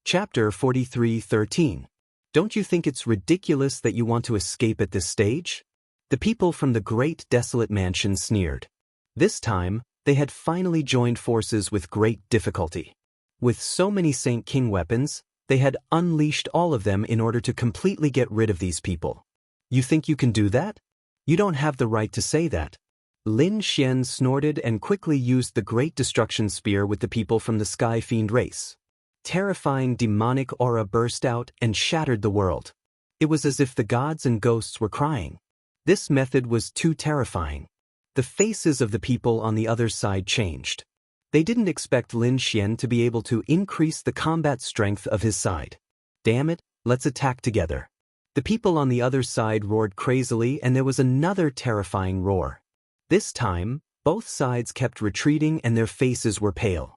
Chapter 43:13. Don't you think it's ridiculous that you want to escape at this stage? The people from the great desolate mansion sneered. This time, they had finally joined forces with great difficulty. With so many Saint King weapons, they had unleashed all of them in order to completely get rid of these people. You think you can do that? You don't have the right to say that. Lin Xian snorted and quickly used the Great Destruction Spear with the people from the Sky Fiend race. Terrifying demonic aura burst out and shattered the world. It was as if the gods and ghosts were crying. This method was too terrifying. The faces of the people on the other side changed. They didn't expect Lin Xian to be able to increase the combat strength of his side. Damn it, let's attack together. The people on the other side roared crazily, and there was another terrifying roar. This time, both sides kept retreating and their faces were pale.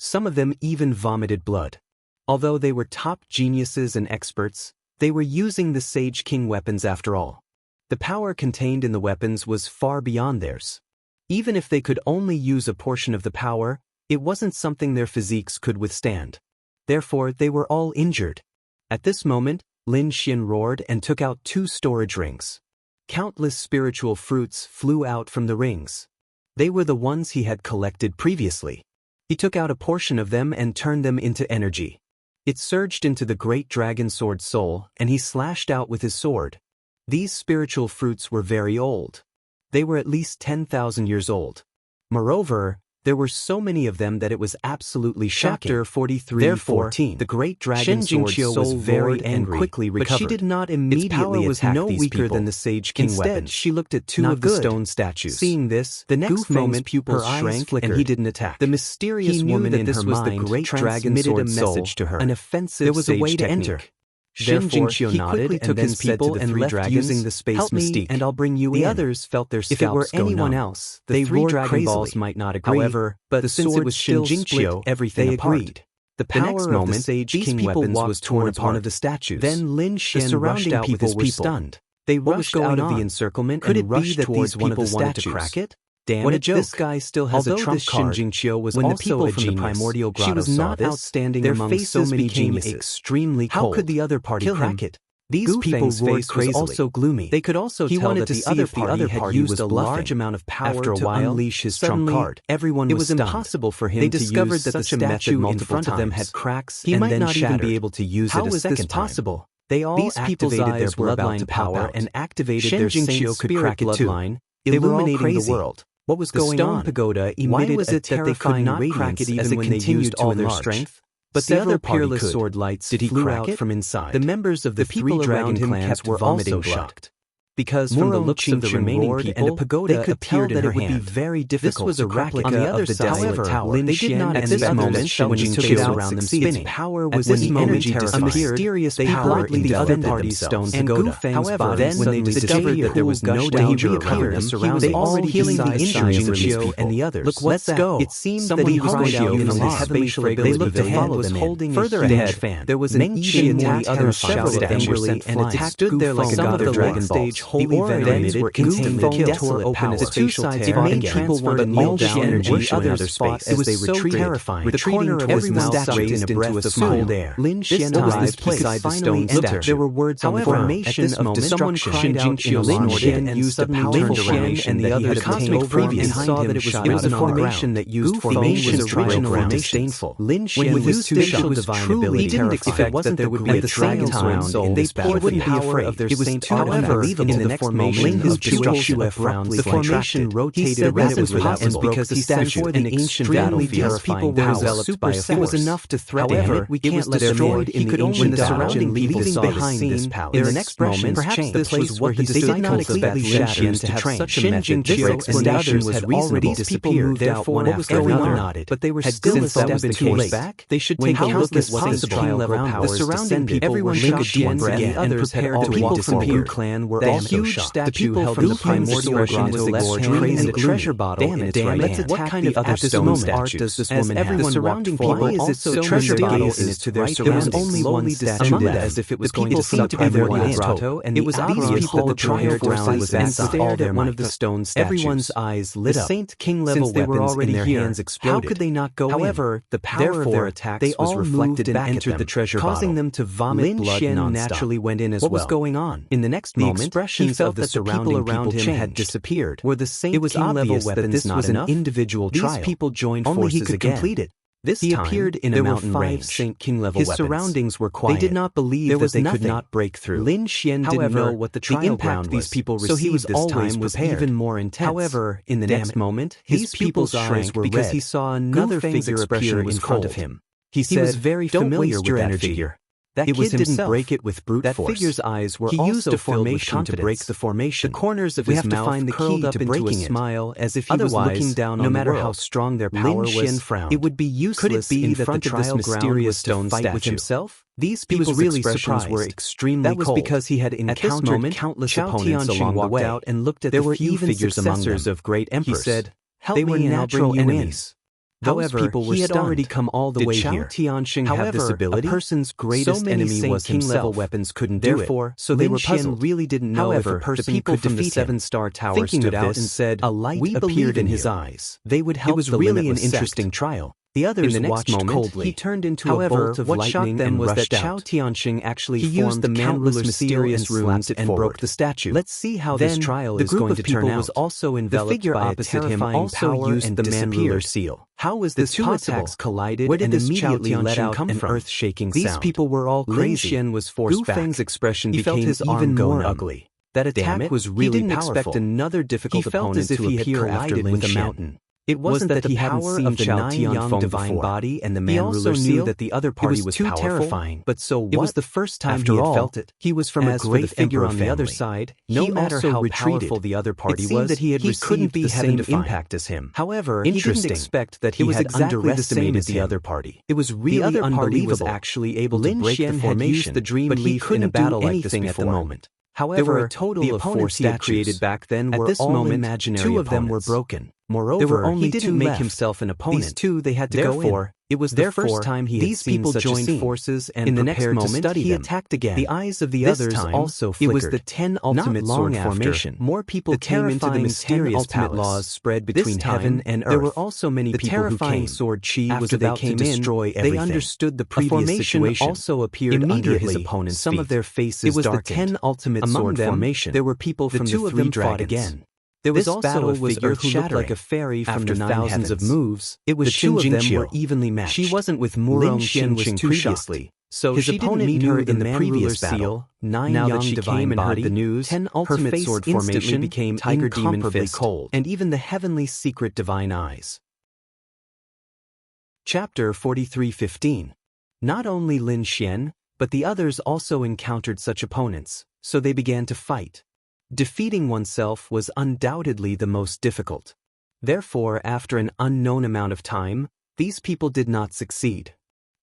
Some of them even vomited blood. Although they were top geniuses and experts, they were using the Sage King weapons after all. The power contained in the weapons was far beyond theirs. Even if they could only use a portion of the power, it wasn't something their physiques could withstand. Therefore, they were all injured. At this moment, Lin Xian roared and took out 2 storage rings. Countless spiritual fruits flew out from the rings. They were the ones he had collected previously. He took out a portion of them and turned them into energy. It surged into the great dragon sword soul, and he slashed out with his sword. These spiritual fruits were very old. They were at least 10,000 years old. Moreover, there were so many of them that it was absolutely shocking. Chapter 43:14. The great dragon sword soul was very angry, quickly recovered. But she did not immediately attack no weaker than the Sage King weapon. Instead, she looked at 2 of the stone statues. Seeing this, the next moment pupils shrank and he didn't attack. The mysterious woman in her mind transmitted a message to her. An offensive there was a way to enter. Therefore, he quickly took his people and left using the space mystique, and I'll bring you in. The others felt their scalps go numb. If it were anyone else, the 3 Dragon Balls might not agree. However, but since it was still split everything apart. The power of the Sage King weapons was torn apart. One of the statues. Then Lin Xian rushed out with his people. Stunned. They rushed out of the encirclement and rushed towards one of the statues. To crack it? Damn what a joke. This guy still has a trump card. Was when the people from the primordial grotto she was not outstanding their among so many geniuses. Extremely cold. How could the other party crack it? These people roared crazily. Also gloomy. They could also tell that the other party had used a large amount of power to unleash his trump card. Everyone was stunned. It was impossible for him to use such a statue in front of them had cracks and then shattered. He might not even be able to use it a second time. How was this possible? They all activated their bloodline power and activated their Saint Spirit bloodline, illuminating the world. What was going on? The stone pagoda emitted a terrifying radiance as it continued all their strength. But the other peerless sword lights flew out from inside. The members of the 3 dragon clans were also shocked. Because from the looks of the remaining people, and a pagoda appeared in her hand. It would be very difficult. This was a replica on the other side of the tower. They did not at this moment when he took it around them spinning. Power was when the energy disappeared. Mysterious power in the other party's stone pagoda. However, then when they discovered that there was no danger around them, he was already healing the injuries of Chio and the others. Look, let's go. It seemed that he was going to use his heavenly fragrance. They looked ahead, was holding further ahead. There was an even more other shouted angrily and attacked stood there like a god of dragon stage. The aura then were contained desolate power. The 2 sides made people want to kneel down and worship another spot as they retreated. Terrifying. The corner of his mouth raised into a cold air. Lin Xian arrived beside the stone statue. There were words on formation of destruction. Someone cried out in Lin Xian used the power formation and the other cosmic previous saw that it was a formation that used formation original disdainful. Lin Xian with his spatial divine ability terrified that there would be a dragon soul in this battle. He wouldn't be afraid. It was too unbelievable. In the next formation of Chua abruptly the formation rotated around it was possible because the statue an extremely terrifying power it was enough to threaten him. We can't let him in. He could only the surrounding people behind this power. In the next moment, perhaps this was where he did not completely shattered to have such a method. This explanation was already disappeared. Therefore, everyone nodded, but they were still a step too late. They should take a look at what these trial level powers. The surrounding people everyone took a deep breath and prepared to walk from the Wu clan were huge statue held in the primordial grotto expression a treasure bottle in its right hand. What kind of other stone art does this woman have? The surrounding people also treasure bottle in its right. There was only one statue as if it was going to suck everyone grotto, and it was obvious that the trial ground was inside at one of the stone statues. Everyone's eyes lit up. Saint King level weapons in their hands exploded. How could they not go in? However, the power of their attacks was reflected and entered the treasure bottle, causing them to vomit blood nonstop. Lin Xian naturally went in as well. What was going on? In the next moment, the expressions of the surrounding around him had disappeared. Were the Saint King level weapons this was an individual trial? These people joined forces again. Only he could complete it. This time, appeared in a mountain range. Saint King level weapons. His surroundings were quiet. They did not believe that they could not break through. Lin Xian didn't know what the trial ground was, these people received, so he was this time was even more intense. However, in the next moment, his people's eyes were because he saw another figure appear in front of him. He was very familiar with that figure. That it was himself. Didn't break it with brute force. That figure's eyes were also used a formation to break the formation. The corners of his mouth find the curled up into a smile as if he was looking down on the world. No matter how strong their power was, it would be useless. Could it be in front of this mysterious stone statue with himself? These people's really surprised. Were extremely cold. That was because he had encountered countless opponents along the way and looked at the few figures among them of great emperors. He said, "Help me, and I'll bring you enemies." However, he had already come all the way here. However, have this ability? A person's greatest enemy was himself. King-level weapons couldn't do it, so they were puzzled. Really didn't know if a person the people from the Seven-Star Tower stood out and said, a light appeared in his eyes. They would help. It was really an interesting trial. The others watched coldly. He turned into a bolt of lightning and rushed out. What shocked them was that Chao Tianxing actually formed the man-ruler's mysterious runes and broke the statue. Let's see how this trial is going to turn out. Was also enveloped by a terrifying power and the man-ruler's seal. How was this possible? The two attacks collided. Where did this immediately let out an earth-shaking sound? These people were all crazy. Lin Xian was forced back. Gu Feng's expression became even more ugly. That attack was really powerful. He didn't expect another difficult opponent to appear after Lin Xian. It wasn't that he hadn't seen Chao Tianxing's divine body and the man-ruler seal that the other party was too terrifying, but so what? It was the first time he had felt it. He was from a great figure on the other side. No matter how powerful the other party was, that he couldn't be having the same impact as him. However, he didn't expect that he had underestimated the other party. It was really unbelievable. The other party was actually able to break the formation, but he couldn't in a battle like this at the moment. However, there were a total of 4 statues created back then. At this moment, imaginary 2 of them were broken. Moreover, there were only he didn't make himself an opponent. These 2 they had to go in. It was the first time he had seen such a scene. These people joined forces and in the next moment he attacked again. The eyes of the others also flickered. It was the 10 ultimate sword formation. More people came into the mysterious ultimate laws spread between heaven and earth. There were also many people who came. The terrifying sword chi was about to destroy everything. They understood the previous situation. Also appeared under his opponent's feet. Some of their faces darkened. It was the 10 ultimate sword formation. There were people from the 3 dragons. There was also a figure who looked like a fairy from the thousands of moves. It was the 2 of them were evenly matched. She wasn't with Murong Xianqing previously, so his opponent knew her in the previous battle. Now that she came and heard the news, 10 ultimate sword formation became tiger demon fist, cold, and even the heavenly secret divine eyes. Chapter 43:15. Not only Lin Xian, but the others also encountered such opponents, so they began to fight. Defeating oneself was undoubtedly the most difficult. Therefore, after an unknown amount of time, these people did not succeed.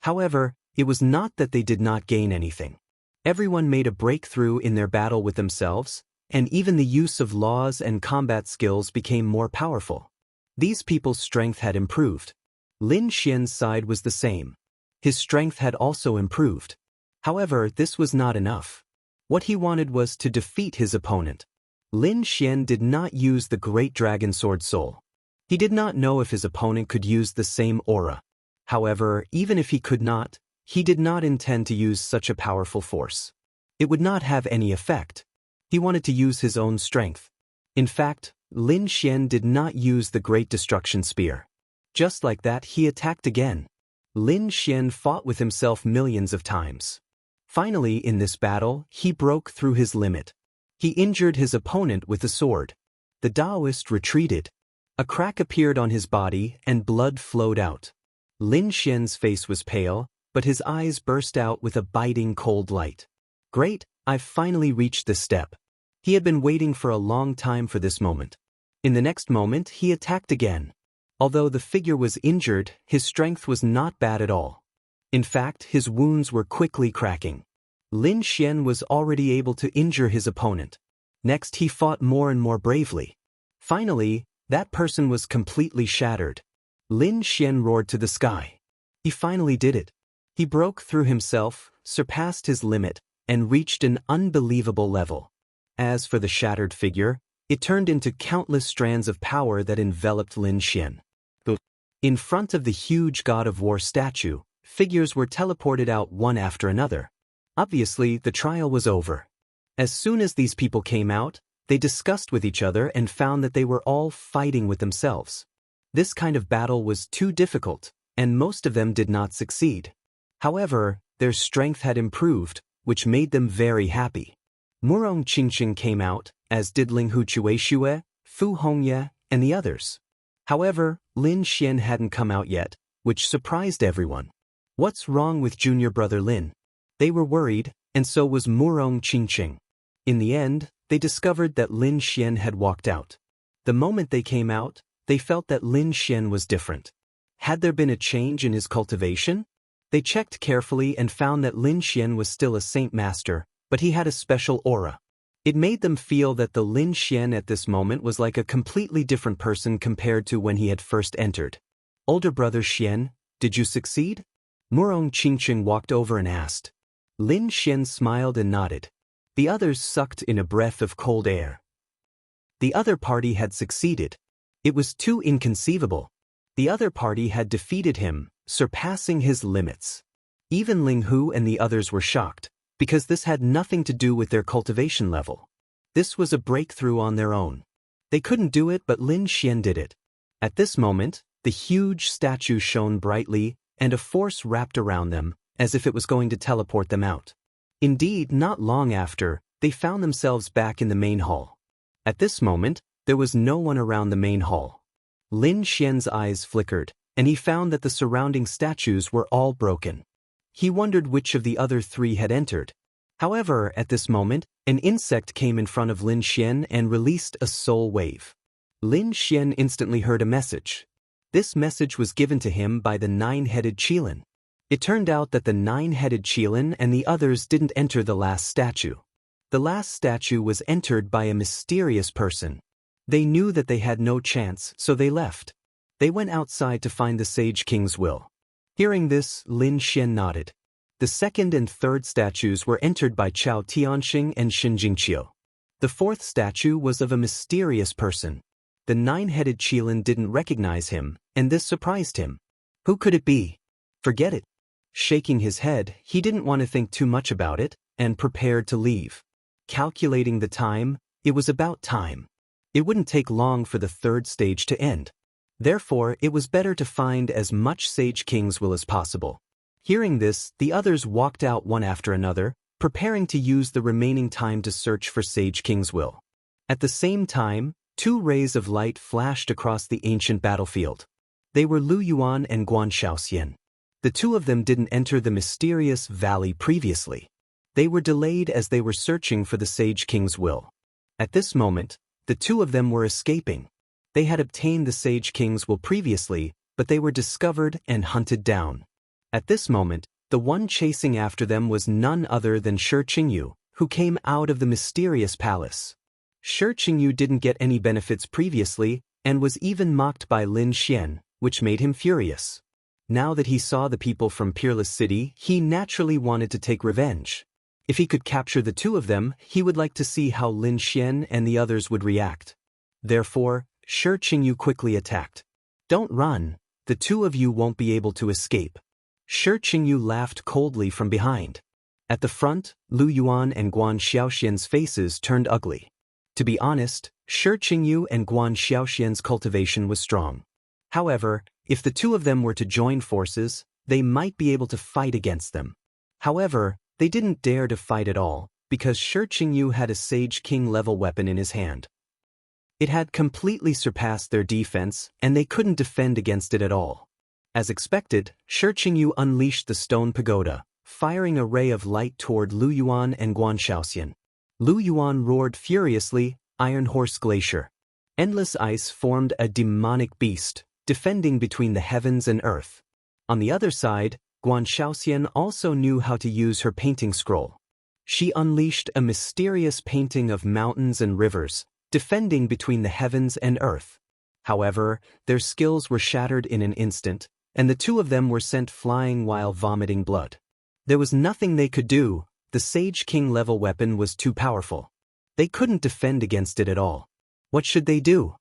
However, it was not that they did not gain anything. Everyone made a breakthrough in their battle with themselves, and even the use of laws and combat skills became more powerful. These people's strength had improved. Lin Xian's side was the same. His strength had also improved. However, this was not enough. What he wanted was to defeat his opponent. Lin Xian did not use the Great Dragon Sword Soul. He did not know if his opponent could use the same aura. However, even if he could not, he did not intend to use such a powerful force. It would not have any effect. He wanted to use his own strength. In fact, Lin Xian did not use the Great Destruction Spear. Just like that, he attacked again. Lin Xian fought with himself millions of times. Finally, in this battle, he broke through his limit. He injured his opponent with a sword. The Taoist retreated. A crack appeared on his body and blood flowed out. Lin Xian's face was pale, but his eyes burst out with a biting cold light. Great, I've finally reached this step. He had been waiting for a long time for this moment. In the next moment, he attacked again. Although the figure was injured, his strength was not bad at all. In fact, his wounds were quickly cracking. Lin Xian was already able to injure his opponent. Next he fought more and more bravely. Finally, that person was completely shattered. Lin Xian roared to the sky. He finally did it. He broke through himself, surpassed his limit, and reached an unbelievable level. As for the shattered figure, it turned into countless strands of power that enveloped Lin Xian. In front of the huge God of War statue, figures were teleported out one after another. Obviously, the trial was over. As soon as these people came out, they discussed with each other and found that they were all fighting with themselves. This kind of battle was too difficult, and most of them did not succeed. However, their strength had improved, which made them very happy. Murong Qingqing came out, as did Ling Hu Chuexue, Fu Hongye, and the others. However, Lin Xian hadn't come out yet, which surprised everyone. What's wrong with junior brother Lin? They were worried, and so was Murong Qingqing. In the end, they discovered that Lin Xian had walked out. The moment they came out, they felt that Lin Xian was different. Had there been a change in his cultivation? They checked carefully and found that Lin Xian was still a saint master, but he had a special aura. It made them feel that the Lin Xian at this moment was like a completely different person compared to when he had first entered. Older brother Xian, did you succeed? Murong Qingqing walked over and asked. Lin Xian smiled and nodded. The others sucked in a breath of cold air. The other party had succeeded. It was too inconceivable. The other party had defeated him, surpassing his limits. Even Ling Hu and the others were shocked, because this had nothing to do with their cultivation level. This was a breakthrough on their own. They couldn't do it, but Lin Xian did it. At this moment, the huge statue shone brightly, and a force wrapped around them, as if it was going to teleport them out. Indeed, not long after, they found themselves back in the main hall. At this moment, there was no one around the main hall. Lin Xian's eyes flickered, and he found that the surrounding statues were all broken. He wondered which of the other three had entered. However, at this moment, an insect came in front of Lin Xian and released a soul wave. Lin Xian instantly heard a message. This message was given to him by the nine-headed Qilin. It turned out that the nine-headed Qilin and the others didn't enter the last statue. The last statue was entered by a mysterious person. They knew that they had no chance, so they left. They went outside to find the Sage King's will. Hearing this, Lin Xian nodded. The second and third statues were entered by Chao Tianxing and Xin Jingqiu. The fourth statue was of a mysterious person. The nine-headed Qilin didn't recognize him, and this surprised him. Who could it be? Forget it. Shaking his head, he didn't want to think too much about it, and prepared to leave. Calculating the time, it was about time. It wouldn't take long for the third stage to end. Therefore, it was better to find as much Sage King's will as possible. Hearing this, the others walked out one after another, preparing to use the remaining time to search for Sage King's will. At the same time, two rays of light flashed across the ancient battlefield. They were Lu Yuan and Guan Shaoxian. The two of them didn't enter the mysterious valley previously. They were delayed as they were searching for the Sage King's will. At this moment, the two of them were escaping. They had obtained the Sage King's will previously, but they were discovered and hunted down. At this moment, the one chasing after them was none other than Shi Qingyu, who came out of the mysterious palace. Shi Qingyu didn't get any benefits previously, and was even mocked by Lin Xian, which made him furious. Now that he saw the people from Peerless City, he naturally wanted to take revenge. If he could capture the two of them, he would like to see how Lin Xian and the others would react. Therefore, Shi Qingyu quickly attacked. Don't run, the two of you won't be able to escape. Shi Qingyu laughed coldly from behind. At the front, Lu Yuan and Guan Xiaoxian's faces turned ugly. To be honest, Shi Qingyu and Guan Xiaoxian's cultivation was strong. However, if the two of them were to join forces, they might be able to fight against them. However, they didn't dare to fight at all, because Shi Qingyu had a Sage King level weapon in his hand. It had completely surpassed their defense, and they couldn't defend against it at all. As expected, Shi Qingyu unleashed the stone pagoda, firing a ray of light toward Lu Yuan and Guan Shaoxian. Lu Yuan roared furiously, Iron Horse Glacier. Endless ice formed a demonic beast, defending between the heavens and earth. On the other side, Guan Shaoxian also knew how to use her painting scroll. She unleashed a mysterious painting of mountains and rivers, defending between the heavens and earth. However, their skills were shattered in an instant, and the two of them were sent flying while vomiting blood. There was nothing they could do. The Sage King level weapon was too powerful. They couldn't defend against it at all. What should they do?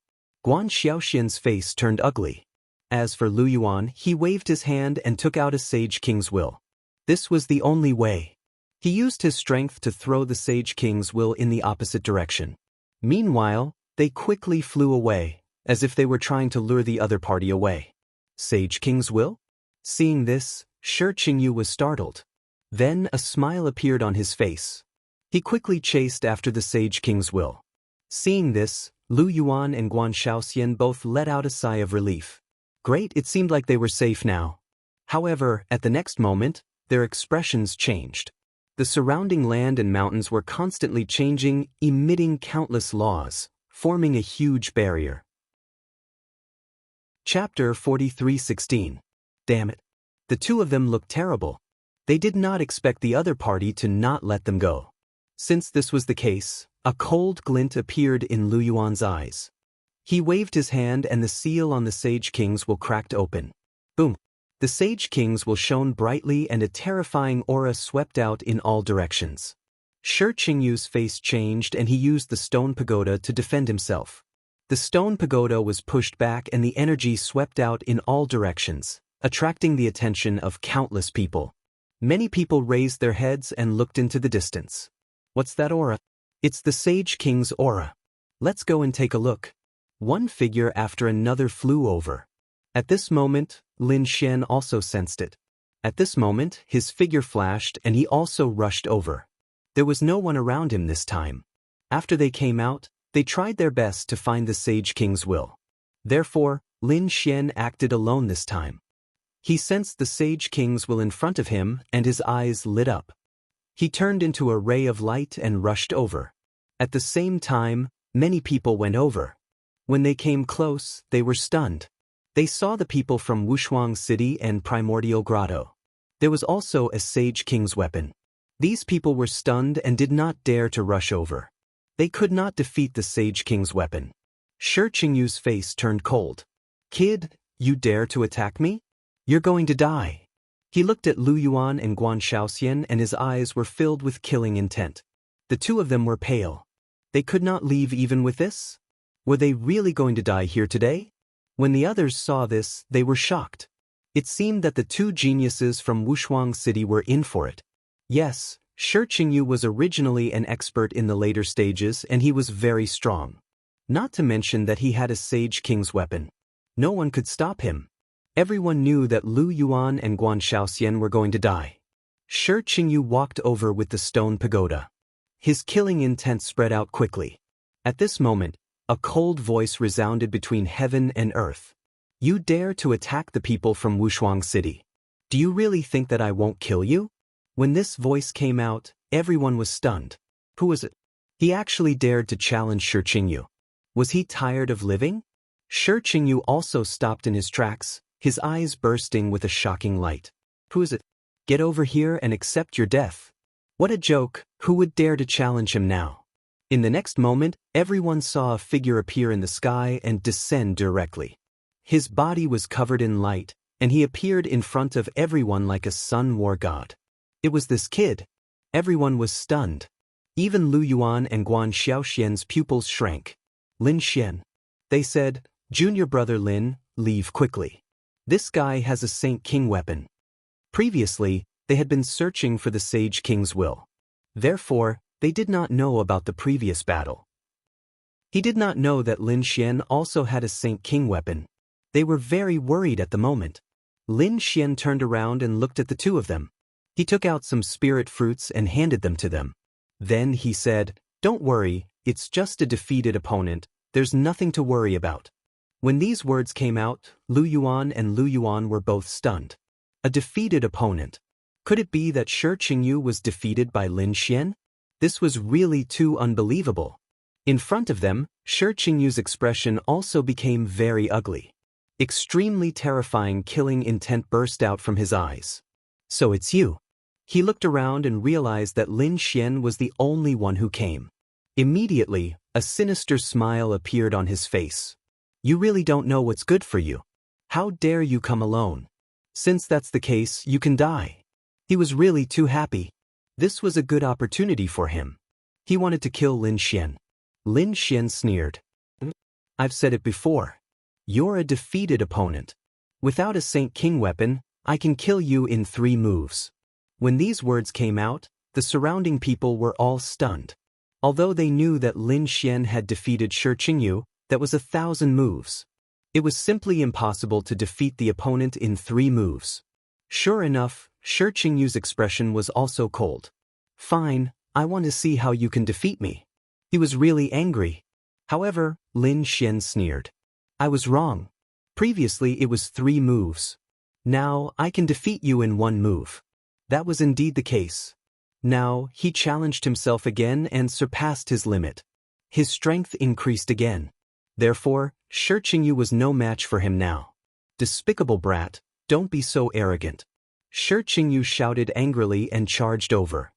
Guan Xiaoxian's face turned ugly. As for Lu Yuan, he waved his hand and took out a Sage King's will. This was the only way. He used his strength to throw the Sage King's will in the opposite direction. Meanwhile, they quickly flew away, as if they were trying to lure the other party away. Sage King's will? Seeing this, Shi Qingyu was startled. Then a smile appeared on his face. He quickly chased after the Sage King's will. Seeing this, Lu Yuan and Guan Xiaoxian both let out a sigh of relief. Great, it seemed like they were safe now. However, at the next moment, their expressions changed. The surrounding land and mountains were constantly changing, emitting countless laws, forming a huge barrier. Chapter 43:16. Damn it. The two of them looked terrible. They did not expect the other party to not let them go. Since this was the case, a cold glint appeared in Lu Yuan's eyes. He waved his hand and the seal on the Sage King's will cracked open. Boom! The Sage King's will shone brightly and a terrifying aura swept out in all directions. Shi Qingyu's face changed and he used the stone pagoda to defend himself. The stone pagoda was pushed back and the energy swept out in all directions, attracting the attention of countless people. Many people raised their heads and looked into the distance. What's that aura? It's the Sage King's aura. Let's go and take a look. One figure after another flew over. At this moment, Lin Xian also sensed it. At this moment, his figure flashed and he also rushed over. There was no one around him this time. After they came out, they tried their best to find the Sage King's will. Therefore, Lin Xian acted alone this time. He sensed the Sage King's will in front of him and his eyes lit up. He turned into a ray of light and rushed over. At the same time, many people went over. When they came close, they were stunned. They saw the people from Wushuang City and Primordial Grotto. There was also a Sage King's weapon. These people were stunned and did not dare to rush over. They could not defeat the Sage King's weapon. Shi Qingyu's face turned cold. Kid, you dare to attack me? You're going to die. He looked at Lu Yuan and Guan Xiaoxian and his eyes were filled with killing intent. The two of them were pale. They could not leave even with this? Were they really going to die here today? When the others saw this, they were shocked. It seemed that the two geniuses from Wushuang City were in for it. Yes, Shi Qingyu was originally an expert in the later stages and he was very strong. Not to mention that he had a Sage King's weapon. No one could stop him. Everyone knew that Lu Yuan and Guan Xiaoxian were going to die. Shi Qingyu walked over with the stone pagoda. His killing intent spread out quickly. At this moment, a cold voice resounded between heaven and earth. You dare to attack the people from Wushuang City. Do you really think that I won't kill you? When this voice came out, everyone was stunned. Who was it? He actually dared to challenge Shi Qingyu. Was he tired of living? Shi Qingyu also stopped in his tracks, his eyes bursting with a shocking light. Who is it? Get over here and accept your death. What a joke, who would dare to challenge him now? In the next moment, everyone saw a figure appear in the sky and descend directly. His body was covered in light, and he appeared in front of everyone like a sun war god. It was this kid. Everyone was stunned. Even Lu Yuan and Guan Xiaoxian's pupils shrank. Lin Xian. They said, Junior brother Lin, leave quickly. This guy has a Saint King weapon. Previously, they had been searching for the Sage King's will. Therefore, they did not know about the previous battle. He did not know that Lin Xian also had a Saint King weapon. They were very worried at the moment. Lin Xian turned around and looked at the two of them. He took out some spirit fruits and handed them to them. Then he said, Don't worry, it's just a defeated opponent, there's nothing to worry about. When these words came out, Lu Yuan and Lu Yuan were both stunned. A defeated opponent. Could it be that Shi Qingyu was defeated by Lin Xian? This was really too unbelievable. In front of them, Shi Qingyu's expression also became very ugly. Extremely terrifying killing intent burst out from his eyes. So it's you. He looked around and realized that Lin Xian was the only one who came. Immediately, a sinister smile appeared on his face. You really don't know what's good for you. How dare you come alone? Since that's the case, you can die. He was really too happy. This was a good opportunity for him. He wanted to kill Lin Xian. Lin Xian sneered. I've said it before. You're a defeated opponent. Without a Saint King weapon, I can kill you in 3 moves. When these words came out, the surrounding people were all stunned. Although they knew that Lin Xian had defeated Shi Qingyu, that was 1,000 moves. It was simply impossible to defeat the opponent in 3 moves. Sure enough, Shi Qingyu's expression was also cold. Fine, I want to see how you can defeat me. He was really angry. However, Lin Xian sneered. I was wrong. Previously it was 3 moves. Now, I can defeat you in 1 move. That was indeed the case. Now, he challenged himself again and surpassed his limit. His strength increased again. Therefore, Shi Qingyu was no match for him now. Despicable brat, don't be so arrogant. Shi Qingyu shouted angrily and charged over.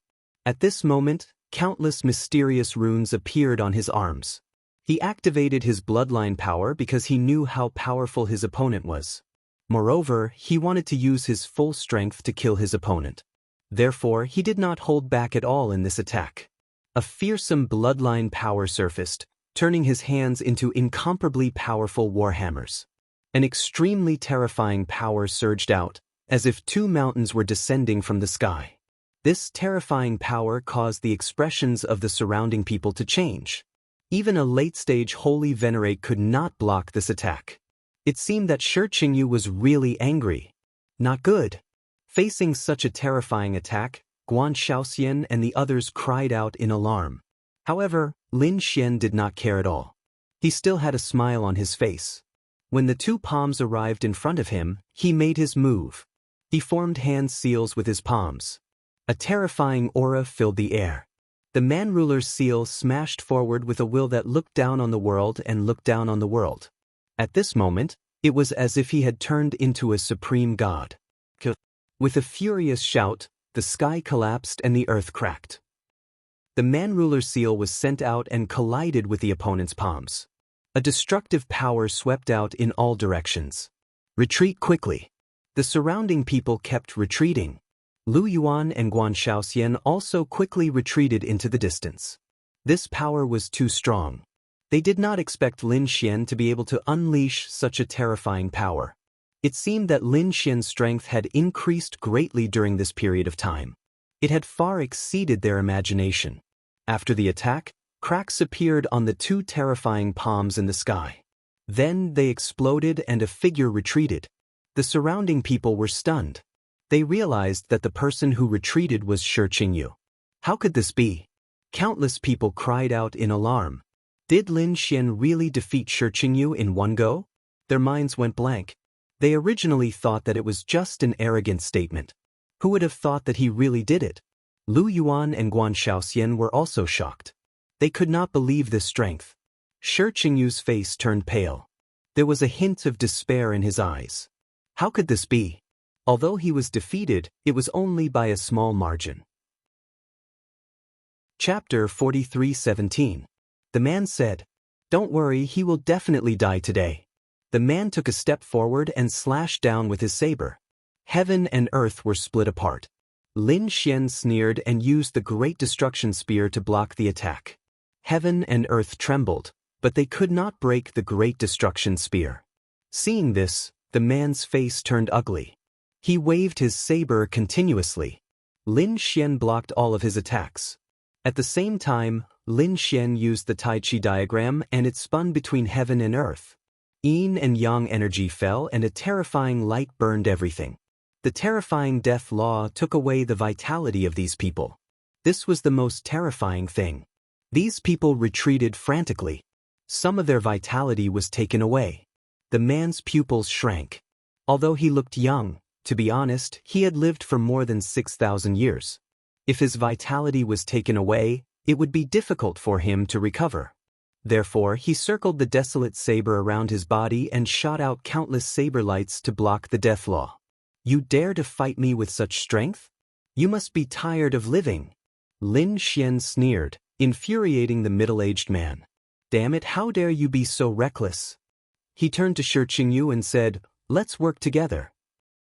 At this moment, countless mysterious runes appeared on his arms. He activated his bloodline power because he knew how powerful his opponent was. Moreover, he wanted to use his full strength to kill his opponent. Therefore, he did not hold back at all in this attack. A fearsome bloodline power surfaced, turning his hands into incomparably powerful warhammers. An extremely terrifying power surged out, as if 2 mountains were descending from the sky. This terrifying power caused the expressions of the surrounding people to change. Even a late-stage holy venerate could not block this attack. It seemed that Shi Qingyu was really angry. Not good. Facing such a terrifying attack, Guan Shaoxian and the others cried out in alarm. However, Lin Xian did not care at all. He still had a smile on his face. When the 2 palms arrived in front of him, he made his move. He formed hand seals with his palms. A terrifying aura filled the air. The man-ruler's seal smashed forward with a will that looked down on the world and looked down on the world. At this moment, it was as if he had turned into a supreme god. With a furious shout, the sky collapsed and the earth cracked. The man-ruler's seal was sent out and collided with the opponent's palms. A destructive power swept out in all directions. Retreat quickly. The surrounding people kept retreating. Lu Yuan and Guan Shaoxian also quickly retreated into the distance. This power was too strong. They did not expect Lin Xian to be able to unleash such a terrifying power. It seemed that Lin Xian's strength had increased greatly during this period of time. It had far exceeded their imagination. After the attack, cracks appeared on the 2 terrifying palms in the sky. Then they exploded and a figure retreated. The surrounding people were stunned. They realized that the person who retreated was Shi Qingyu. How could this be? Countless people cried out in alarm. Did Lin Xian really defeat Shi Qingyu in 1 go? Their minds went blank. They originally thought that it was just an arrogant statement. Who would have thought that he really did it? Lu Yuan and Guan Shaoxian were also shocked. They could not believe this strength. Shi Qingyu's face turned pale. There was a hint of despair in his eyes. How could this be? Although he was defeated, it was only by a small margin. Chapter 43:17. The man said, "Don't worry, he will definitely die today." The man took a step forward and slashed down with his saber. Heaven and earth were split apart. Lin Xian sneered and used the Great Destruction Spear to block the attack. Heaven and earth trembled, but they could not break the Great Destruction Spear. Seeing this, the man's face turned ugly. He waved his saber continuously. Lin Xian blocked all of his attacks. At the same time, Lin Xian used the Tai Chi diagram and it spun between heaven and earth. Yin and yang energy fell and a terrifying light burned everything. The terrifying death law took away the vitality of these people. This was the most terrifying thing. These people retreated frantically. Some of their vitality was taken away. The man's pupils shrank. Although he looked young, to be honest, he had lived for more than 6,000 years. If his vitality was taken away, it would be difficult for him to recover. Therefore, he circled the desolate saber around his body and shot out countless saber lights to block the death law. You dare to fight me with such strength? You must be tired of living. Lin Xian sneered, infuriating the middle-aged man. Damn it, how dare you be so reckless? He turned to Shi Qingyu and said, let's work together.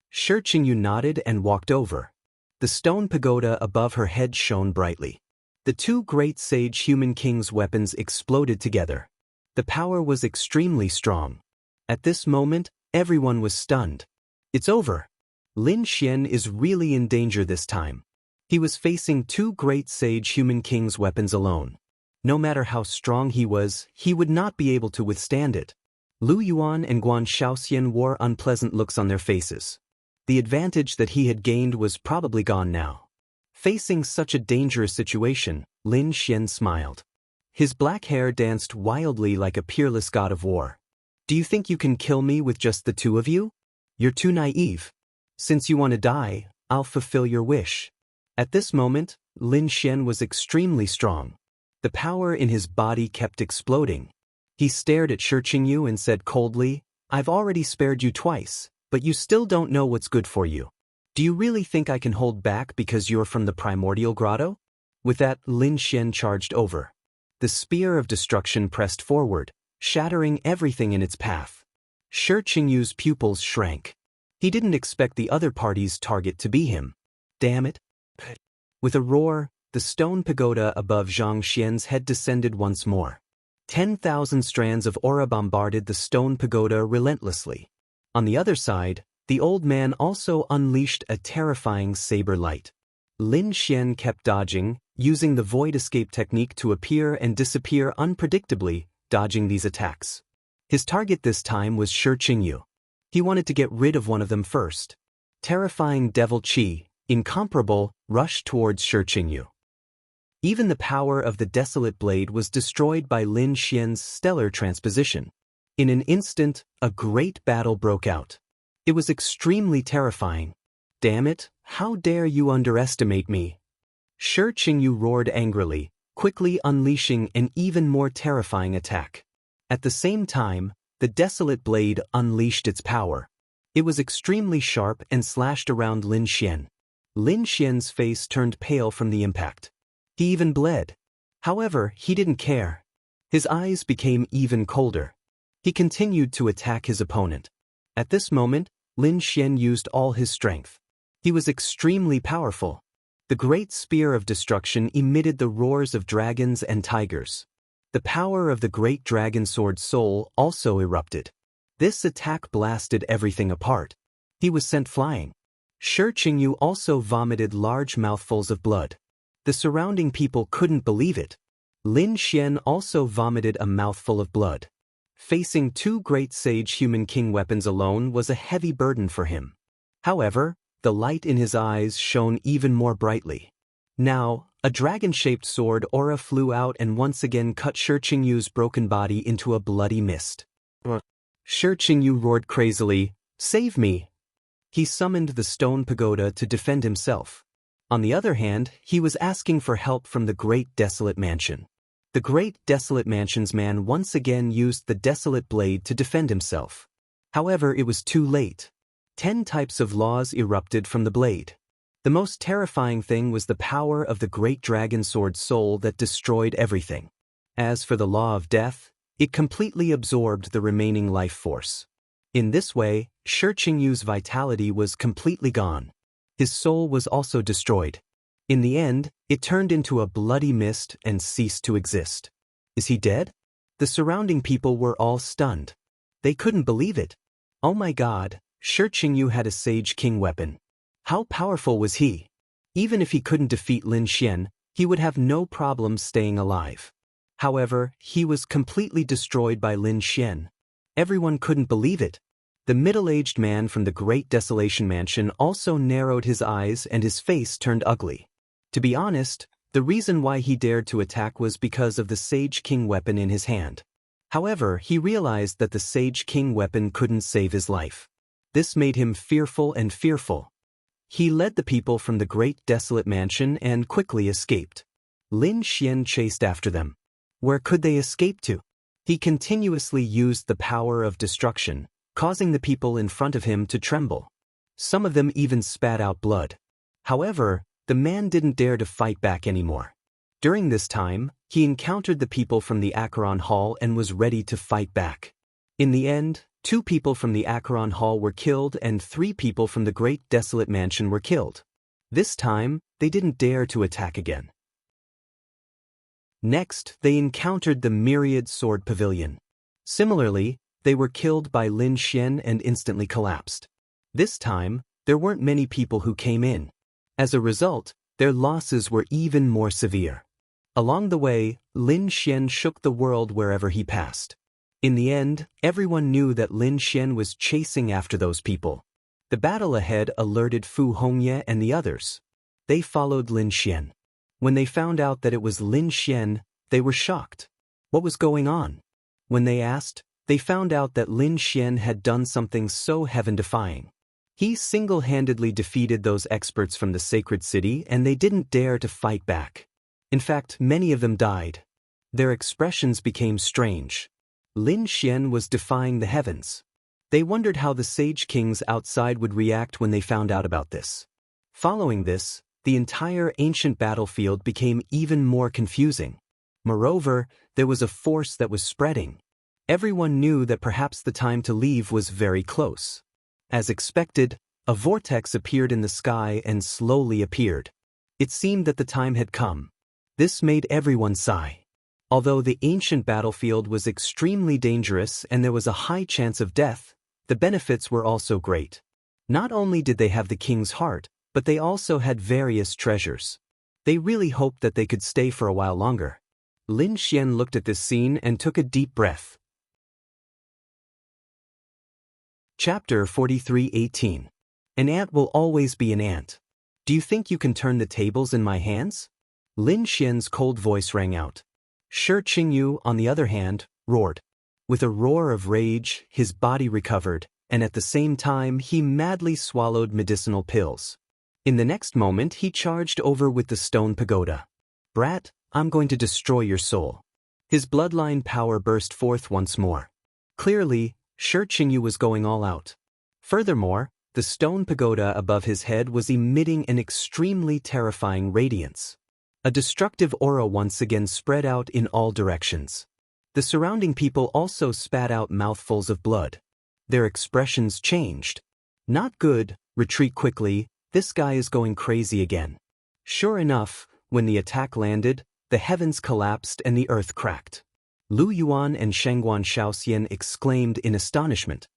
Shi Qingyu nodded and walked over. The stone pagoda above her head shone brightly. The two great sage human kings' weapons exploded together. The power was extremely strong. At this moment, everyone was stunned. It's over. Lin Xian is really in danger this time. He was facing two great sage human kings' weapons alone. No matter how strong he was, he would not be able to withstand it. Lu Yuan and Guan Shaoxian wore unpleasant looks on their faces. The advantage that he had gained was probably gone now. Facing such a dangerous situation, Lin Xian smiled. His black hair danced wildly like a peerless god of war. Do you think you can kill me with just the two of you? You're too naive. Since you want to die, I'll fulfill your wish. At this moment, Lin Xian was extremely strong. The power in his body kept exploding. He stared at Shi Qingyu and said coldly, I've already spared you twice, but you still don't know what's good for you. Do you really think I can hold back because you're from the primordial grotto? With that, Lin Xian charged over. The spear of destruction pressed forward, shattering everything in its path. Shi Qingyu's pupils shrank. He didn't expect the other party's target to be him. Damn it. With a roar, the stone pagoda above Zhang Xian's head descended once more. 10,000 strands of aura bombarded the stone pagoda relentlessly. On the other side, the old man also unleashed a terrifying saber light. Lin Xian kept dodging, using the void escape technique to appear and disappear unpredictably, dodging these attacks. His target this time was Shi Qingyu. He wanted to get rid of one of them first. Terrifying devil Qi, incomparable, rushed towards Shi Qingyu. Even the power of the desolate blade was destroyed by Lin Xian's stellar transposition. In an instant, a great battle broke out. It was extremely terrifying. Damn it, how dare you underestimate me? Shi Qingyu roared angrily, quickly unleashing an even more terrifying attack. At the same time, the desolate blade unleashed its power. It was extremely sharp and slashed around Lin Xian. Lin Xian's face turned pale from the impact. He even bled. However, he didn't care. His eyes became even colder. He continued to attack his opponent. At this moment, Lin Xian used all his strength. He was extremely powerful. The great spear of destruction emitted the roars of dragons and tigers. The power of the great dragon sword soul also erupted. This attack blasted everything apart. He was sent flying. Shi Qingyu also vomited large mouthfuls of blood. The surrounding people couldn't believe it. Lin Xian also vomited a mouthful of blood. Facing two great sage human king weapons alone was a heavy burden for him. However, the light in his eyes shone even more brightly. Now, a dragon-shaped sword aura flew out and once again cut Shi Qingyu's broken body into a bloody mist. Shi Qingyu roared crazily, "Save me!" He summoned the stone pagoda to defend himself. On the other hand, he was asking for help from the Great Desolate Mansion. The Great Desolate Mansion's man once again used the desolate blade to defend himself. However, it was too late. 10 types of laws erupted from the blade. The most terrifying thing was the power of the great dragon sword soul that destroyed everything. As for the law of death, it completely absorbed the remaining life force. In this way, Shi Qingyu's vitality was completely gone. His soul was also destroyed. In the end, it turned into a bloody mist and ceased to exist. Is he dead? The surrounding people were all stunned. They couldn't believe it. Oh my God, Shi Qingyu had a Sage King weapon. How powerful was he? Even if he couldn't defeat Lin Xian, he would have no problem staying alive. However, he was completely destroyed by Lin Xian. Everyone couldn't believe it. The middle-aged man from the Great Desolation Mansion also narrowed his eyes and his face turned ugly. To be honest, the reason why he dared to attack was because of the Sage King weapon in his hand. However, he realized that the Sage King weapon couldn't save his life. This made him fearful and fearful. He led the people from the Great Desolate Mansion and quickly escaped. Lin Xian chased after them. Where could they escape to? He continuously used the power of destruction, causing the people in front of him to tremble. Some of them even spat out blood. However, the man didn't dare to fight back anymore. During this time, he encountered the people from the Acheron Hall and was ready to fight back. In the end, 2 people from the Acheron Hall were killed and 3 people from the Great Desolate Mansion were killed. This time, they didn't dare to attack again. Next, they encountered the Myriad Sword Pavilion. Similarly, they were killed by Lin Xian and instantly collapsed. This time, there weren't many people who came in. As a result, their losses were even more severe. Along the way, Lin Xian shook the world wherever he passed. In the end, everyone knew that Lin Xian was chasing after those people. The battle ahead alerted Fu Hongye and the others. They followed Lin Xian. When they found out that it was Lin Xian, they were shocked. What was going on? When they asked, they found out that Lin Xian had done something so heaven-defying. He single-handedly defeated those experts from the sacred city and they didn't dare to fight back. In fact, many of them died. Their expressions became strange. Lin Xian was defying the heavens. They wondered how the sage kings outside would react when they found out about this. Following this, the entire ancient battlefield became even more confusing. Moreover, there was a force that was spreading. Everyone knew that perhaps the time to leave was very close. As expected, a vortex appeared in the sky and slowly appeared. It seemed that the time had come. This made everyone sigh. Although the ancient battlefield was extremely dangerous and there was a high chance of death, the benefits were also great. Not only did they have the king's heart, but they also had various treasures. They really hoped that they could stay for a while longer. Lin Xian looked at this scene and took a deep breath. Chapter 43:18. An ant will always be an ant. Do you think you can turn the tables in my hands? Lin Xian's cold voice rang out. Shi Qingyu, on the other hand, roared. With a roar of rage, his body recovered, and at the same time he madly swallowed medicinal pills. In the next moment he charged over with the stone pagoda. Brat, I'm going to destroy your soul. His bloodline power burst forth once more. Clearly, Shi Qingyu was going all out. Furthermore, the stone pagoda above his head was emitting an extremely terrifying radiance. A destructive aura once again spread out in all directions. The surrounding people also spat out mouthfuls of blood. Their expressions changed. Not good, retreat quickly, this guy is going crazy again. Sure enough, when the attack landed, the heavens collapsed and the earth cracked. Lu Yuan and Shengguan Shaoxian exclaimed in astonishment.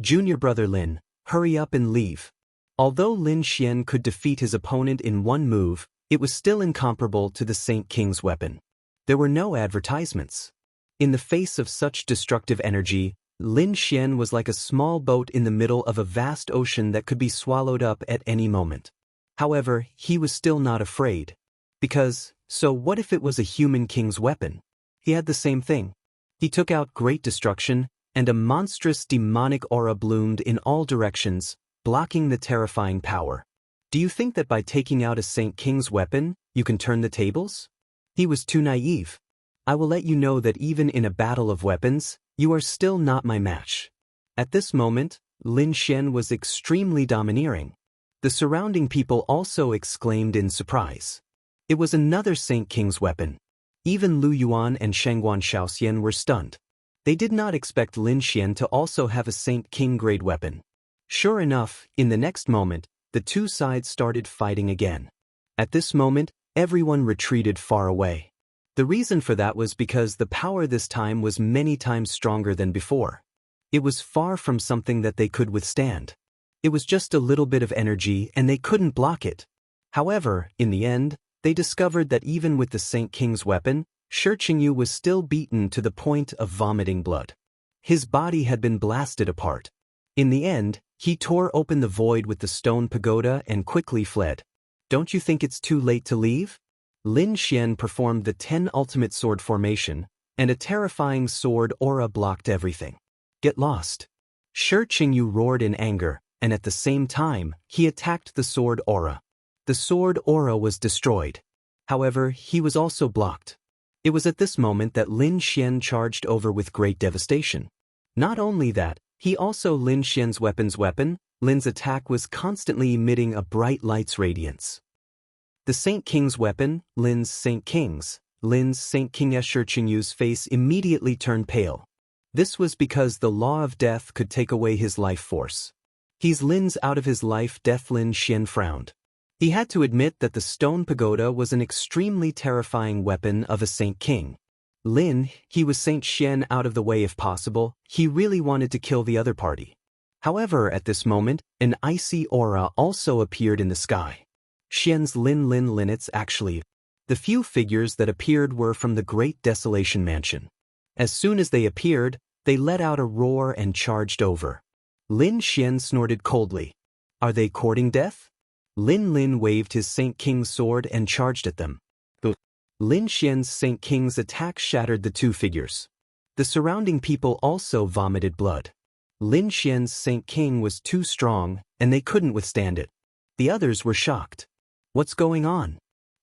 Junior brother Lin, hurry up and leave. Although Lin Xian could defeat his opponent in one move, it was still incomparable to the Saint King's weapon. There were no advertisements. In the face of such destructive energy, Lin Xian was like a small boat in the middle of a vast ocean that could be swallowed up at any moment. However, he was still not afraid. Because, so what if it was a human king's weapon? He had the same thing. He took out great destruction, and a monstrous demonic aura bloomed in all directions, blocking the terrifying power. Do you think that by taking out a Saint King's weapon, you can turn the tables? He was too naive. I will let you know that even in a battle of weapons, you are still not my match. At this moment, Lin Xian was extremely domineering. The surrounding people also exclaimed in surprise. It was another Saint King's weapon. Even Lu Yuan and Shengguan Shaoxian were stunned. They did not expect Lin Xian to also have a Saint King grade weapon. Sure enough, in the next moment, the two sides started fighting again. At this moment, everyone retreated far away. The reason for that was because the power this time was many times stronger than before. It was far from something that they could withstand. It was just a little bit of energy and they couldn't block it. However, in the end, they discovered that even with the Saint King's weapon, Shi Qingyu was still beaten to the point of vomiting blood. His body had been blasted apart. In the end, he tore open the void with the stone pagoda and quickly fled. Don't you think it's too late to leave? Lin Xian performed the 10 ultimate sword formation, and a terrifying sword aura blocked everything. Get lost. Shi Qingyu roared in anger, and at the same time, he attacked the sword aura. The sword aura was destroyed. However, he was also blocked. It was at this moment that Lin Xian charged over with great devastation. Not only that, he also Lin Xian's weapon. Lin's attack was constantly emitting a bright light's radiance. The Saint King's weapon, Lin's Saint King's face immediately turned pale. This was because the law of death could take away his life force. He's Lin's out of his life death. Lin Xian frowned. He had to admit that the stone pagoda was an extremely terrifying weapon of a Saint King. Lin, he was Saint Xian out of the way if possible, he really wanted to kill the other party. However, at this moment, an icy aura also appeared in the sky. Xian's Linets actually. The few figures that appeared were from the Great Desolation Mansion. As soon as they appeared, they let out a roar and charged over. Lin Xian snorted coldly. Are they courting death? Lin waved his Saint King's sword and charged at them. Lin Xian's Saint King's attack shattered the two figures. The surrounding people also vomited blood. Lin Xian's Saint King was too strong, and they couldn't withstand it. The others were shocked. What's going on?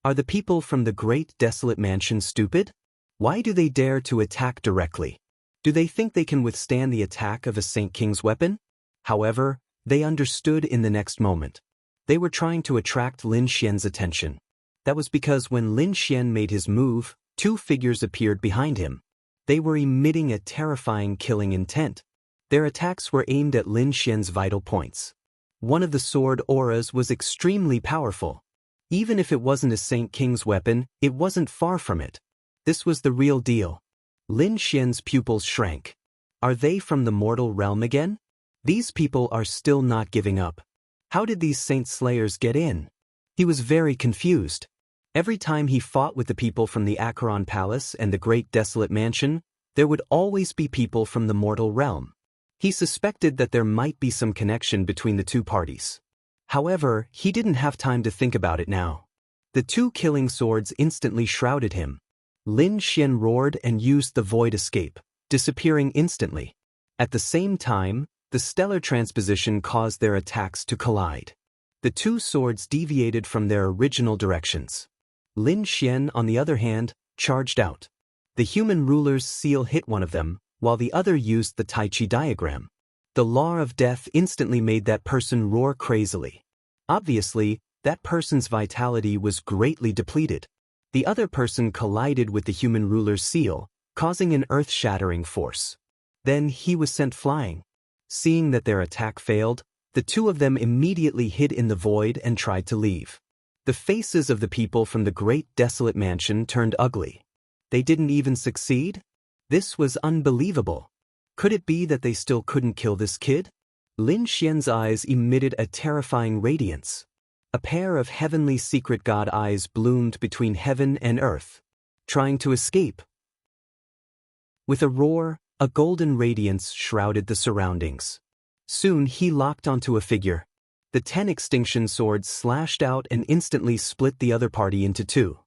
Are the people from the Great Desolate Mansion stupid? Why do they dare to attack directly? Do they think they can withstand the attack of a Saint King's weapon? However, they understood in the next moment. They were trying to attract Lin Xian's attention. That was because when Lin Xian made his move, two figures appeared behind him. They were emitting a terrifying killing intent. Their attacks were aimed at Lin Xian's vital points. One of the sword auras was extremely powerful. Even if it wasn't a Saint King's weapon, it wasn't far from it. This was the real deal. Lin Xian's pupils shrank. Are they from the mortal realm again? These people are still not giving up. How did these Saint Slayers get in? He was very confused. Every time he fought with the people from the Acheron Palace and the Great Desolate Mansion, there would always be people from the mortal realm. He suspected that there might be some connection between the two parties. However, he didn't have time to think about it now. The two killing swords instantly shrouded him. Lin Xian roared and used the void escape, disappearing instantly. At the same time, the stellar transposition caused their attacks to collide. The two swords deviated from their original directions. Lin Xian, on the other hand, charged out. The human ruler's seal hit one of them, while the other used the Tai Chi diagram. The law of death instantly made that person roar crazily. Obviously, that person's vitality was greatly depleted. The other person collided with the human ruler's seal, causing an earth-shattering force. Then he was sent flying. Seeing that their attack failed, the two of them immediately hid in the void and tried to leave. The faces of the people from the Great Desolate Mansion turned ugly. They didn't even succeed? This was unbelievable. Could it be that they still couldn't kill this kid? Lin Xian's eyes emitted a terrifying radiance. A pair of heavenly secret god eyes bloomed between heaven and earth, trying to escape. With a roar, a golden radiance shrouded the surroundings. Soon he locked onto a figure. The 10 extinction swords slashed out and instantly split the other party into two.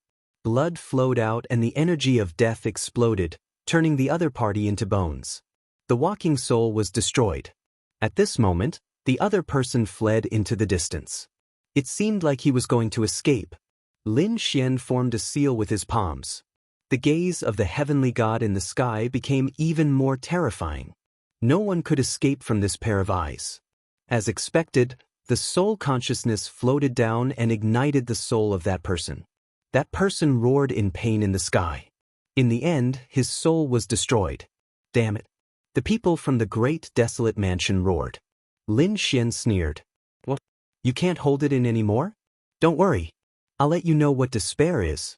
Blood flowed out and the energy of death exploded, turning the other party into bones. The walking soul was destroyed. At this moment, the other person fled into the distance. It seemed like he was going to escape. Lin Xian formed a seal with his palms. The gaze of the heavenly god in the sky became even more terrifying. No one could escape from this pair of eyes. As expected, the soul consciousness floated down and ignited the soul of that person. That person roared in pain in the sky. In the end, his soul was destroyed. Damn it. The people from the Great Desolate Mansion roared. Lin Xian sneered. What? You can't hold it in anymore? Don't worry. I'll let you know what despair is.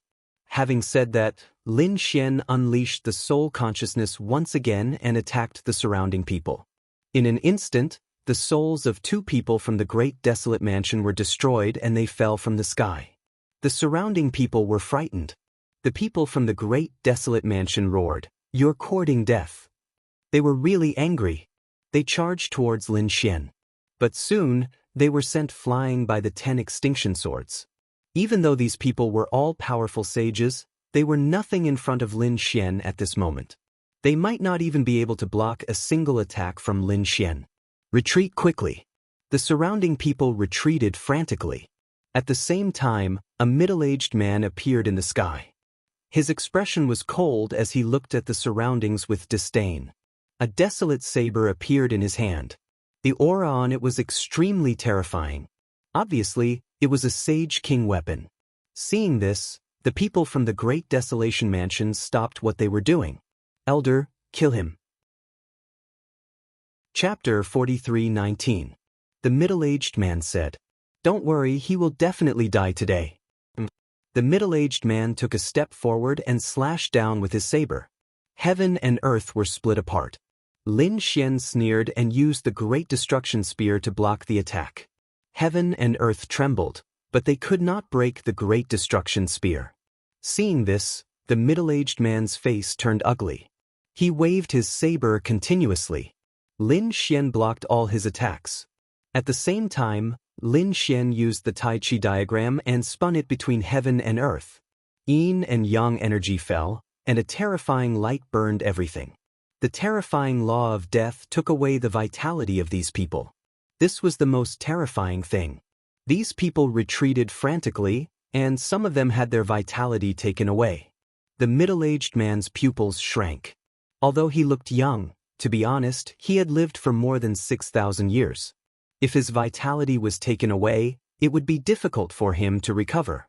Having said that, Lin Xian unleashed the soul consciousness once again and attacked the surrounding people. In an instant, the souls of two people from the Great Desolate Mansion were destroyed and they fell from the sky. The surrounding people were frightened. The people from the Great Desolate Mansion roared, "You're courting death." They were really angry. They charged towards Lin Xian. But soon, they were sent flying by the 10 extinction swords. Even though these people were all powerful sages, they were nothing in front of Lin Xian at this moment. They might not even be able to block a single attack from Lin Xian. Retreat quickly. The surrounding people retreated frantically. At the same time, a middle-aged man appeared in the sky. His expression was cold as he looked at the surroundings with disdain. A desolate saber appeared in his hand. The aura on it was extremely terrifying. Obviously, it was a Sage King weapon. Seeing this, the people from the Great Desolation Mansion stopped what they were doing. Elder, kill him. Chapter 43:19. The middle-aged man said, "Don't worry, he will definitely die today." The middle-aged man took a step forward and slashed down with his saber. Heaven and earth were split apart. Lin Xian sneered and used the Great Destruction Spear to block the attack. Heaven and earth trembled, but they could not break the Great Destruction Spear. Seeing this, the middle-aged man's face turned ugly. He waved his saber continuously. Lin Xian blocked all his attacks. At the same time, Lin Xian used the Tai Chi diagram and spun it between heaven and earth. Yin and yang energy fell, and a terrifying light burned everything. The terrifying law of death took away the vitality of these people. This was the most terrifying thing. These people retreated frantically, and some of them had their vitality taken away. The middle-aged man's pupils shrank. Although he looked young, to be honest, he had lived for more than 6,000 years. If his vitality was taken away, it would be difficult for him to recover.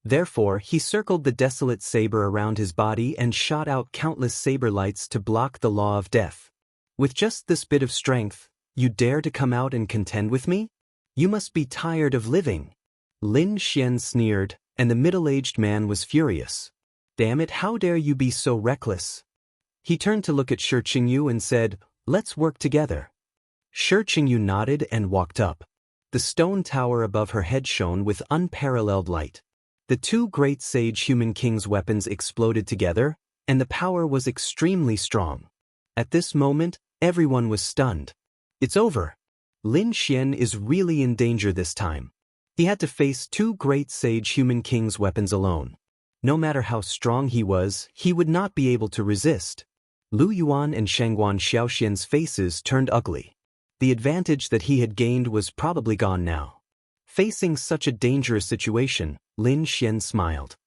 Therefore, he circled the desolate saber around his body and shot out countless saber lights to block the law of death. With just this bit of strength, you dare to come out and contend with me? You must be tired of living. Lin Xian sneered, and the middle-aged man was furious. Damn it, how dare you be so reckless? He turned to look at Shi Qingyu and said, "Let's work together." Shi Qingyu nodded and walked up. The stone tower above her head shone with unparalleled light. The two great sage human kings' weapons exploded together, and the power was extremely strong. At this moment, everyone was stunned. It's over. Lin Xian is really in danger this time. He had to face two great sage human kings' weapons alone. No matter how strong he was, he would not be able to resist. Lu Yuan and Shangguan Xiaoxian's faces turned ugly. The advantage that he had gained was probably gone now. Facing such a dangerous situation, Lin Xian smiled.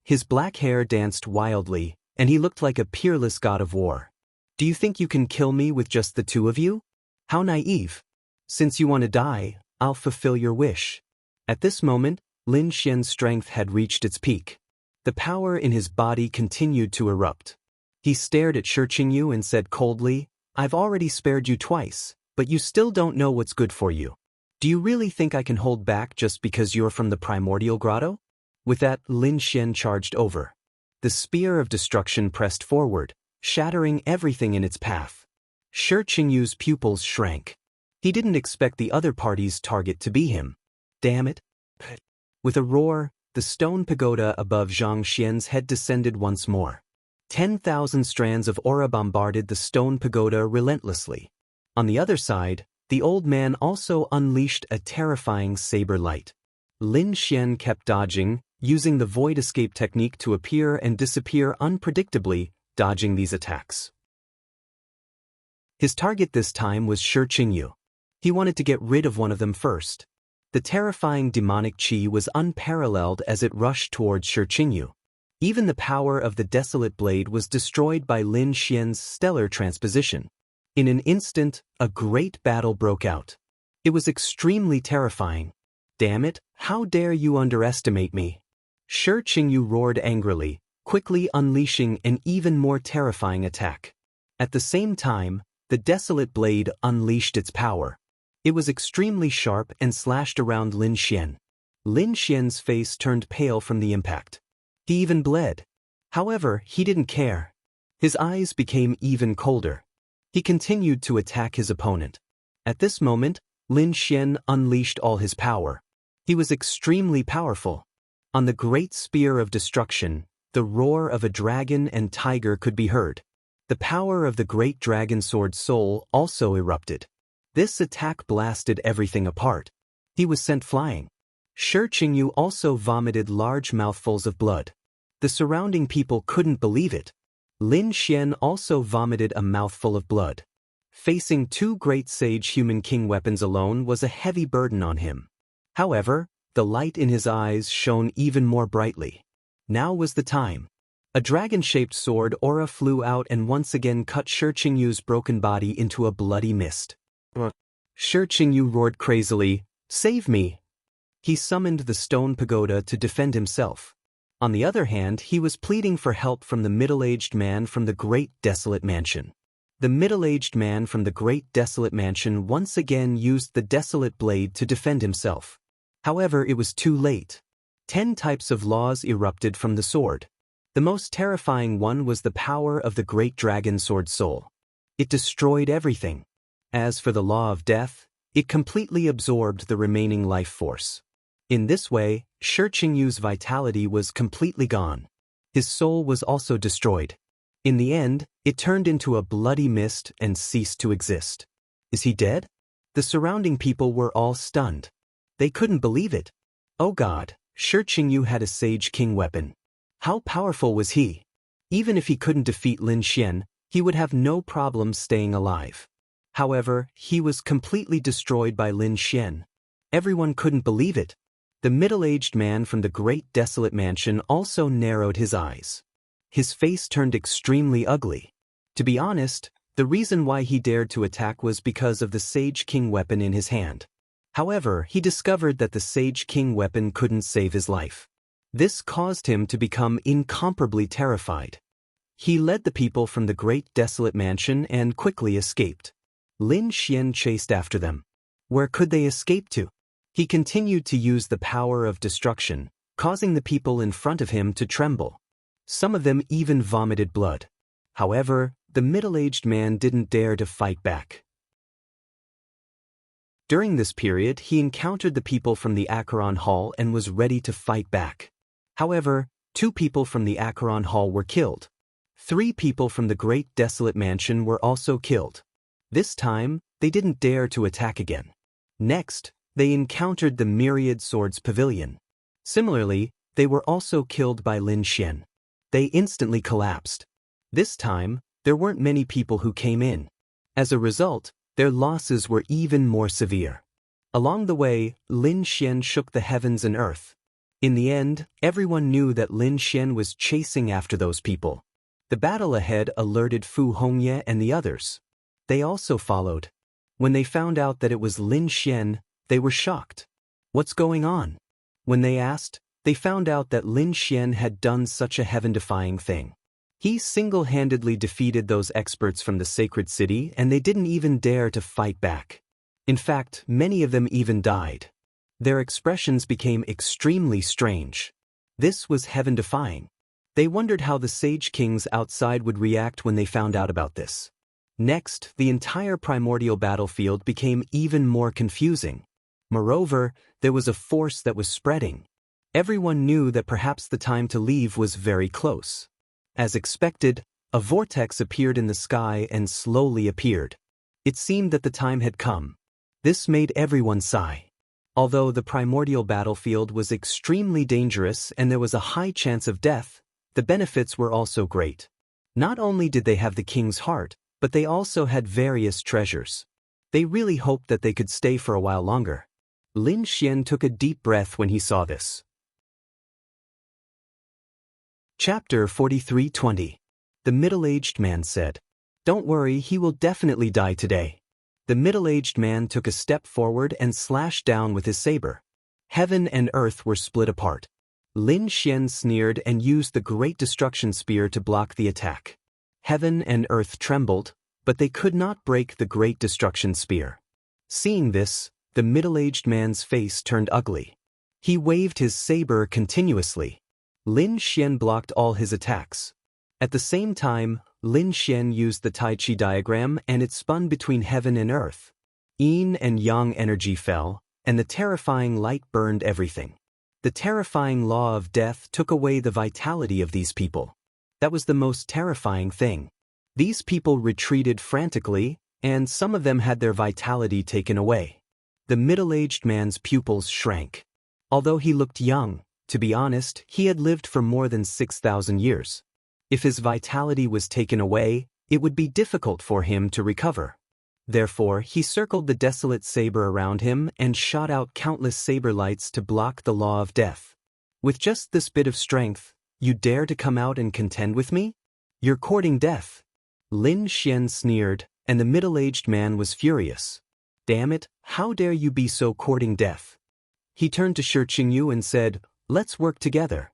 His black hair danced wildly, and he looked like a peerless god of war. Do you think you can kill me with just the two of you? How naive. Since you want to die, I'll fulfill your wish. At this moment, Lin Xian's strength had reached its peak. The power in his body continued to erupt. He stared at Shi Qingyu and said coldly, "I've already spared you twice, but you still don't know what's good for you. Do you really think I can hold back just because you're from the primordial grotto?" With that, Lin Xian charged over. The spear of destruction pressed forward, shattering everything in its path. Shi Qingyu's pupils shrank. He didn't expect the other party's target to be him. Damn it. With a roar, the stone pagoda above Zhang Xian's head descended once more. 10,000 strands of aura bombarded the stone pagoda relentlessly. On the other side, the old man also unleashed a terrifying saber light. Lin Xian kept dodging, using the void escape technique to appear and disappear unpredictably, dodging these attacks. His target this time was Shi Qingyu. He wanted to get rid of one of them first. The terrifying demonic qi was unparalleled as it rushed towards Shi Qingyu. Even the power of the desolate blade was destroyed by Lin Xian's stellar transposition. In an instant, a great battle broke out. It was extremely terrifying. Damn it, how dare you underestimate me? Shi Qingyu roared angrily, quickly unleashing an even more terrifying attack. At the same time, the desolate blade unleashed its power. It was extremely sharp and slashed around Lin Xian. Lin Xian's face turned pale from the impact. He even bled. However, he didn't care. His eyes became even colder. He continued to attack his opponent. At this moment, Lin Xian unleashed all his power. He was extremely powerful. On the great spear of destruction, the roar of a dragon and tiger could be heard. The power of the great dragon sword soul also erupted. This attack blasted everything apart. He was sent flying. Shi Qingyu also vomited large mouthfuls of blood. The surrounding people couldn't believe it. Lin Xian also vomited a mouthful of blood. Facing two great sage human king weapons alone was a heavy burden on him. However, the light in his eyes shone even more brightly. Now was the time. A dragon-shaped sword aura flew out and once again cut Shi Qingyu's broken body into a bloody mist. Shi Qingyu roared crazily, "Save me!" He summoned the stone pagoda to defend himself. On the other hand, he was pleading for help from the middle-aged man from the great desolate mansion. The middle-aged man from the great desolate mansion once again used the desolate blade to defend himself. However, it was too late. 10 types of laws erupted from the sword. The most terrifying one was the power of the great dragon sword soul. It destroyed everything. As for the law of death, it completely absorbed the remaining life force. In this way, Shi Qingyu's vitality was completely gone. His soul was also destroyed. In the end, it turned into a bloody mist and ceased to exist. Is he dead? The surrounding people were all stunned. They couldn't believe it. Oh God, Shi Qingyu had a Sage King weapon. How powerful was he? Even if he couldn't defeat Lin Xian, he would have no problem staying alive. However, he was completely destroyed by Lin Xian. Everyone couldn't believe it. The middle-aged man from the great desolate mansion also narrowed his eyes. His face turned extremely ugly. To be honest, the reason why he dared to attack was because of the Sage King weapon in his hand. However, he discovered that the Sage King weapon couldn't save his life. This caused him to become incomparably terrified. He led the people from the great desolate mansion and quickly escaped. Lin Xian chased after them. Where could they escape to? He continued to use the power of destruction, causing the people in front of him to tremble. Some of them even vomited blood. However, the middle-aged man didn't dare to fight back. During this period, he encountered the people from the Acheron Hall and was ready to fight back. However, 2 people from the Acheron Hall were killed. 3 people from the great desolate mansion were also killed. This time, they didn't dare to attack again. Next, they encountered the Myriad Swords Pavilion. Similarly, they were also killed by Lin Xian. They instantly collapsed. This time, there weren't many people who came in. As a result, their losses were even more severe. Along the way, Lin Xian shook the heavens and earth. In the end, everyone knew that Lin Xian was chasing after those people. The battle ahead alerted Fu Hongye and the others. They also followed. When they found out that it was Lin Xian, they were shocked. What's going on? When they asked, they found out that Lin Xian had done such a heaven-defying thing. He single-handedly defeated those experts from the sacred city, and they didn't even dare to fight back. In fact, many of them even died. Their expressions became extremely strange. This was heaven-defying. They wondered how the Sage Kings outside would react when they found out about this. Next, the entire primordial battlefield became even more confusing. Moreover, there was a force that was spreading. Everyone knew that perhaps the time to leave was very close. As expected, a vortex appeared in the sky and slowly appeared. It seemed that the time had come. This made everyone sigh. Although the primordial battlefield was extremely dangerous and there was a high chance of death, the benefits were also great. Not only did they have the king's heart, but they also had various treasures. They really hoped that they could stay for a while longer. Lin Xian took a deep breath when he saw this. Chapter 43:20. The middle-aged man said, "Don't worry, he will definitely die today." The middle-aged man took a step forward and slashed down with his saber. Heaven and earth were split apart. Lin Xian sneered and used the Great Destruction Spear to block the attack. Heaven and earth trembled, but they could not break the Great Destruction Spear. Seeing this, the middle-aged man's face turned ugly. He waved his saber continuously. Lin Xian blocked all his attacks. At the same time, Lin Xian used the Tai Chi diagram and it spun between heaven and earth. Yin and yang energy fell, and the terrifying light burned everything. The terrifying law of death took away the vitality of these people. That was the most terrifying thing. These people retreated frantically, and some of them had their vitality taken away. The middle-aged man's pupils shrank. Although he looked young, to be honest, he had lived for more than 6,000 years. If his vitality was taken away, it would be difficult for him to recover. Therefore, he circled the desolate saber around him and shot out countless saber lights to block the law of death. With just this bit of strength, you dare to come out and contend with me? You're courting death. Lin Xian sneered, and the middle-aged man was furious. Damn it, how dare you be so courting death? he turned to Shi Qingyu and said, "Let's work together."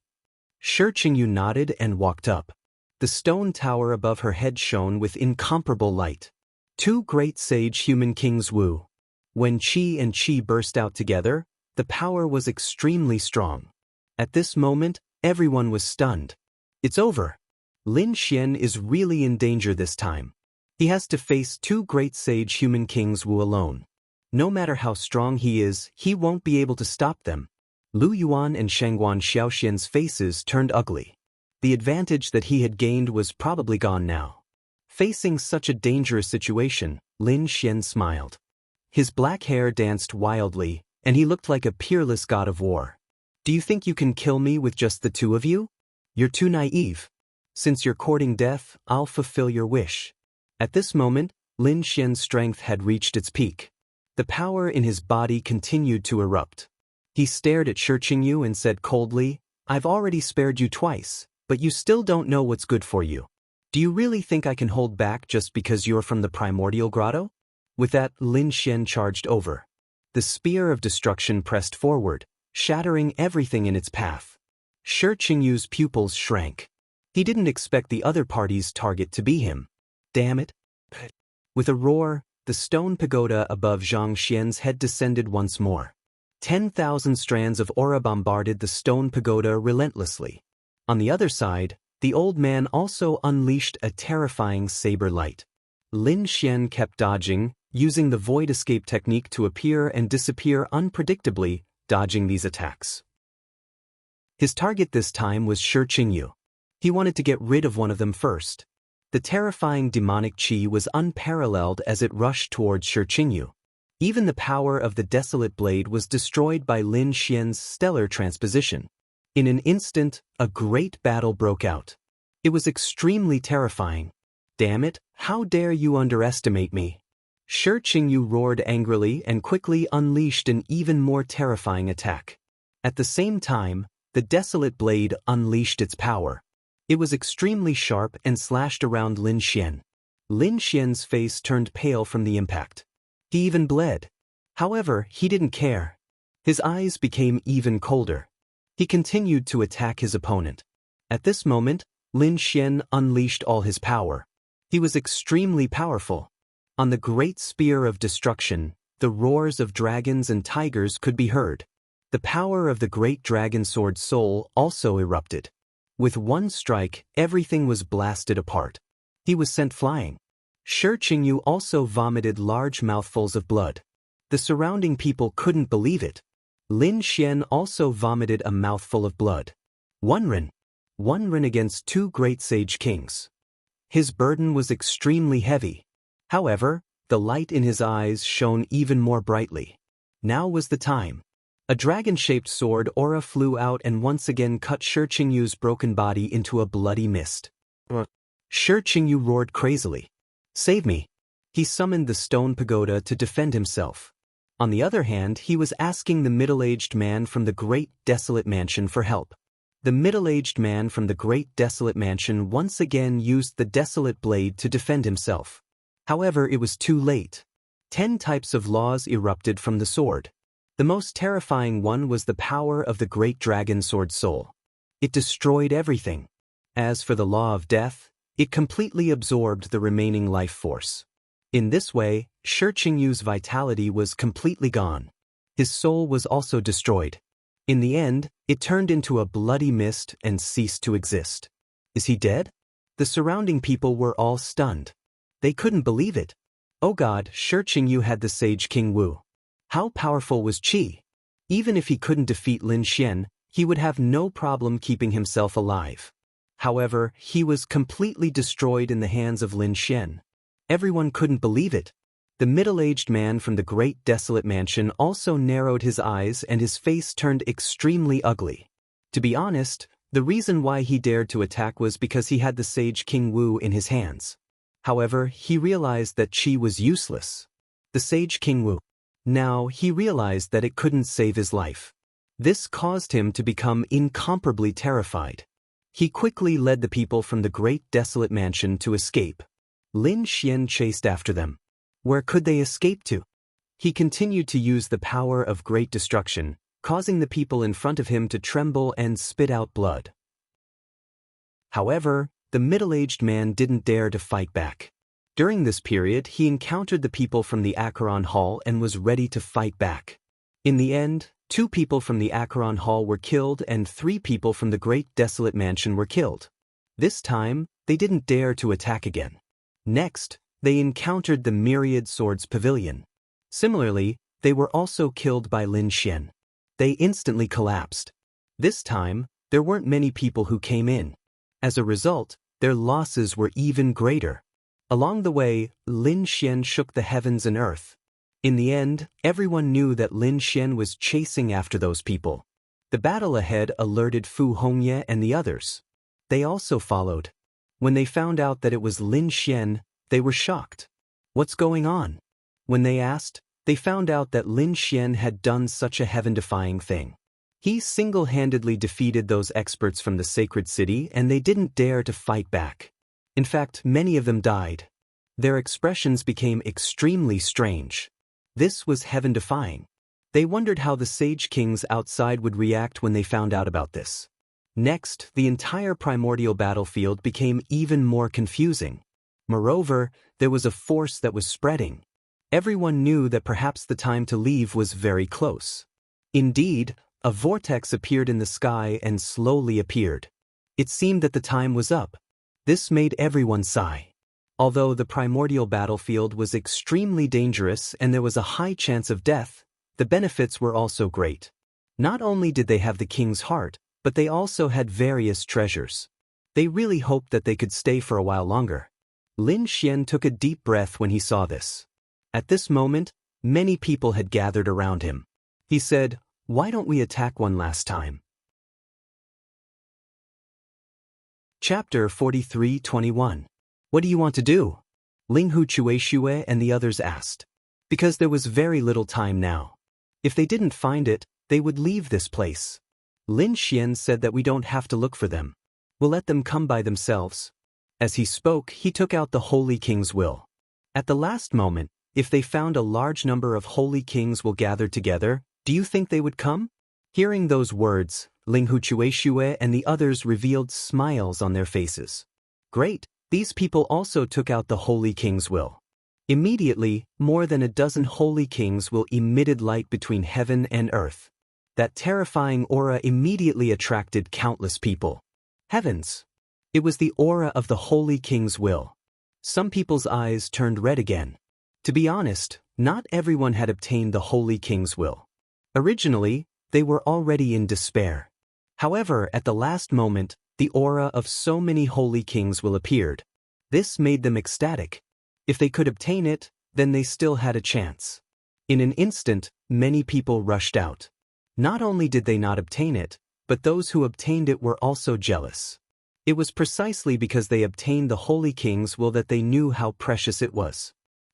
Shi Qingyu nodded and walked up. The stone tower above her head shone with incomparable light. Two great sage human kings Wu. When Qi and Qi burst out together, the power was extremely strong. At this moment, everyone was stunned. It's over. Lin Xian is really in danger this time. He has to face two great sage human kings Wu alone. No matter how strong he is, he won't be able to stop them. Lu Yuan and Shangguan Xiaoxian's faces turned ugly. The advantage that he had gained was probably gone now. Facing such a dangerous situation, Lin Xian smiled. His black hair danced wildly, and he looked like a peerless god of war. "Do you think you can kill me with just the two of you? You're too naive. Since you're courting death, I'll fulfill your wish." At this moment, Lin Xian's strength had reached its peak. The power in his body continued to erupt. He stared at Shi Qingyu and said coldly, "I've already spared you twice, but you still don't know what's good for you. Do you really think I can hold back just because you're from the primordial grotto?" With that, Lin Xian charged over. The spear of destruction pressed forward, shattering everything in its path. Shi Qingyu's pupils shrank. He didn't expect the other party's target to be him. Damn it. With a roar, the stone pagoda above Zhang Xian's head descended once more. 10,000 strands of aura bombarded the stone pagoda relentlessly. On the other side, the old man also unleashed a terrifying saber light. Lin Xian kept dodging, using the void escape technique to appear and disappear unpredictably, dodging these attacks. His target this time was Shi Qingyu. He wanted to get rid of one of them first. The terrifying demonic qi was unparalleled as it rushed towards Shi Qingyu. Even the power of the desolate blade was destroyed by Lin Xian's stellar transposition. In an instant, a great battle broke out. It was extremely terrifying. "Damn it, how dare you underestimate me?" Shi Qingyu roared angrily and quickly unleashed an even more terrifying attack. At the same time, the desolate blade unleashed its power. It was extremely sharp and slashed around Lin Xian. Lin Xian's face turned pale from the impact. He even bled. However, he didn't care. His eyes became even colder. He continued to attack his opponent. At this moment, Lin Xian unleashed all his power. He was extremely powerful. On the great spear of destruction, the roars of dragons and tigers could be heard. The power of the great dragon sword soul also erupted. With one strike, everything was blasted apart. He was sent flying. Shi Qingyu also vomited large mouthfuls of blood. The surrounding people couldn't believe it. Lin Xian also vomited a mouthful of blood. One rin against two great sage kings. His burden was extremely heavy. However, the light in his eyes shone even more brightly. Now was the time. A dragon-shaped sword aura flew out and once again cut Shi Qingyu's broken body into a bloody mist. Shi Qingyu roared crazily. "Save me!" He summoned the stone pagoda to defend himself. On the other hand, he was asking the middle-aged man from the great desolate mansion for help. The middle-aged man from the great desolate mansion once again used the desolate blade to defend himself. However, it was too late. 10 types of laws erupted from the sword. The most terrifying one was the power of the great dragon sword soul. It destroyed everything. As for the law of death, it completely absorbed the remaining life force. In this way, Shi Qingyu's vitality was completely gone. His soul was also destroyed. In the end, it turned into a bloody mist and ceased to exist. Is he dead? The surrounding people were all stunned. They couldn't believe it. Oh God, Shi Qingyu had the sage King Wu. How powerful was Qi? Even if he couldn't defeat Lin Xian, he would have no problem keeping himself alive. However, he was completely destroyed in the hands of Lin Xian. Everyone couldn't believe it. The middle-aged man from the great desolate mansion also narrowed his eyes and his face turned extremely ugly. To be honest, the reason why he dared to attack was because he had the sage King Wu in his hands. However, he realized that Qi was useless. The sage King Wu. Now, he realized that it couldn't save his life. This caused him to become incomparably terrified. He quickly led the people from the great desolate mansion to escape. Lin Xian chased after them. Where could they escape to? He continued to use the power of great destruction, causing the people in front of him to tremble and spit out blood. However, the middle-aged man didn't dare to fight back. During this period, he encountered the people from the Acheron Hall and was ready to fight back. In the end, 2 people from the Acheron Hall were killed and 3 people from the Great Desolate Mansion were killed. This time, they didn't dare to attack again. Next, they encountered the Myriad Swords Pavilion. Similarly, they were also killed by Lin Xian. They instantly collapsed. This time, there weren't many people who came in. As a result, their losses were even greater. Along the way, Lin Xian shook the heavens and earth. In the end, everyone knew that Lin Xian was chasing after those people. The battle ahead alerted Fu Hongye and the others. They also followed. When they found out that it was Lin Xian, they were shocked. What's going on? When they asked, they found out that Lin Xian had done such a heaven-defying thing. He single-handedly defeated those experts from the sacred city and they didn't dare to fight back. In fact, many of them died. Their expressions became extremely strange. This was heaven-defying. They wondered how the sage kings outside would react when they found out about this. Next, the entire primordial battlefield became even more confusing. Moreover, there was a force that was spreading. Everyone knew that perhaps the time to leave was very close. Indeed, a vortex appeared in the sky and slowly appeared. It seemed that the time was up. This made everyone sigh. Although the primordial battlefield was extremely dangerous and there was a high chance of death, the benefits were also great. Not only did they have the king's heart, but they also had various treasures. They really hoped that they could stay for a while longer. Lin Xian took a deep breath when he saw this. At this moment, many people had gathered around him. He said, "Why don't we attack one last time?" Chapter 43:21. What do you want to do? Ling Hu Chueshue and the others asked. Because there was very little time now. If they didn't find it, they would leave this place. Lin Xian said that we don't have to look for them. We'll let them come by themselves. As he spoke, he took out the Holy King's will. At the last moment, if they found a large number of Holy Kings will gather together, do you think they would come? Hearing those words, Ling Hu Chueshue and the others revealed smiles on their faces. Great, these people also took out the Holy King's will. Immediately, more than a dozen Holy Kings will emitted light between heaven and earth. That terrifying aura immediately attracted countless people. Heavens! It was the aura of the Holy King's will. Some people's eyes turned red again. To be honest, not everyone had obtained the Holy King's will. Originally, they were already in despair. However, at the last moment, the aura of so many Holy Kings will appeared. This made them ecstatic. If they could obtain it, then they still had a chance. In an instant, many people rushed out. Not only did they not obtain it, but those who obtained it were also jealous. It was precisely because they obtained the Holy King's will that they knew how precious it was.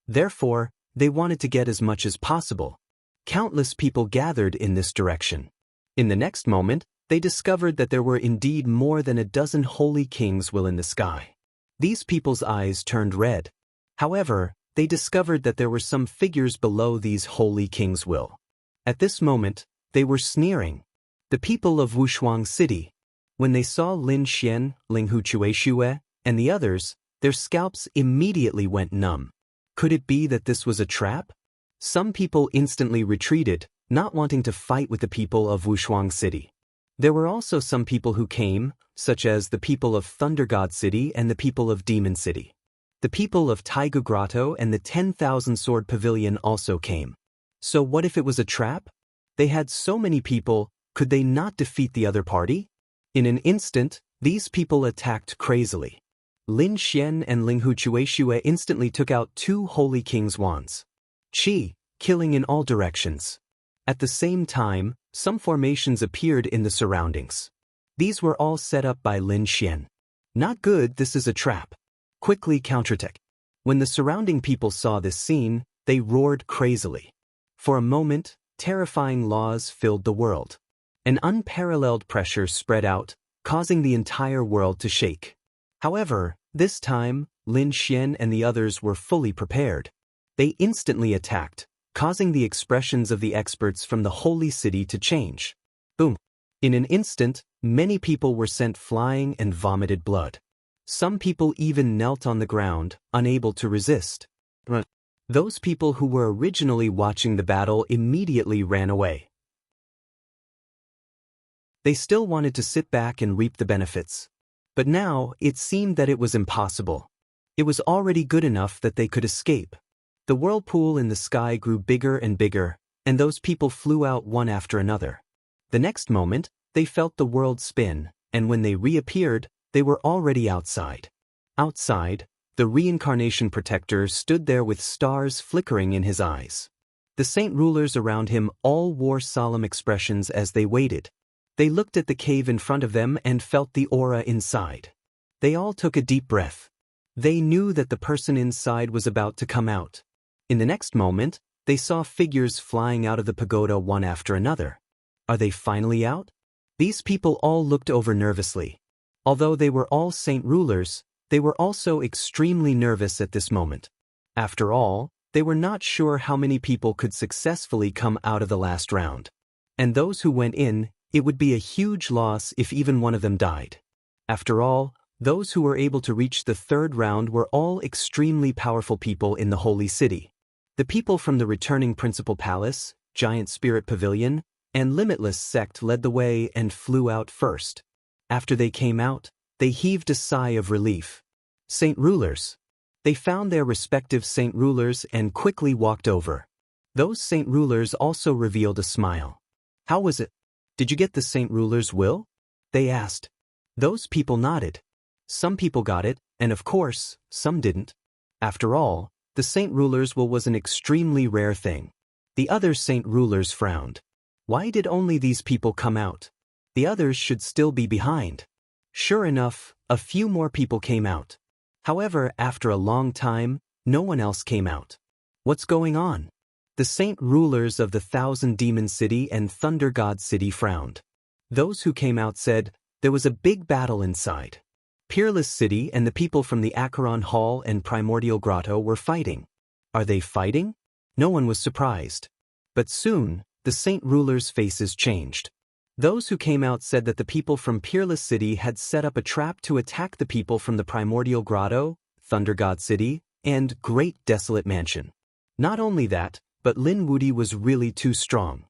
Therefore, they wanted to get as much as possible. Countless people gathered in this direction. In the next moment, they discovered that there were indeed more than a dozen Holy Kings will in the sky. These people's eyes turned red. However, they discovered that there were some figures below these Holy Kings will. At this moment, they were sneering. The people of Wushuang City. When they saw Lin Xian, Ling Hu Chueshue, and the others, their scalps immediately went numb. Could it be that this was a trap? Some people instantly retreated, not wanting to fight with the people of Wushuang City. There were also some people who came, such as the people of Thunder God City and the people of Demon City. The people of Taigu Grotto and the 10,000 Sword Pavilion also came. So what if it was a trap? They had so many people, could they not defeat the other party? In an instant, these people attacked crazily. Lin Xian and Ling Hu Chueshue instantly took out 2 Holy King's wands. Qi, killing in all directions. At the same time, some formations appeared in the surroundings. These were all set up by Lin Xian. Not good, this is a trap. Quickly counterattack. When the surrounding people saw this scene, they roared crazily. For a moment, terrifying laws filled the world. An unparalleled pressure spread out, causing the entire world to shake. However, this time, Lin Xian and the others were fully prepared. They instantly attacked, causing the expressions of the experts from the holy city to change. Boom. In an instant, many people were sent flying and vomited blood. Some people even knelt on the ground, unable to resist. Those people who were originally watching the battle immediately ran away. They still wanted to sit back and reap the benefits. But now, it seemed that it was impossible. It was already good enough that they could escape. The whirlpool in the sky grew bigger and bigger, and those people flew out one after another. The next moment, they felt the world spin, and when they reappeared, they were already outside. Outside, the reincarnation protector stood there with stars flickering in his eyes. The saint rulers around him all wore solemn expressions as they waited. They looked at the cave in front of them and felt the aura inside. They all took a deep breath. They knew that the person inside was about to come out. In the next moment, they saw figures flying out of the pagoda one after another. Are they finally out? These people all looked over nervously. Although they were all saint rulers, they were also extremely nervous at this moment. After all, they were not sure how many people could successfully come out of the last round. And those who went in, it would be a huge loss if even one of them died. After all, those who were able to reach the third round were all extremely powerful people in the holy city. The people from the returning principal palace, giant spirit pavilion, and limitless sect led the way and flew out first. After they came out, they heaved a sigh of relief. Saint rulers. They found their respective saint rulers and quickly walked over. Those saint rulers also revealed a smile. How was it? Did you get the saint ruler's will? They asked. Those people nodded. Some people got it, and of course, some didn't. After all, the saint ruler's will was an extremely rare thing. The other saint rulers frowned. Why did only these people come out? The others should still be behind. Sure enough, a few more people came out. However, after a long time, no one else came out. What's going on? The saint rulers of the Thousand Demon City and Thunder God City frowned. Those who came out said, there was a big battle inside. Peerless City and the people from the Acheron Hall and Primordial Grotto were fighting. Are they fighting? No one was surprised. But soon, the saint rulers' faces changed. Those who came out said that the people from Peerless City had set up a trap to attack the people from the Primordial Grotto, Thunder God City, and Great Desolate Mansion. Not only that, but Lin Wudi was really too strong.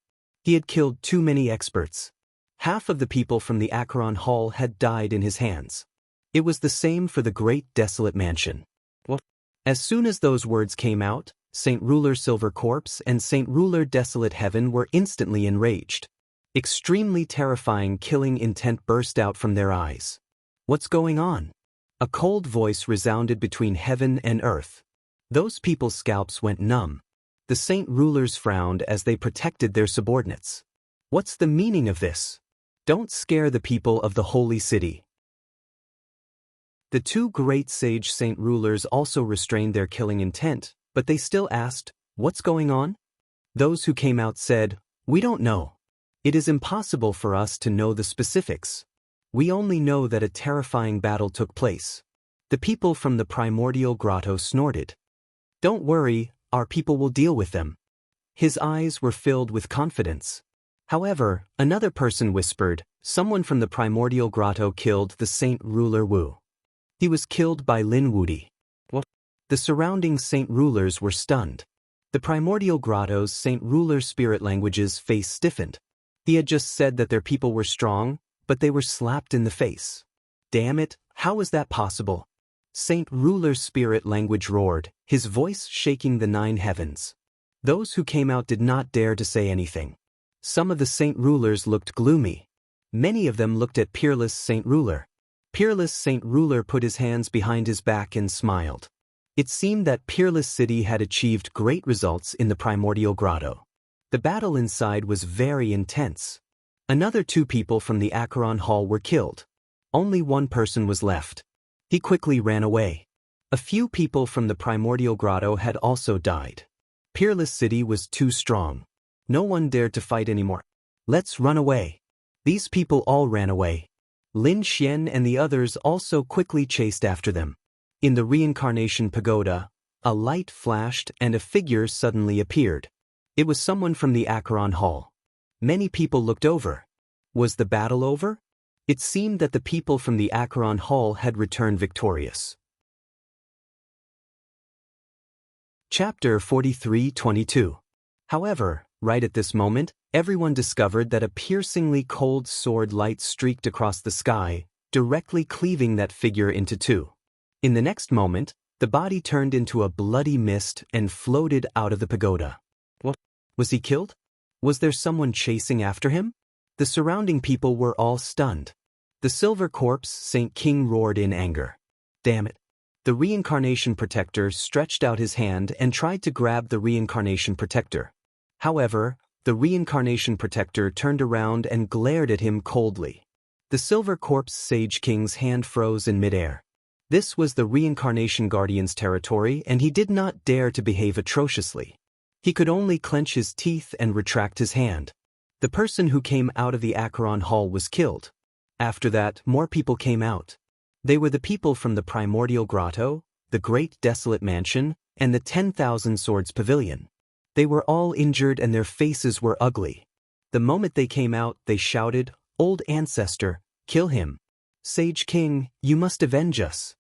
He had killed too many experts. Half of the people from the Acheron Hall had died in his hands. It was the same for the Great Desolate Mansion. What? As soon as those words came out, Saint Ruler Silver Corpse and Saint Ruler Desolate Heaven were instantly enraged. Extremely terrifying killing intent burst out from their eyes. What's going on? A cold voice resounded between heaven and earth. Those people's scalps went numb. The saint rulers frowned as they protected their subordinates. What's the meaning of this? Don't scare the people of the holy city. The two great sage saint rulers also restrained their killing intent, but they still asked, what's going on? Those who came out said, we don't know. It is impossible for us to know the specifics. We only know that a terrifying battle took place. The people from the Primordial Grotto snorted. Don't worry, our people will deal with them. His eyes were filled with confidence. However, another person whispered, someone from the Primordial Grotto killed the Saint Ruler Wu. He was killed by Lin Wudi. What? The surrounding saint rulers were stunned. The Primordial Grotto's saint ruler spirit language's face stiffened. He had just said that their people were strong, but they were slapped in the face. Damn it, how was that possible? Saint Ruler Spirit language roared, his voice shaking the 9 heavens. Those who came out did not dare to say anything. Some of the saint rulers looked gloomy. Many of them looked at Peerless Saint Ruler. Peerless Saint Ruler put his hands behind his back and smiled. It seemed that Peerless City had achieved great results in the Primordial Grotto. The battle inside was very intense. Another 2 people from the Acheron Hall were killed. Only one person was left. He quickly ran away. A few people from the Primordial Grotto had also died. Peerless City was too strong. No one dared to fight anymore. Let's run away. These people all ran away. Lin Xian and the others also quickly chased after them. In the reincarnation pagoda, a light flashed and a figure suddenly appeared. It was someone from the Acheron Hall. Many people looked over. Was the battle over? It seemed that the people from the Acheron Hall had returned victorious. Chapter 43:22. However, right at this moment, everyone discovered that a piercingly cold sword light streaked across the sky, directly cleaving that figure into two. In the next moment, the body turned into a bloody mist and floated out of the pagoda. What? Was he killed? Was there someone chasing after him? The surrounding people were all stunned. The silver corpse, Saint King roared in anger. Damn it. The reincarnation protector stretched out his hand and tried to grab the reincarnation protector. However, the reincarnation protector turned around and glared at him coldly. The silver corpse Sage King's hand froze in midair. This was the reincarnation guardian's territory, and he did not dare to behave atrociously. He could only clench his teeth and retract his hand. The person who came out of the Acheron Hall was killed. After that, more people came out. They were the people from the Primordial Grotto, the Great Desolate Mansion, and the 10,000 Swords Pavilion. They were all injured and their faces were ugly. The moment they came out, they shouted, "Old Ancestor, kill him. Sage King, you must avenge us."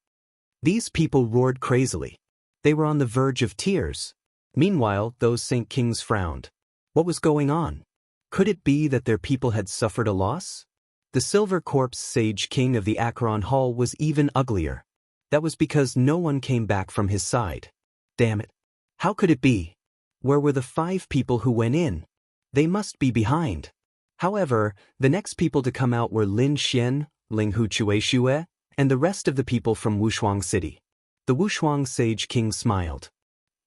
These people roared crazily. They were on the verge of tears. Meanwhile, those Saint Kings frowned. What was going on? Could it be that their people had suffered a loss? The silver corpse Sage King of the Acheron Hall was even uglier. That was because no one came back from his side. Damn it. How could it be? Where were the 5 people who went in? They must be behind. However, the next people to come out were Lin Xian, Ling Hu Chueshue, and the rest of the people from Wushuang City. The Wushuang Sage King smiled.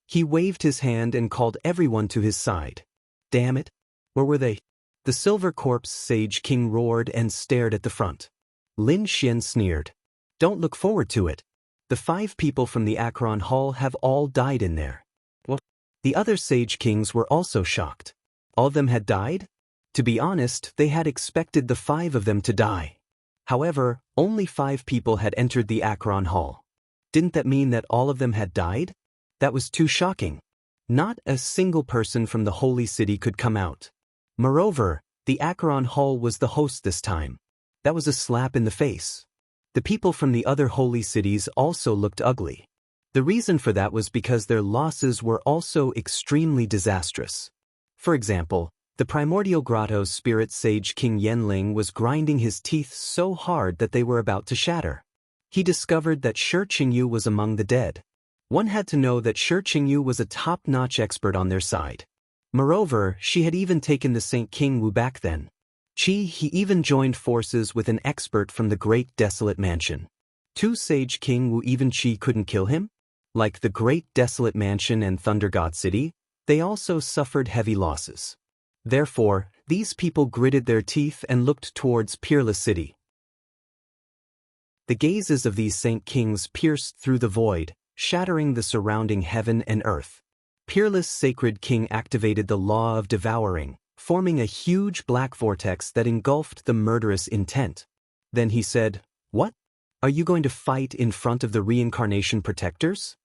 He waved his hand and called everyone to his side. Damn it. Where were they? The silver corpse Sage King roared and stared at the front. Lin Xian sneered. Don't look forward to it. The 5 people from the Acheron Hall have all died in there. What? The other Sage Kings were also shocked. All of them had died? To be honest, they had expected the 5 of them to die. However, only 5 people had entered the Acheron Hall. Didn't that mean that all of them had died? That was too shocking. Not a single person from the Holy City could come out. Moreover, the Acheron Hall was the host this time. That was a slap in the face. The people from the other holy cities also looked ugly. The reason for that was because their losses were also extremely disastrous. For example, the Primordial Grotto's spirit sage King Yanling was grinding his teeth so hard that they were about to shatter. He discovered that Shi Qingyu was among the dead. One had to know that Shi Qingyu was a top-notch expert on their side. Moreover, she had even taken the Saint King Wu back then. He even joined forces with an expert from the Great Desolate Mansion. 2 Sage King Wu even Qi couldn't kill him? Like the Great Desolate Mansion and Thunder God City, they also suffered heavy losses. Therefore, these people gritted their teeth and looked towards Peerless City. The gazes of these Saint Kings pierced through the void, shattering the surrounding heaven and earth. Peerless Sacred King activated the law of devouring, forming a huge black vortex that engulfed the murderous intent. Then he said, "What? Are you going to fight in front of the reincarnation protectors?"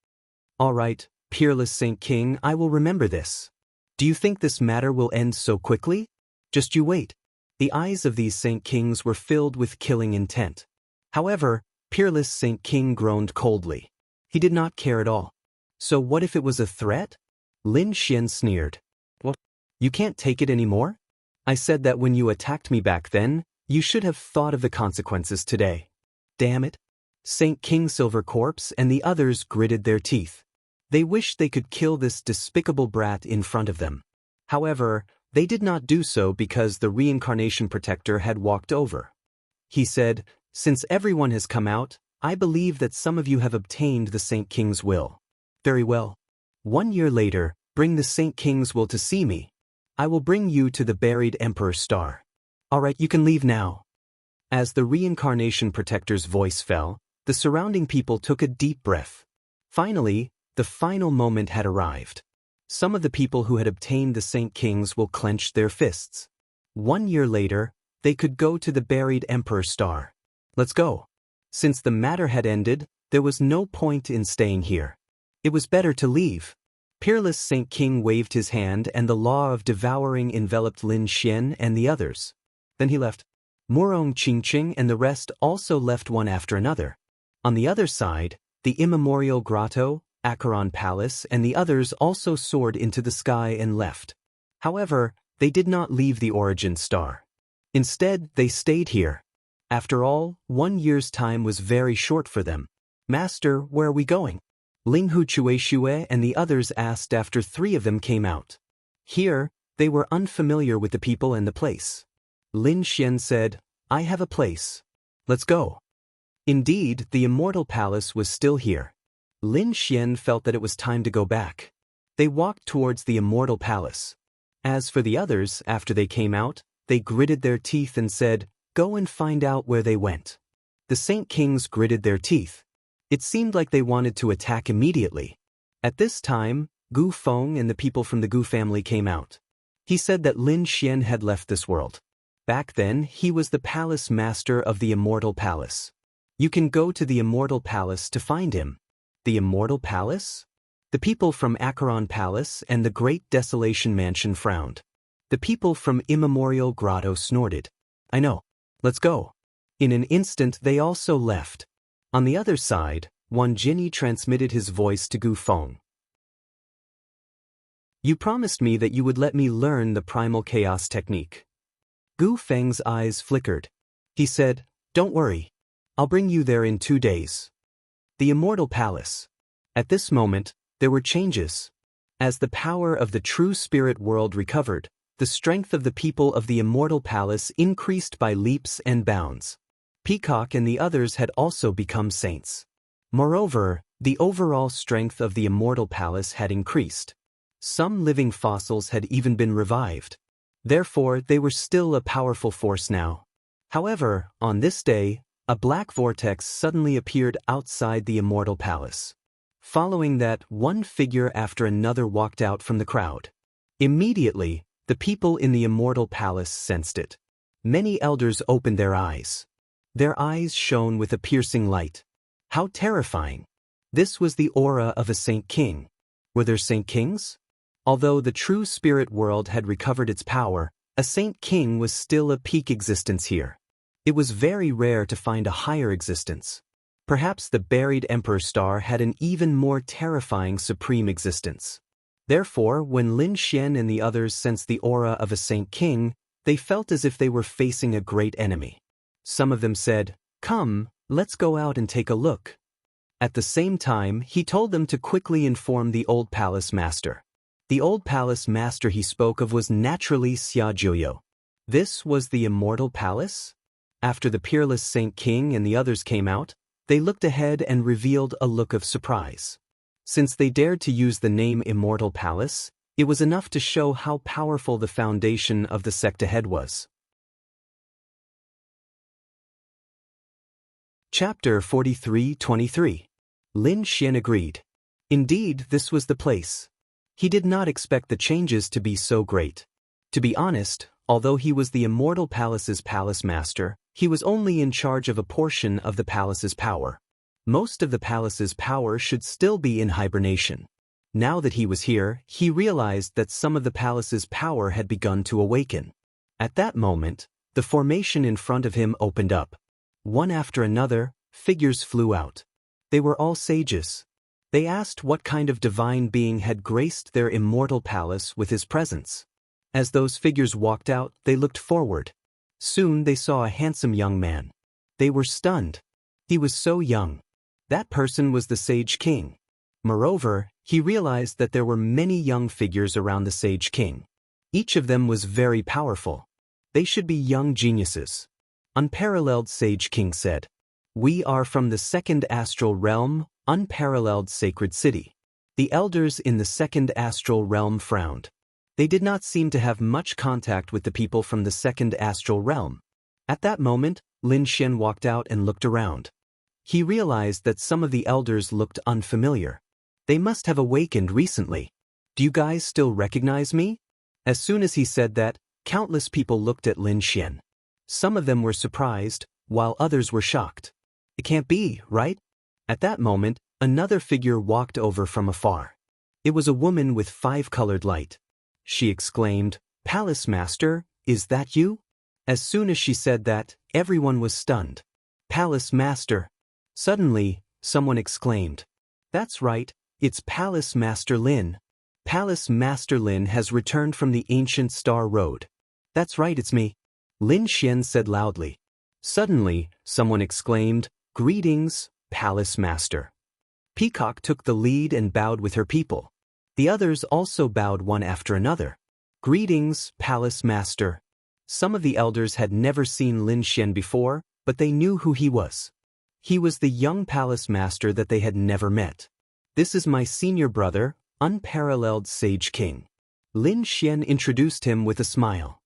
"All right, Peerless Saint King, I will remember this. Do you think this matter will end so quickly? Just you wait." The eyes of these Saint Kings were filled with killing intent. However, Peerless Saint King groaned coldly. He did not care at all. So what if it was a threat? Lin Xian sneered. "What? You can't take it anymore? I said that when you attacked me back then, you should have thought of the consequences today." Damn it. Saint King Silver Corpse and the others gritted their teeth. They wished they could kill this despicable brat in front of them. However, they did not do so because the reincarnation protector had walked over. He said, "Since everyone has come out, I believe that some of you have obtained the Saint King's will. Very well. 1 year later, bring the Saint King's will to see me. I will bring you to the buried Emperor's star. All right, you can leave now." As the reincarnation protector's voice fell, the surrounding people took a deep breath. Finally, the final moment had arrived. Some of the people who had obtained the Saint King's will clenched their fists. 1 year later, they could go to the buried Emperor's star. Let's go. Since the matter had ended, there was no point in staying here. It was better to leave. Peerless Saint King waved his hand and the law of devouring enveloped Lin Xian and the others. Then he left. Murong Qingqing and the rest also left one after another. On the other side, the immemorial grotto, Acheron Palace and the others also soared into the sky and left. However, they did not leave the origin star. Instead, they stayed here. After all, 1 year's time was very short for them. Master, where are we going? Ling Hu Chueshue and the others asked after 3 of them came out. Here, they were unfamiliar with the people and the place. Lin Xian said, I have a place. Let's go. Indeed, the immortal palace was still here. Lin Xian felt that it was time to go back. They walked towards the immortal palace. As for the others, after they came out, they gritted their teeth and said, Go and find out where they went. The Saint Kings gritted their teeth. It seemed like they wanted to attack immediately. At this time, Gu Feng and the people from the Gu family came out. He said that Lin Xian had left this world. Back then, he was the palace master of the immortal palace. You can go to the immortal palace to find him. The immortal palace? The people from Acheron Palace and the Great Desolation Mansion frowned. The people from Immemorial Grotto snorted. I know. Let's go. In an instant they also left. On the other side, Wan Jinyi transmitted his voice to Gu Feng. You promised me that you would let me learn the primal chaos technique. Gu Feng's eyes flickered. He said, Don't worry. I'll bring you there in 2 days. The Immortal Palace. At this moment, there were changes. As the power of the true spirit world recovered, the strength of the people of the Immortal Palace increased by leaps and bounds. Peacock and the others had also become saints. Moreover, the overall strength of the Immortal Palace had increased. Some living fossils had even been revived. Therefore, they were still a powerful force now. However, on this day, a black vortex suddenly appeared outside the Immortal Palace. Following that, one figure after another walked out from the crowd. Immediately, the people in the Immortal Palace sensed it. Many elders opened their eyes. Their eyes shone with a piercing light. How terrifying! This was the aura of a Saint King. Were there Saint Kings? Although the true spirit world had recovered its power, a Saint King was still a peak existence here. It was very rare to find a higher existence. Perhaps the buried Emperor Star had an even more terrifying supreme existence. Therefore, when Lin Xian and the others sensed the aura of a Saint King, they felt as if they were facing a great enemy. Some of them said, Come, let's go out and take a look. At the same time, he told them to quickly inform the old palace master. The old palace master he spoke of was naturally Xia Jiuyo. This was the Immortal Palace? After the peerless Saint King and the others came out, they looked ahead and revealed a look of surprise. Since they dared to use the name Immortal Palace, it was enough to show how powerful the foundation of the sect ahead was. Chapter 43-23. Lin Xian agreed. Indeed, this was the place. He did not expect the changes to be so great. To be honest, although he was the Immortal Palace's palace master, he was only in charge of a portion of the palace's power. Most of the palace's power should still be in hibernation. Now that he was here, he realized that some of the palace's power had begun to awaken. At that moment, the formation in front of him opened up. One after another, figures flew out. They were all sages. They asked what kind of divine being had graced their immortal palace with his presence. As those figures walked out, they looked forward. Soon they saw a handsome young man. They were stunned. He was so young. That person was the Sage King. Moreover, he realized that there were many young figures around the Sage King. Each of them was very powerful. They should be young geniuses. Unparalleled Sage King said, We are from the second astral realm, unparalleled sacred city. The elders in the second astral realm frowned. They did not seem to have much contact with the people from the second astral realm. At that moment, Lin Xian walked out and looked around. He realized that some of the elders looked unfamiliar. They must have awakened recently. Do you guys still recognize me? As soon as he said that, countless people looked at Lin Xian. Some of them were surprised, while others were shocked. It can't be, right? At that moment, another figure walked over from afar. It was a woman with 5-colored light. She exclaimed, "Palace Master, is that you?" As soon as she said that, everyone was stunned. "Palace Master." Suddenly, someone exclaimed, "That's right, it's Palace Master Lin. Palace Master Lin has returned from the ancient Star Road." "That's right, it's me," Lin Xian said loudly. Suddenly, someone exclaimed, "Greetings, Palace Master." Peacock took the lead and bowed with her people. The others also bowed one after another. "Greetings, Palace Master." Some of the elders had never seen Lin Xian before, but they knew who he was. He was the young palace master that they had never met. "This is my senior brother, unparalleled Sage King." Lin Xian introduced him with a smile.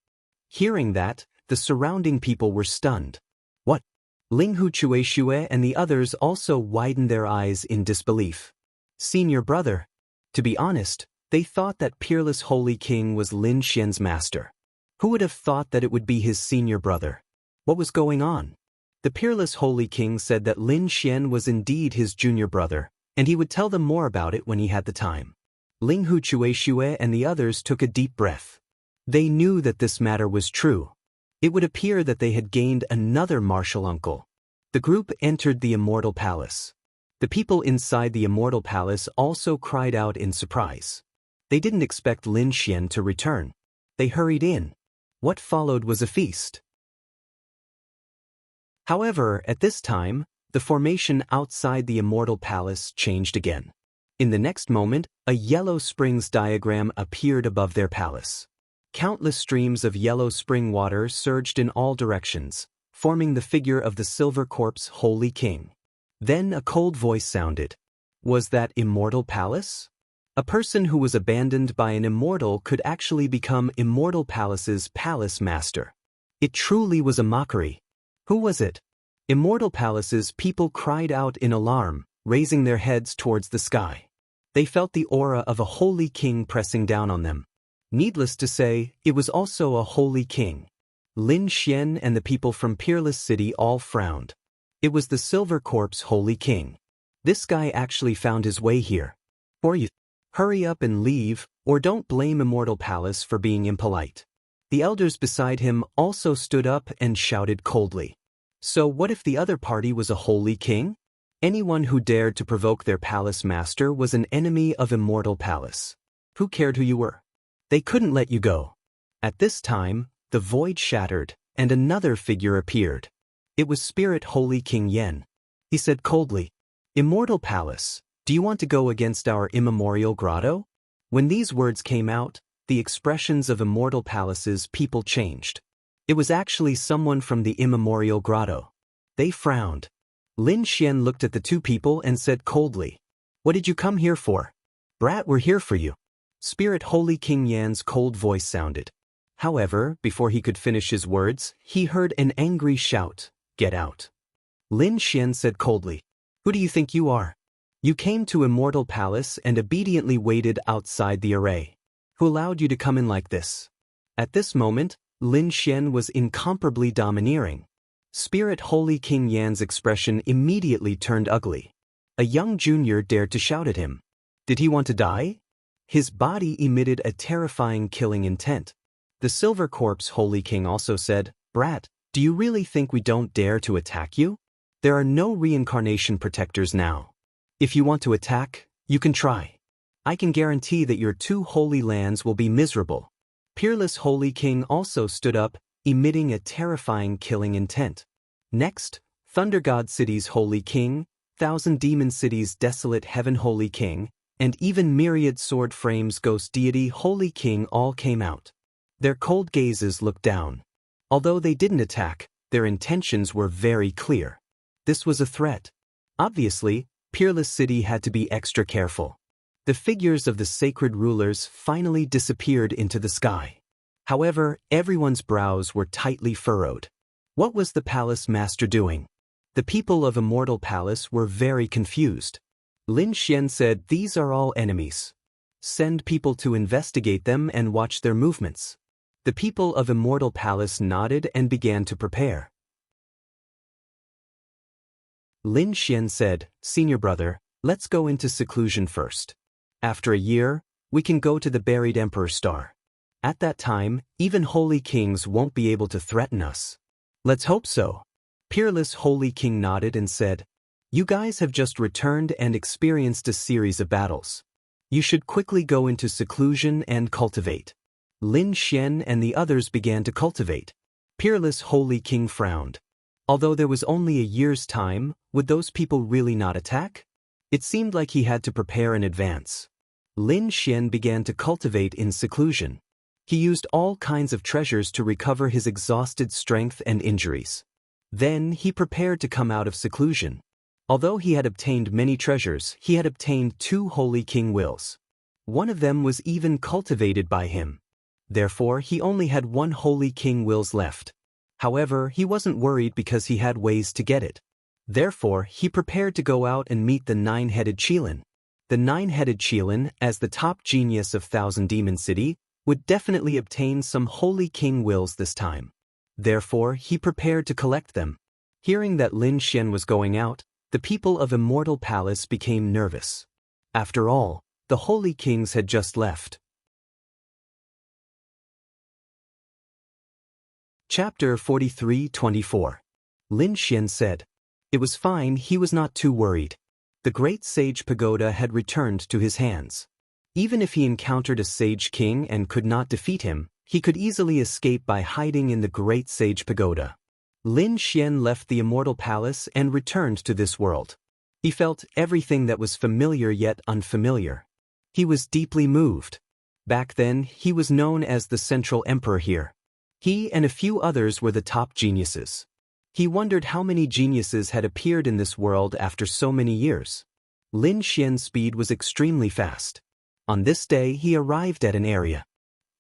Hearing that, the surrounding people were stunned. "What?" Ling Huchueshue and the others also widened their eyes in disbelief. "Senior brother?" To be honest, they thought that Peerless Holy King was Lin Xian's master. Who would have thought that it would be his senior brother? What was going on? The Peerless Holy King said that Lin Xian was indeed his junior brother, and he would tell them more about it when he had the time. Ling Huchueshue and the others took a deep breath. They knew that this matter was true. It would appear that they had gained another martial uncle. The group entered the Immortal Palace. The people inside the Immortal Palace also cried out in surprise. They didn't expect Lin Xian to return. They hurried in. What followed was a feast. However, at this time, the formation outside the Immortal Palace changed again. In the next moment, a yellow springs diagram appeared above their palace. Countless streams of yellow spring water surged in all directions, forming the figure of the Silver Corpse Holy King. Then a cold voice sounded. Was that Immortal Palace? A person who was abandoned by an immortal could actually become Immortal Palace's palace master. It truly was a mockery. Who was it? Immortal Palace's people cried out in alarm, raising their heads towards the sky. They felt the aura of a holy king pressing down on them. Needless to say, it was also a holy king. Lin Xian and the people from Peerless City all frowned. It was the Silver Corpse Holy King. This guy actually found his way here. Or you hurry up and leave, or don't blame Immortal Palace for being impolite. The elders beside him also stood up and shouted coldly. So what if the other party was a holy king? Anyone who dared to provoke their palace master was an enemy of Immortal Palace. Who cared who you were? They couldn't let you go. At this time, the void shattered, and another figure appeared. It was Spirit Holy King Yen. He said coldly, "Immortal Palace, do you want to go against our immemorial grotto?" When these words came out, the expressions of Immortal Palace's people changed. It was actually someone from the immemorial grotto. They frowned. Lin Xian looked at the two people and said coldly, "What did you come here for?" "Brat, we're here for you." Spirit Holy King Yan's cold voice sounded. However, before he could finish his words, he heard an angry shout, "Get out." Lin Xian said coldly, "Who do you think you are? You came to Immortal Palace and obediently waited outside the array. Who allowed you to come in like this?" At this moment, Lin Xian was incomparably domineering. Spirit Holy King Yan's expression immediately turned ugly. A young junior dared to shout at him. Did he want to die? His body emitted a terrifying killing intent. The Silver Corpse Holy King also said, "Brat, do you really think we don't dare to attack you? There are no reincarnation protectors now. If you want to attack, you can try. I can guarantee that your 2 holy lands will be miserable." Peerless Holy King also stood up, emitting a terrifying killing intent. Next, Thunder God City's Holy King, Thousand Demon City's Desolate Heaven Holy King, and even Myriad Sword Frame's Ghost Deity Holy King all came out. Their cold gazes looked down. Although they didn't attack, their intentions were very clear. This was a threat. Obviously, Peerless City had to be extra careful. The figures of the sacred rulers finally disappeared into the sky. However, everyone's brows were tightly furrowed. What was the palace master doing? The people of Immortal Palace were very confused. Lin Xian said, "These are all enemies. Send people to investigate them and watch their movements." The people of Immortal Palace nodded and began to prepare. Lin Xian said, "Senior brother, let's go into seclusion first." After a year, we can go to the buried Emperor Star. At that time, even holy kings won't be able to threaten us. Let's hope so. Peerless Holy King nodded and said, You guys have just returned and experienced a series of battles. You should quickly go into seclusion and cultivate. Lin Xian and the others began to cultivate. Peerless Holy King frowned. Although there was only a year's time, would those people really not attack? It seemed like he had to prepare in advance. Lin Xian began to cultivate in seclusion. He used all kinds of treasures to recover his exhausted strength and injuries. Then he prepared to come out of seclusion. Although he had obtained many treasures, he had obtained 2 Holy King wills. One of them was even cultivated by him. Therefore, he only had 1 Holy King wills left. However, he wasn't worried because he had ways to get it. Therefore, he prepared to go out and meet the 9-headed Qilin. The 9-headed Qilin, as the top genius of Thousand Demon City, would definitely obtain some Holy King wills this time. Therefore, he prepared to collect them. Hearing that Lin Xian was going out, the people of Immortal Palace became nervous. After all, the Holy Kings had just left. Chapter 43-24. Lin Xian said. It was fine, he was not too worried. The great sage pagoda had returned to his hands. Even if he encountered a sage king and could not defeat him, he could easily escape by hiding in the great sage pagoda. Lin Xian left the Immortal Palace and returned to this world. He felt everything that was familiar yet unfamiliar. He was deeply moved. Back then, he was known as the Central Emperor here. He and a few others were the top geniuses. He wondered how many geniuses had appeared in this world after so many years. Lin Xian's speed was extremely fast. On this day, he arrived at an area.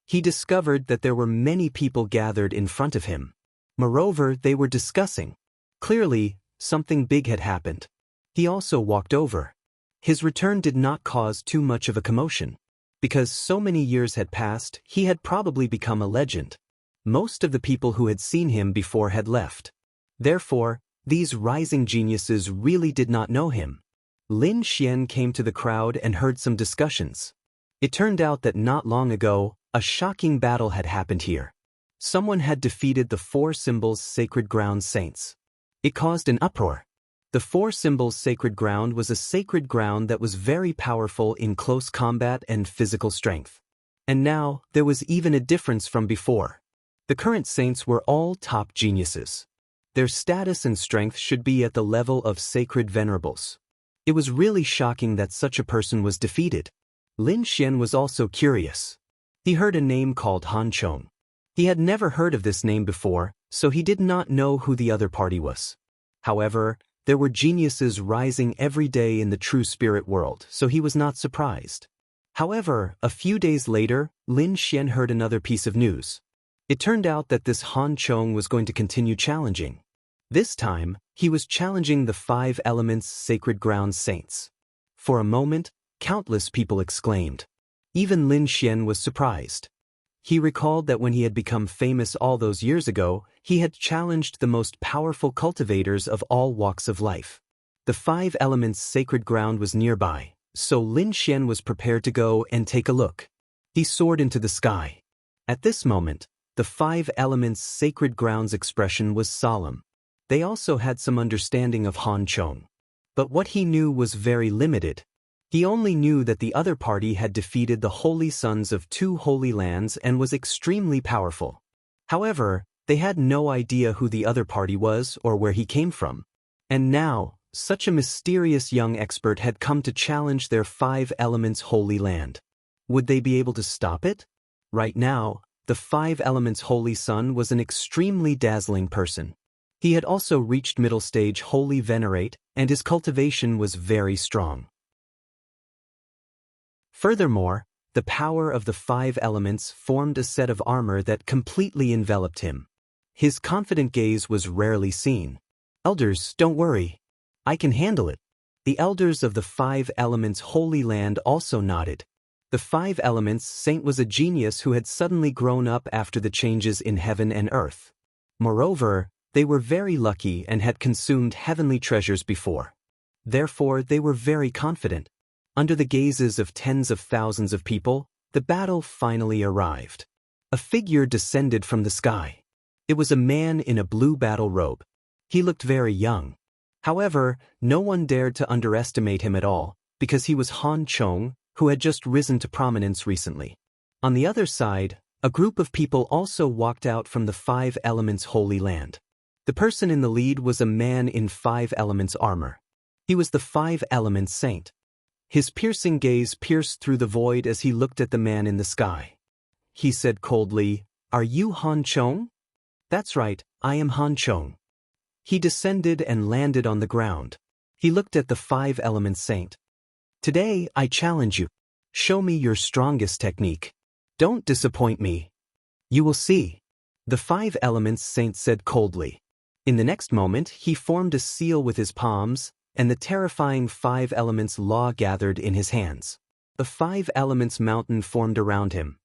He discovered that there were many people gathered in front of him. Moreover, they were discussing. Clearly, something big had happened. He also walked over. His return did not cause too much of a commotion. Because so many years had passed, he had probably become a legend. Most of the people who had seen him before had left. Therefore, these rising geniuses really did not know him. Lin Xian came to the crowd and heard some discussions. It turned out that not long ago, a shocking battle had happened here. Someone had defeated the 4 Symbols Sacred Ground saints. It caused an uproar. The 4 Symbols Sacred Ground was a sacred ground that was very powerful in close combat and physical strength. And now, there was even a difference from before. The current saints were all top geniuses. Their status and strength should be at the level of sacred venerables. It was really shocking that such a person was defeated. Lin Xian was also curious. He heard a name called Han Chong. He had never heard of this name before, so he did not know who the other party was. However, there were geniuses rising every day in the true spirit world, so he was not surprised. However, a few days later, Lin Xian heard another piece of news. It turned out that this Han Chong was going to continue challenging. This time, he was challenging the 5 Elements Sacred Ground saints. For a moment, countless people exclaimed. Even Lin Xian was surprised. He recalled that when he had become famous all those years ago, he had challenged the most powerful cultivators of all walks of life. The 5 Elements Sacred Ground was nearby, so Lin Xian was prepared to go and take a look. He soared into the sky. At this moment, the 5 Elements Sacred Ground's expression was solemn. They also had some understanding of Han Chong. But what he knew was very limited. He only knew that the other party had defeated the holy sons of 2 holy lands and was extremely powerful. However, they had no idea who the other party was or where he came from. And now, such a mysterious young expert had come to challenge their 5 Elements holy land. Would they be able to stop it? Right now, the 5 Elements holy son was an extremely dazzling person. He had also reached middle stage Holy Venerate, and his cultivation was very strong. Furthermore, the power of the 5 elements formed a set of armor that completely enveloped him. His confident gaze was rarely seen. Elders, don't worry. I can handle it. The elders of the 5 elements Holy Land also nodded. The 5 elements saint was a genius who had suddenly grown up after the changes in heaven and earth. Moreover, they were very lucky and had consumed heavenly treasures before. Therefore, they were very confident. Under the gazes of tens of thousands of people, the battle finally arrived. A figure descended from the sky. It was a man in a blue battle robe. He looked very young. However, no one dared to underestimate him at all, because he was Han Chong, who had just risen to prominence recently. On the other side, a group of people also walked out from the Five Elements Holy Land. The person in the lead was a man in Five Elements armor. He was the Five Elements Saint. His piercing gaze pierced through the void as he looked at the man in the sky. He said coldly, "Are you Han Chong?" "That's right, I am Han Chong." He descended and landed on the ground. He looked at the Five Elements Saint. "Today, I challenge you. Show me your strongest technique. Don't disappoint me." "You will see," the Five Elements Saint said coldly. In the next moment, he formed a seal with his palms, and the terrifying Five Elements Law gathered in his hands. The Five Elements Mountain formed around him.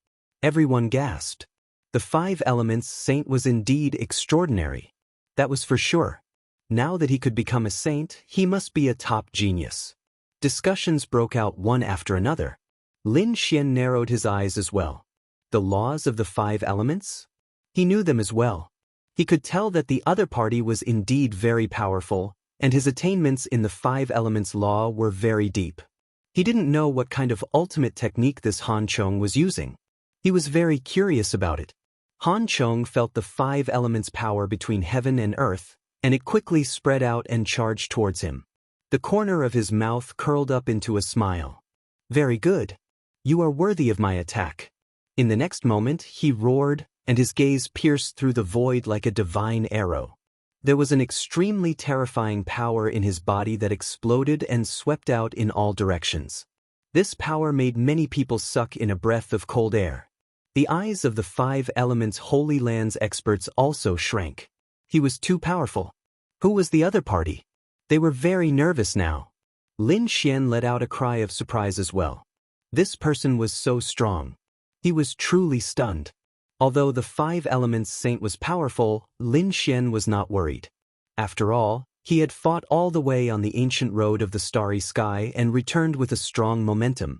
Everyone gasped. The Five Elements Saint was indeed extraordinary. That was for sure. Now that he could become a saint, he must be a top genius. Discussions broke out one after another. Lin Xian narrowed his eyes as well. The laws of the Five Elements? He knew them as well. He could tell that the other party was indeed very powerful, and his attainments in the Five Elements Law were very deep. He didn't know what kind of ultimate technique this Han Chong was using. He was very curious about it. Han Chong felt the Five Elements power between heaven and earth, and it quickly spread out and charged towards him. The corner of his mouth curled up into a smile. "Very good. You are worthy of my attack." In the next moment, he roared, and his gaze pierced through the void like a divine arrow. There was an extremely terrifying power in his body that exploded and swept out in all directions. This power made many people suck in a breath of cold air. The eyes of the Five Elements Holy Land's experts also shrank. He was too powerful. Who was the other party? They were very nervous now. Lin Xian let out a cry of surprise as well. This person was so strong. He was truly stunned. Although the Five Elements Saint was powerful, Lin Xian was not worried. After all, he had fought all the way on the ancient road of the starry sky and returned with a strong momentum.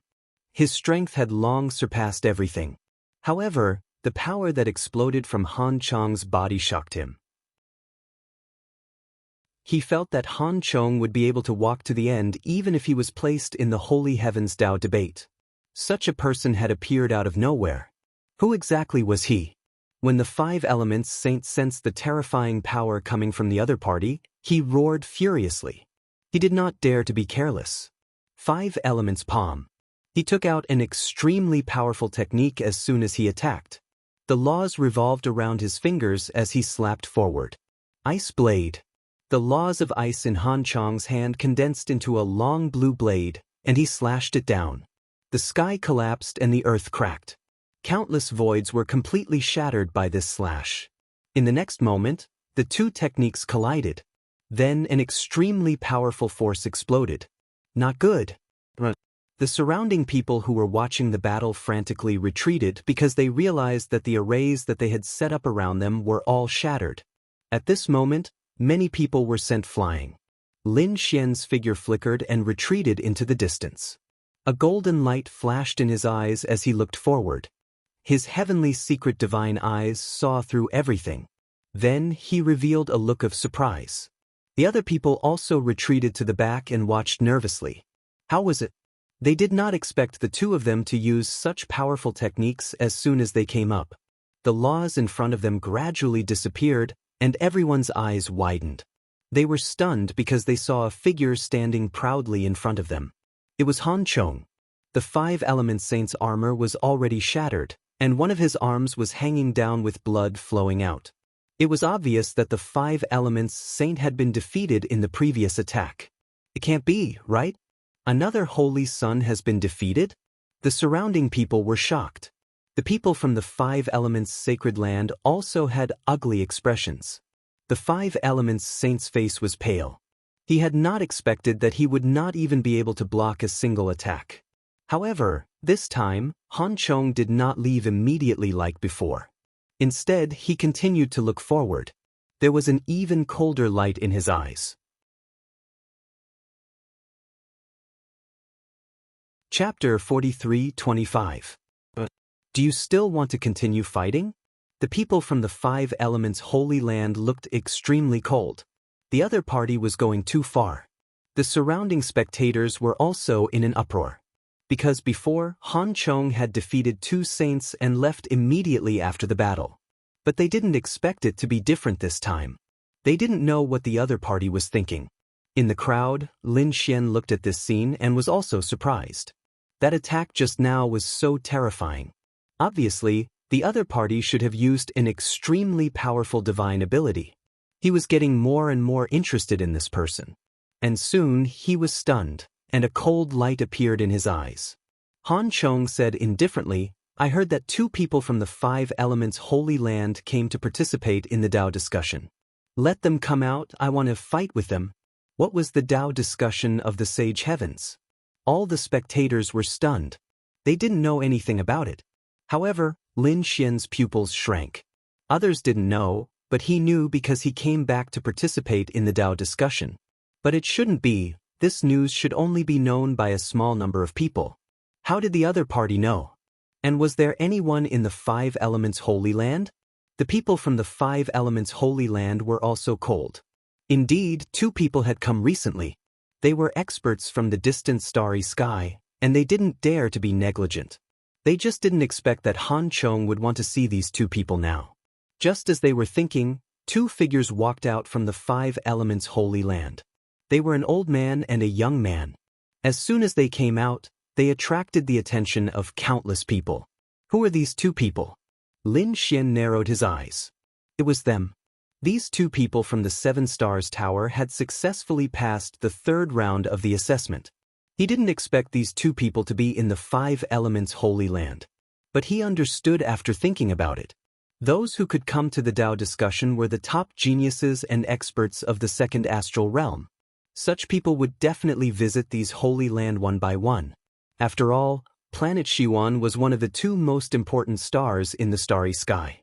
His strength had long surpassed everything. However, the power that exploded from Han Chong's body shocked him. He felt that Han Chong would be able to walk to the end even if he was placed in the Holy Heavens Tao debate. Such a person had appeared out of nowhere. Who exactly was he? When the Five Elements Saint sensed the terrifying power coming from the other party, he roared furiously. He did not dare to be careless. Five Elements Palm. He took out an extremely powerful technique as soon as he attacked. The laws revolved around his fingers as he slapped forward. Ice Blade. The laws of ice in Han Chong's hand condensed into a long blue blade, and he slashed it down. The sky collapsed and the earth cracked. Countless voids were completely shattered by this slash. In the next moment, the two techniques collided. Then an extremely powerful force exploded. Not good. The surrounding people who were watching the battle frantically retreated because they realized that the arrays that they had set up around them were all shattered. At this moment, many people were sent flying. Lin Xian's figure flickered and retreated into the distance. A golden light flashed in his eyes as he looked forward. His heavenly secret divine eyes saw through everything. Then he revealed a look of surprise. The other people also retreated to the back and watched nervously. How was it? They did not expect the two of them to use such powerful techniques as soon as they came up. The laws in front of them gradually disappeared, and everyone's eyes widened. They were stunned because they saw a figure standing proudly in front of them. It was Han Chong. The Five Elements Saint's armor was already shattered, and one of his arms was hanging down with blood flowing out. It was obvious that the Five Elements Saint had been defeated in the previous attack. It can't be, right? Another holy son has been defeated? The surrounding people were shocked. The people from the Five Elements Sacred Land also had ugly expressions. The Five Elements Saint's face was pale. He had not expected that he would not even be able to block a single attack. However, this time, Han Chong did not leave immediately like before. Instead, he continued to look forward. There was an even colder light in his eyes. Chapter 43:25. Do you still want to continue fighting? The people from the Five Elements Holy Land looked extremely cold. The other party was going too far. The surrounding spectators were also in an uproar. Because before, Han Chong had defeated two saints and left immediately after the battle. But they didn't expect it to be different this time. They didn't know what the other party was thinking. In the crowd, Lin Xian looked at this scene and was also surprised. That attack just now was so terrifying. Obviously, the other party should have used an extremely powerful divine ability. He was getting more and more interested in this person. And soon, he was stunned, and a cold light appeared in his eyes. Han Chong said indifferently, I heard that two people from the Five Elements Holy Land came to participate in the Tao discussion. Let them come out, I want to fight with them. What was the Tao discussion of the Sage Heavens? All the spectators were stunned. They didn't know anything about it. However, Lin Xian's pupils shrank. Others didn't know, but he knew because he came back to participate in the Tao discussion. But it shouldn't be, this news should only be known by a small number of people. How did the other party know? And was there anyone in the Five Elements Holy Land? The people from the Five Elements Holy Land were also cold. Indeed, two people had come recently. They were experts from the distant starry sky, and they didn't dare to be negligent. They just didn't expect that Han Chong would want to see these two people now. Just as they were thinking, two figures walked out from the Five Elements Holy Land. They were an old man and a young man. As soon as they came out, they attracted the attention of countless people. Who are these two people? Lin Xian narrowed his eyes. It was them. These two people from the Seven Stars Tower had successfully passed the third round of the assessment. He didn't expect these two people to be in the Five Elements Holy Land. But he understood after thinking about it. Those who could come to the Tao discussion were the top geniuses and experts of the second astral realm. Such people would definitely visit these holy land one by one. After all, planet Xiwan was one of the two most important stars in the starry sky.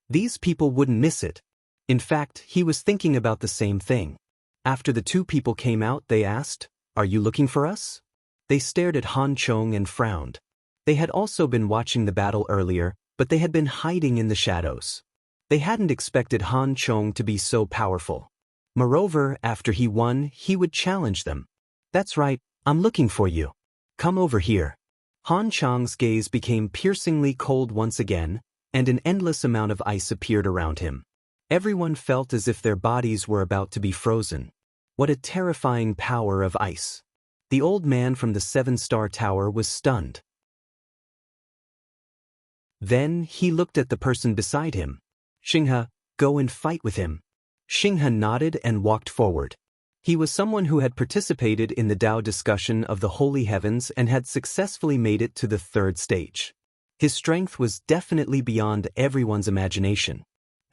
These people wouldn't miss it. In fact, he was thinking about the same thing. After the two people came out, they asked, Are you looking for us? They stared at Han Chong and frowned. They had also been watching the battle earlier, but they had been hiding in the shadows. They hadn't expected Han Chong to be so powerful. Moreover, after he won, he would challenge them. That's right, I'm looking for you. Come over here. Han Chong's gaze became piercingly cold once again, and an endless amount of ice appeared around him. Everyone felt as if their bodies were about to be frozen. What a terrifying power of ice. The old man from the Seven-Star Tower was stunned. Then he looked at the person beside him. Xinghe, go and fight with him. Xinghe nodded and walked forward. He was someone who had participated in the Tao discussion of the Holy Heavens and had successfully made it to the third stage. His strength was definitely beyond everyone's imagination.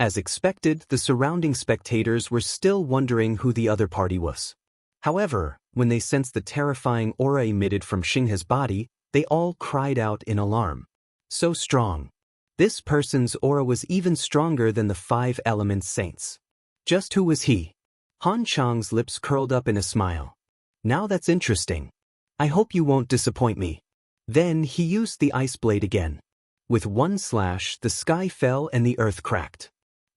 As expected, the surrounding spectators were still wondering who the other party was. However, when they sensed the terrifying aura emitted from Xinghe's body, they all cried out in alarm. So strong. This person's aura was even stronger than the Five Elements Saints. Just who was he? Han Chong's lips curled up in a smile. Now that's interesting. I hope you won't disappoint me. Then he used the ice blade again. With one slash, the sky fell and the earth cracked.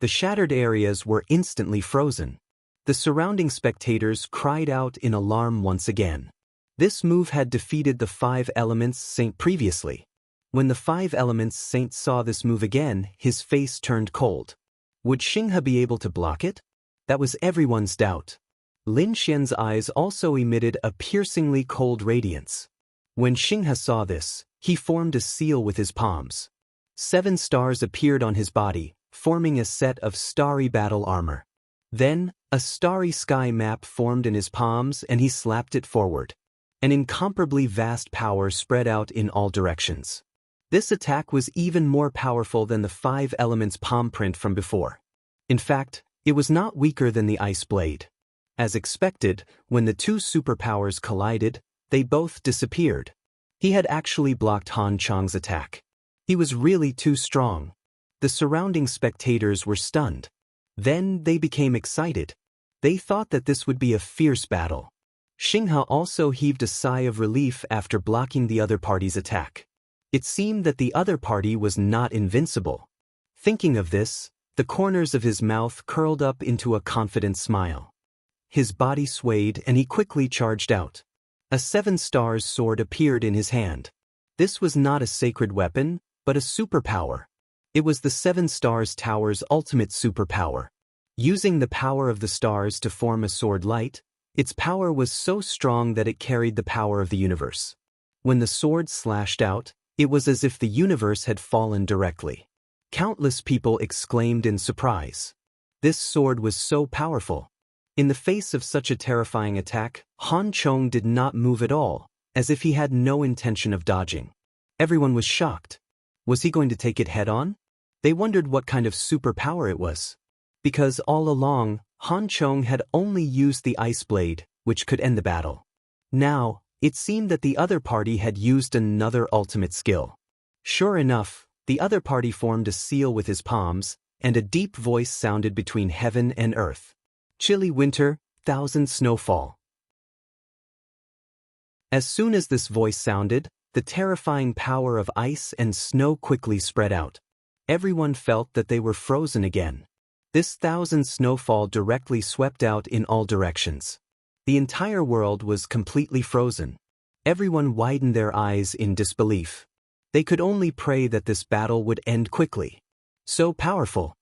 The shattered areas were instantly frozen. The surrounding spectators cried out in alarm once again. This move had defeated the Five Elements Saint previously. When the Five Elements Saint saw this move again, his face turned cold. Would Xinghe be able to block it? That was everyone's doubt. Lin Xian's eyes also emitted a piercingly cold radiance. When Xinghe saw this, he formed a seal with his palms. 7 stars appeared on his body, forming a set of starry battle armor. Then, a starry sky map formed in his palms and he slapped it forward. An incomparably vast power spread out in all directions. This attack was even more powerful than the Five Elements palm print from before. In fact, it was not weaker than the ice blade. As expected, when the two superpowers collided, they both disappeared. He had actually blocked Han Chong's attack. He was really too strong. The surrounding spectators were stunned. Then they became excited. They thought that this would be a fierce battle. Xinghe also heaved a sigh of relief after blocking the other party's attack. It seemed that the other party was not invincible. Thinking of this, the corners of his mouth curled up into a confident smile. His body swayed and he quickly charged out. A 7 stars sword appeared in his hand. This was not a sacred weapon, but a superpower. It was the 7 stars tower's ultimate superpower. Using the power of the stars to form a sword light, its power was so strong that it carried the power of the universe. When the sword slashed out, it was as if the universe had fallen directly. Countless people exclaimed in surprise. This sword was so powerful. In the face of such a terrifying attack, Han Chong did not move at all, as if he had no intention of dodging. Everyone was shocked. Was he going to take it head-on? They wondered what kind of superpower it was. Because all along, Han Chong had only used the ice blade, which could end the battle. Now, it seemed that the other party had used another ultimate skill. Sure enough, the other party formed a seal with his palms, and a deep voice sounded between heaven and earth. Chilly winter, thousand snowfall. As soon as this voice sounded, the terrifying power of ice and snow quickly spread out. Everyone felt that they were frozen again. This 1,000 snowfall directly swept out in all directions. The entire world was completely frozen. Everyone widened their eyes in disbelief. They could only pray that this battle would end quickly. So powerful.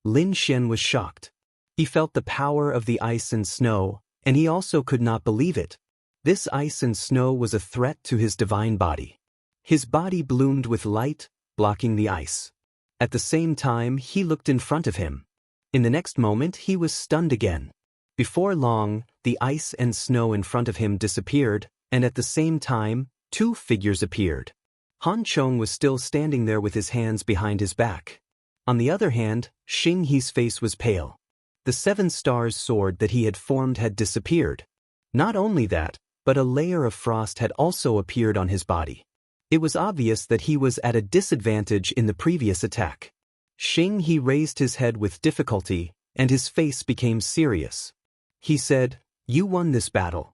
Lin Xian was shocked. He felt the power of the ice and snow, and he also could not believe it. This ice and snow was a threat to his divine body. His body bloomed with light, blocking the ice. At the same time, he looked in front of him. In the next moment, he was stunned again. Before long, the ice and snow in front of him disappeared, and at the same time, 2 figures appeared. Han Chong was still standing there with his hands behind his back. On the other hand, Xing He's face was pale. The 7 stars sword that he had formed had disappeared. Not only that, but a layer of frost had also appeared on his body. It was obvious that he was at a disadvantage in the previous attack. Xing He raised his head with difficulty, and his face became serious. He said, "You won this battle."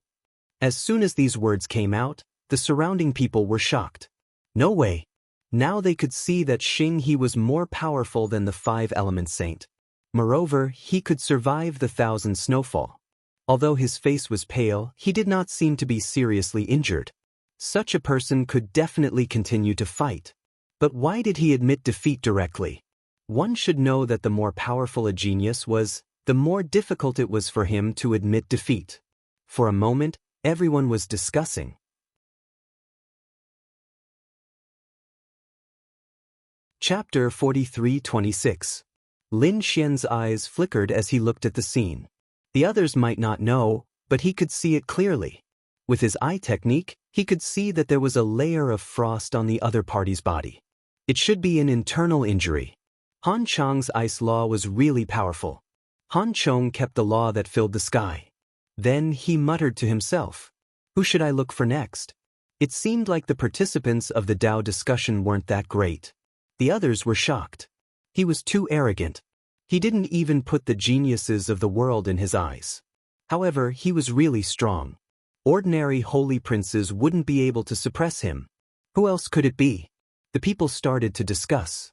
As soon as these words came out, the surrounding people were shocked. No way. Now they could see that Xing He was more powerful than the 5-element saint. Moreover, he could survive the 1,000 snowfall. Although his face was pale, he did not seem to be seriously injured. Such a person could definitely continue to fight. But why did he admit defeat directly? One should know that the more powerful a genius was, the more difficult it was for him to admit defeat. For a moment, everyone was discussing. Chapter 43-26. Lin Xian's eyes flickered as he looked at the scene. The others might not know, but he could see it clearly. With his eye technique, he could see that there was a layer of frost on the other party's body. It should be an internal injury. Han Chong's ice law was really powerful. Han Chong kept the law that filled the sky. Then he muttered to himself, "Who should I look for next?" It seemed like the participants of the Tao discussion weren't that great. The others were shocked. He was too arrogant. He didn't even put the geniuses of the world in his eyes. However, he was really strong. Ordinary holy princes wouldn't be able to suppress him. Who else could it be? The people started to discuss.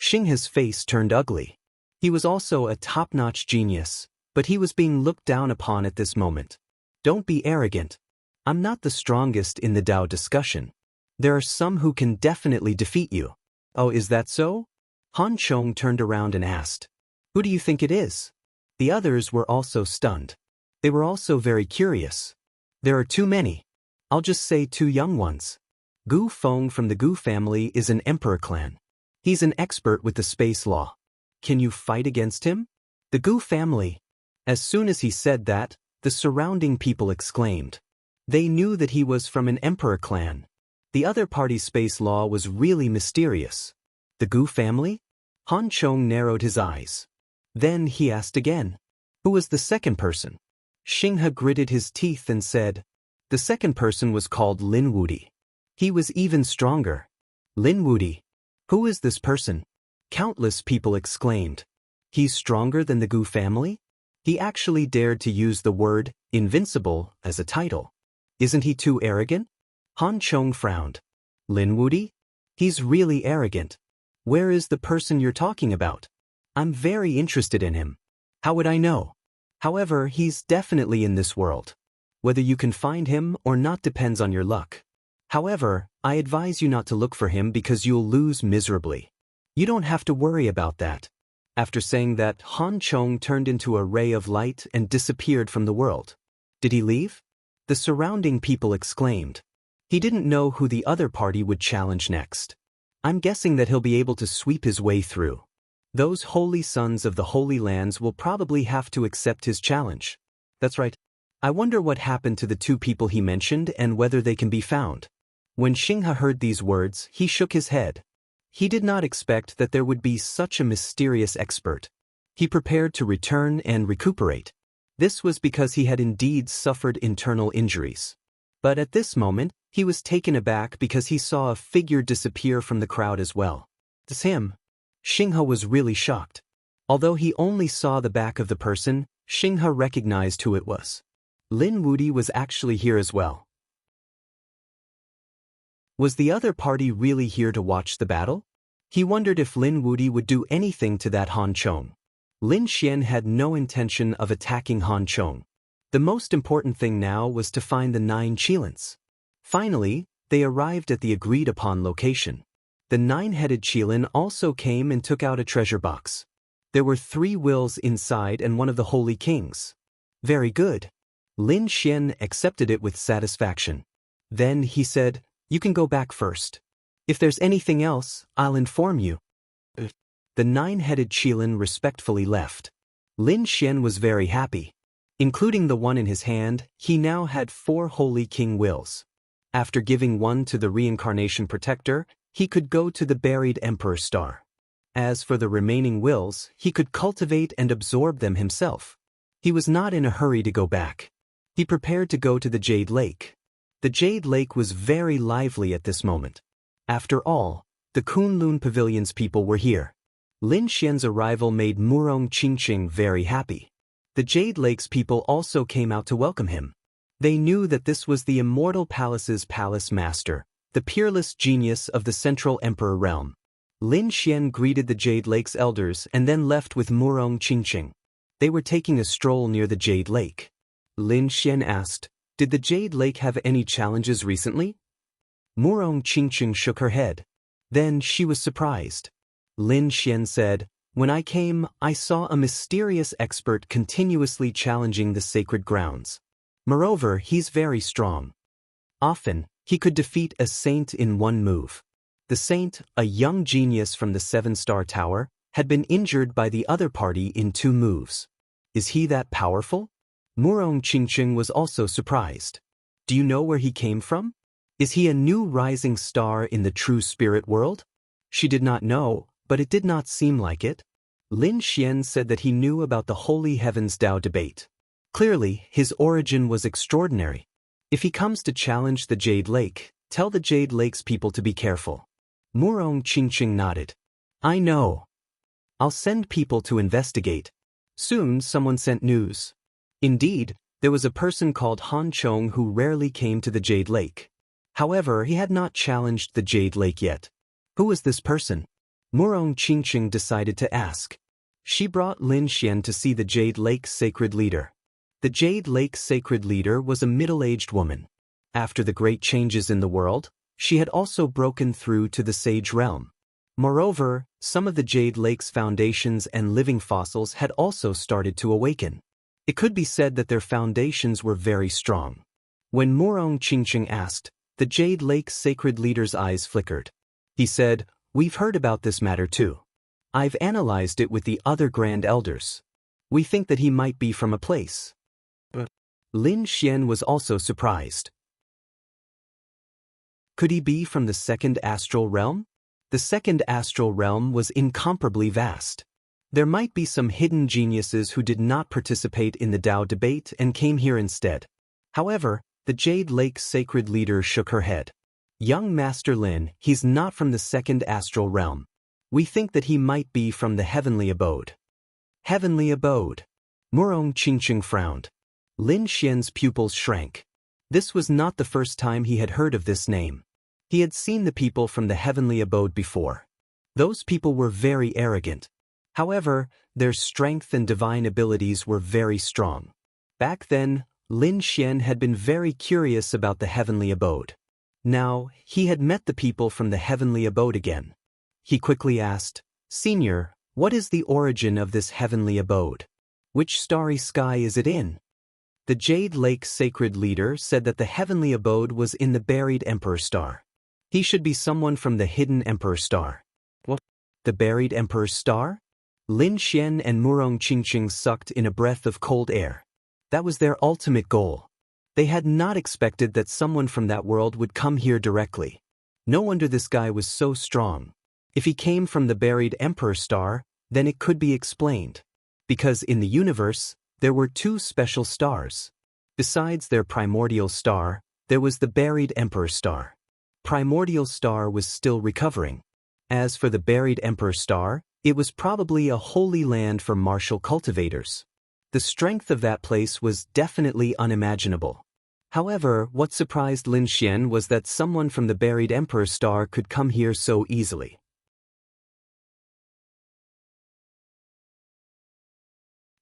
Xinghe's face turned ugly. He was also a top-notch genius, but he was being looked down upon at this moment. Don't be arrogant. I'm not the strongest in the Tao discussion. There are some who can definitely defeat you. Oh, is that so? Han Chong turned around and asked, "Who do you think it is?" The others were also stunned. They were also very curious. There are too many. I'll just say 2 young ones. Gu Feng from the Gu family is an emperor clan. He's an expert with the space law. Can you fight against him? The Gu family. As soon as he said that, the surrounding people exclaimed. They knew that he was from an emperor clan. The other party's space law was really mysterious. The Gu family? Han Chong narrowed his eyes. Then he asked again. Who was the second person? Xinghe gritted his teeth and said, "The second person was called Lin Wudi. He was even stronger." Lin Wudi. Who is this person? Countless people exclaimed. He's stronger than the Gu family? He actually dared to use the word invincible as a title. Isn't he too arrogant? Han Chong frowned. Lin Wudi? He's really arrogant. Where is the person you're talking about? I'm very interested in him. How would I know? However, he's definitely in this world. Whether you can find him or not depends on your luck. However, I advise you not to look for him because you'll lose miserably. You don't have to worry about that. After saying that, Han Chong turned into a ray of light and disappeared from the world. Did he leave? The surrounding people exclaimed. He didn't know who the other party would challenge next. I'm guessing that he'll be able to sweep his way through. Those holy sons of the Holy Lands will probably have to accept his challenge. That's right. I wonder what happened to the two people he mentioned and whether they can be found. When Xinghe heard these words, he shook his head. He did not expect that there would be such a mysterious expert. He prepared to return and recuperate. This was because he had indeed suffered internal injuries. But at this moment, he was taken aback because he saw a figure disappear from the crowd as well. It's him. Xinghe was really shocked. Although he only saw the back of the person, Xinghe recognized who it was. Lin Wudi was actually here as well. Was the other party really here to watch the battle? He wondered if Lin Wudi would do anything to that Han Chong. Lin Xian had no intention of attacking Han Chong. The most important thing now was to find the 9 Qilins. Finally, they arrived at the agreed-upon location. The 9-headed Qilin also came and took out a treasure box. There were 3 wills inside and one of the holy kings. Very good. Lin Xian accepted it with satisfaction. Then he said, "You can go back first. If there's anything else, I'll inform you." The 9-headed Qilin respectfully left. Lin Xian was very happy. Including the one in his hand, he now had 4 holy king wills. After giving one to the reincarnation protector, he could go to the buried emperor star. As for the remaining wills, he could cultivate and absorb them himself. He was not in a hurry to go back. He prepared to go to the Jade Lake. The Jade Lake was very lively at this moment. After all, the Kunlun Pavilion's people were here. Lin Xian's arrival made Murong Qingqing very happy. The Jade Lake's people also came out to welcome him. They knew that this was the Immortal Palace's palace master, the peerless genius of the Central Emperor realm. Lin Xian greeted the Jade Lake's elders and then left with Murong Qingqing. They were taking a stroll near the Jade Lake. Lin Xian asked, "Did the Jade Lake have any challenges recently?" Murong Qingqing shook her head. Then she was surprised. Lin Xian said, "When I came, I saw a mysterious expert continuously challenging the sacred grounds. Moreover, he's very strong. Often, he could defeat a saint in one move. The saint, a young genius from the 7-star tower, had been injured by the other party in 2 moves. Is he that powerful?" Murong Qingqing was also surprised. "Do you know where he came from? Is he a new rising star in the true spirit world?" She did not know, but it did not seem like it. Lin Xian said that he knew about the Holy Heavens Tao debate. Clearly, his origin was extraordinary. If he comes to challenge the Jade Lake, tell the Jade Lake's people to be careful. Murong Qingqing nodded. "I know. I'll send people to investigate." Soon someone sent news. Indeed, there was a person called Han Chong who rarely came to the Jade Lake. However, he had not challenged the Jade Lake yet. Who was this person? Murong Qingqing decided to ask. She brought Lin Xian to see the Jade Lake's sacred leader. The Jade Lake's sacred leader was a middle-aged woman. After the great changes in the world, she had also broken through to the Sage realm. Moreover, some of the Jade Lake's foundations and living fossils had also started to awaken. It could be said that their foundations were very strong. When Murong Qingqing asked, the Jade Lake's sacred leader's eyes flickered. He said, "We've heard about this matter too. I've analyzed it with the other Grand Elders. We think that he might be from a place." Lin Xian was also surprised. Could he be from the second astral realm? The second astral realm was incomparably vast. There might be some hidden geniuses who did not participate in the Tao debate and came here instead. However, the Jade Lake's sacred leader shook her head. "Young Master Lin, he's not from the second astral realm. We think that he might be from the heavenly abode." Heavenly abode. Murong Qingqing frowned. Lin Xian's pupils shrank. This was not the first time he had heard of this name. He had seen the people from the heavenly abode before. Those people were very arrogant. However, their strength and divine abilities were very strong. Back then, Lin Xian had been very curious about the heavenly abode. Now, he had met the people from the heavenly abode again. He quickly asked, "Senior, what is the origin of this heavenly abode? Which starry sky is it in?" The Jade Lake sacred leader said that the heavenly abode was in the buried Emperor Star. He should be someone from the hidden Emperor Star. What? The buried Emperor Star? Lin Xian and Murong Qingqing sucked in a breath of cold air. That was their ultimate goal. They had not expected that someone from that world would come here directly. No wonder this guy was so strong. If he came from the buried Emperor Star, then it could be explained. Because in the universe, there were two special stars. Besides their primordial star, there was the buried Emperor Star. Primordial Star was still recovering. As for the buried Emperor Star, it was probably a holy land for martial cultivators. The strength of that place was definitely unimaginable. However, what surprised Lin Xian was that someone from the buried Emperor Star could come here so easily.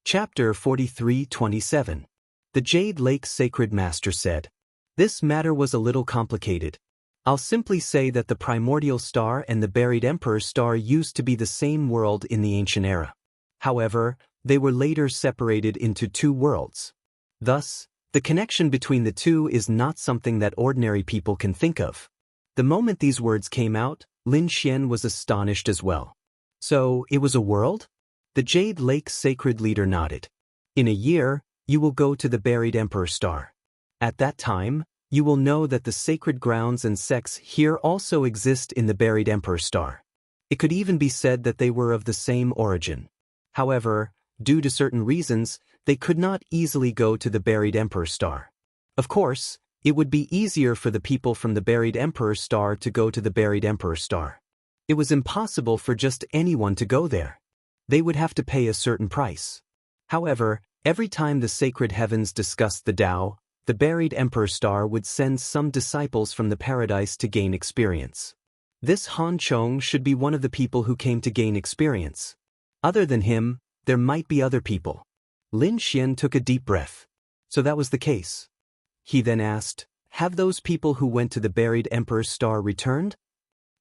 Chapter 43:27. The Jade Lake Sacred Master said, "This matter was a little complicated. I'll simply say that the primordial star and the buried Emperor Star used to be the same world in the ancient era. However, they were later separated into two worlds. Thus, the connection between the two is not something that ordinary people can think of." The moment these words came out, Lin Xian was astonished as well. So, it was a world? The Jade Lake sacred leader nodded. "In a year, you will go to the buried Emperor Star. At that time, you will know that the sacred grounds and sects here also exist in the buried Emperor Star. It could even be said that they were of the same origin. However, due to certain reasons, they could not easily go to the buried Emperor Star. Of course, it would be easier for the people from the buried Emperor Star to go to the buried Emperor Star. It was impossible for just anyone to go there. They would have to pay a certain price. However, every time the sacred heavens discussed the Tao, the buried Emperor Star would send some disciples from the paradise to gain experience. This Han Chong should be one of the people who came to gain experience. Other than him, there might be other people. Lin Xian took a deep breath. So that was the case. He then asked, "Have those people who went to the buried Emperor Star returned?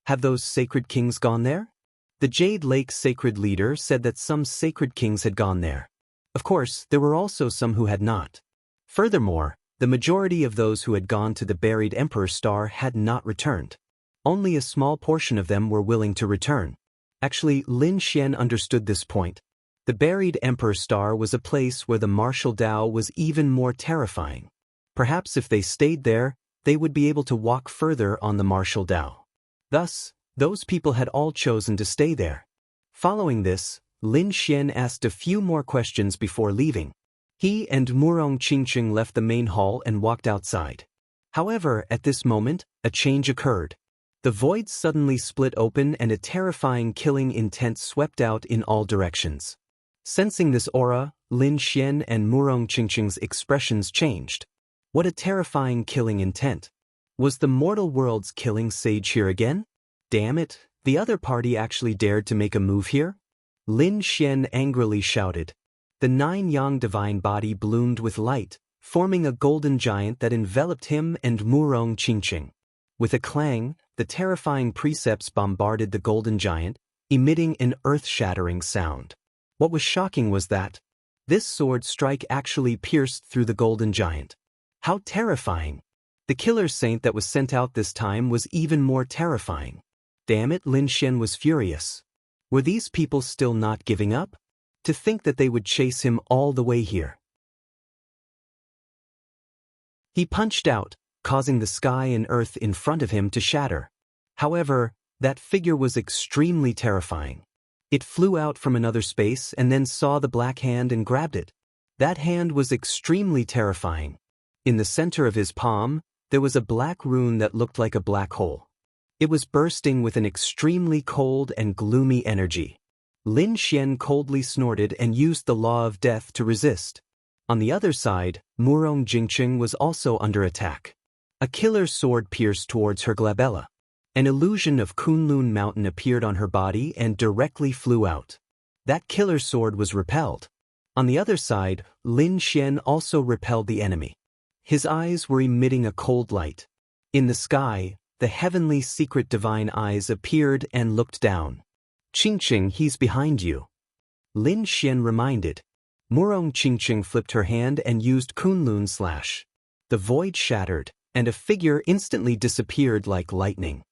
Have those sacred kings gone there?" The Jade Lake sacred leader said that some sacred kings had gone there. Of course, there were also some who had not. Furthermore, the majority of those who had gone to the buried Emperor Star had not returned. Only a small portion of them were willing to return. Actually, Lin Xian understood this point. The buried Emperor Star was a place where the martial Tao was even more terrifying. Perhaps if they stayed there, they would be able to walk further on the martial Tao. Thus, those people had all chosen to stay there. Following this, Lin Xian asked a few more questions before leaving. He and Murong Qingqing left the main hall and walked outside. However, at this moment, a change occurred. The void suddenly split open and a terrifying killing intent swept out in all directions. Sensing this aura, Lin Xian and Murong Qingqing's expressions changed. What a terrifying killing intent. Was the mortal world's killing sage here again? Damn it, the other party actually dared to make a move here? Lin Xian angrily shouted. The nine-yang divine body bloomed with light, forming a golden giant that enveloped him and Murong Qingqing. With a clang, the terrifying precepts bombarded the golden giant, emitting an earth-shattering sound. What was shocking was that this sword strike actually pierced through the golden giant. How terrifying! The killer saint that was sent out this time was even more terrifying. Damn it, Lin Xian was furious. Were these people still not giving up? To think that they would chase him all the way here. He punched out, causing the sky and earth in front of him to shatter. However, that figure was extremely terrifying. It flew out from another space and then saw the black hand and grabbed it. That hand was extremely terrifying. In the center of his palm, there was a black rune that looked like a black hole. It was bursting with an extremely cold and gloomy energy. Lin Xian coldly snorted and used the law of death to resist. On the other side, Murong Jingqing was also under attack. A killer sword pierced towards her glabella. An illusion of Kunlun Mountain appeared on her body and directly flew out. That killer sword was repelled. On the other side, Lin Xian also repelled the enemy. His eyes were emitting a cold light. In the sky, the heavenly secret divine eyes appeared and looked down. "Qingqing, he's behind you," Lin Xian reminded. Murong Qingqing flipped her hand and used Kunlun Slash. The void shattered, and a figure instantly disappeared like lightning.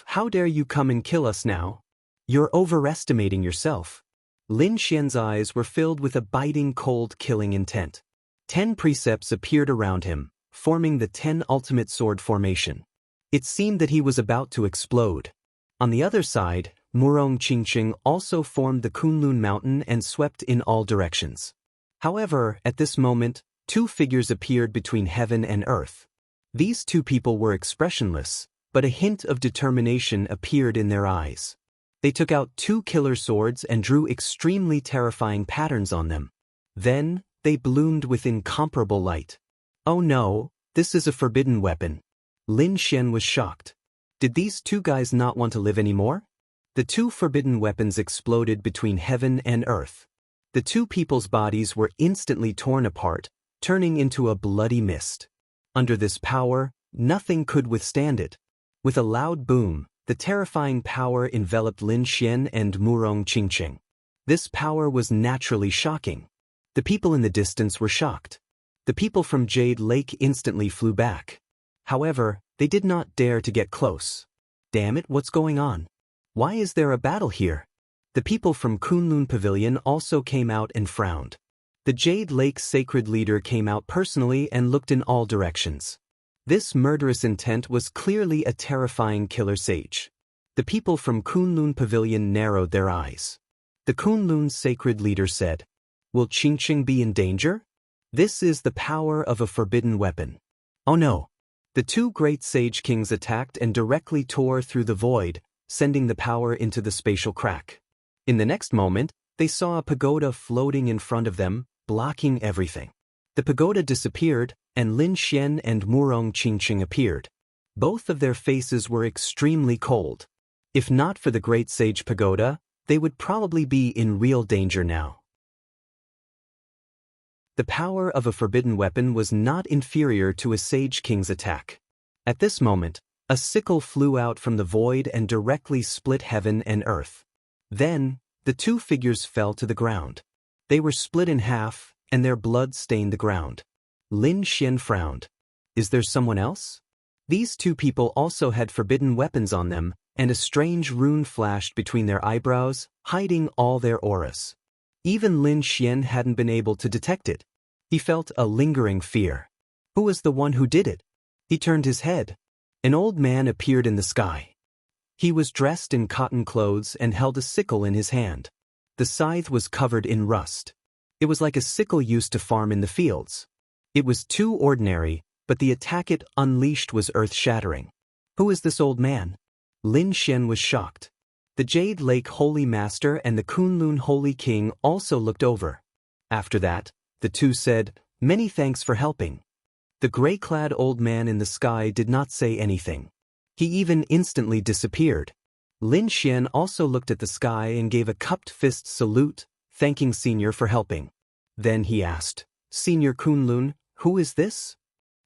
How dare you come and kill us now? You're overestimating yourself." Lin Xian's eyes were filled with a biting cold killing intent. 10 precepts appeared around him, forming the 10 ultimate sword formation. It seemed that he was about to explode. On the other side, Murong Qingqing also formed the Kunlun Mountain and swept in all directions. However, at this moment, 2 figures appeared between heaven and earth. These 2 people were expressionless, but a hint of determination appeared in their eyes. They took out 2 killer swords and drew extremely terrifying patterns on them. Then, they bloomed with incomparable light. "Oh no, this is a forbidden weapon." Lin Xian was shocked. Did these 2 guys not want to live anymore? The 2 forbidden weapons exploded between heaven and earth. The 2 people's bodies were instantly torn apart, turning into a bloody mist. Under this power, nothing could withstand it. With a loud boom, the terrifying power enveloped Lin Xian and Murong Qingqing. This power was naturally shocking. The people in the distance were shocked. The people from Jade Lake instantly flew back. However, they did not dare to get close. Damn it, what's going on? Why is there a battle here? The people from Kunlun Pavilion also came out and frowned. The Jade Lake sacred leader came out personally and looked in all directions. This murderous intent was clearly a terrifying killer sage. The people from Kunlun Pavilion narrowed their eyes. The Kunlun sacred leader said, "Will Qingqing be in danger? This is the power of a forbidden weapon." Oh no! The 2 great sage kings attacked and directly tore through the void, sending the power into the spatial crack. In the next moment, they saw a pagoda floating in front of them, blocking everything. The pagoda disappeared, and Lin Xian and Murong Qingqing appeared. Both of their faces were extremely cold. If not for the Great Sage Pagoda, they would probably be in real danger now. The power of a forbidden weapon was not inferior to a Sage King's attack. At this moment, a sickle flew out from the void and directly split heaven and earth. Then, the 2 figures fell to the ground. They were split in half, and their blood stained the ground. Lin Xian frowned. Is there someone else? These 2 people also had forbidden weapons on them, and a strange rune flashed between their eyebrows, hiding all their auras. Even Lin Xian hadn't been able to detect it. He felt a lingering fear. Who was the one who did it? He turned his head. An old man appeared in the sky. He was dressed in cotton clothes and held a sickle in his hand. The scythe was covered in rust. It was like a sickle used to farm in the fields. It was too ordinary, but the attack it unleashed was earth-shattering. Who is this old man? Lin Xian was shocked. The Jade Lake Holy Master and the Kunlun Holy King also looked over. After that, the 2 said, "Many thanks for helping." The gray-clad old man in the sky did not say anything. He even instantly disappeared. Lin Xian also looked at the sky and gave a cupped fist salute, thanking Senior for helping. Then he asked, "Senior Kunlun, who is this?"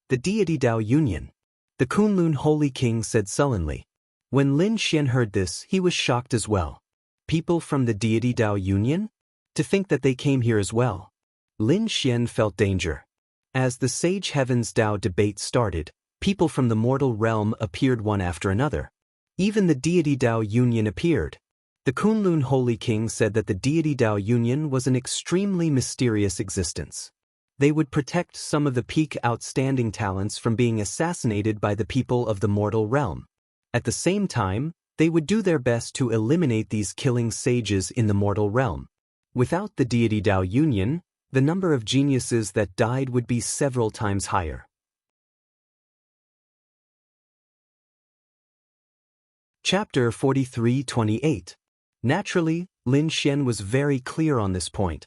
"The Deity Dao Union." The Kunlun Holy King said sullenly. When Lin Xian heard this, he was shocked as well. People from the Deity Dao Union? To think that they came here as well. Lin Xian felt danger. As the Sage Heavens Dao debate started, people from the mortal realm appeared one after another. Even the Deity Dao Union appeared. The Kunlun Holy King said that the Deity Dao Union was an extremely mysterious existence. They would protect some of the peak outstanding talents from being assassinated by the people of the mortal realm. At the same time, they would do their best to eliminate these killing sages in the mortal realm. Without the Deity Dao Union, the number of geniuses that died would be several times higher. Chapter 43:28. Naturally, Lin Xian was very clear on this point.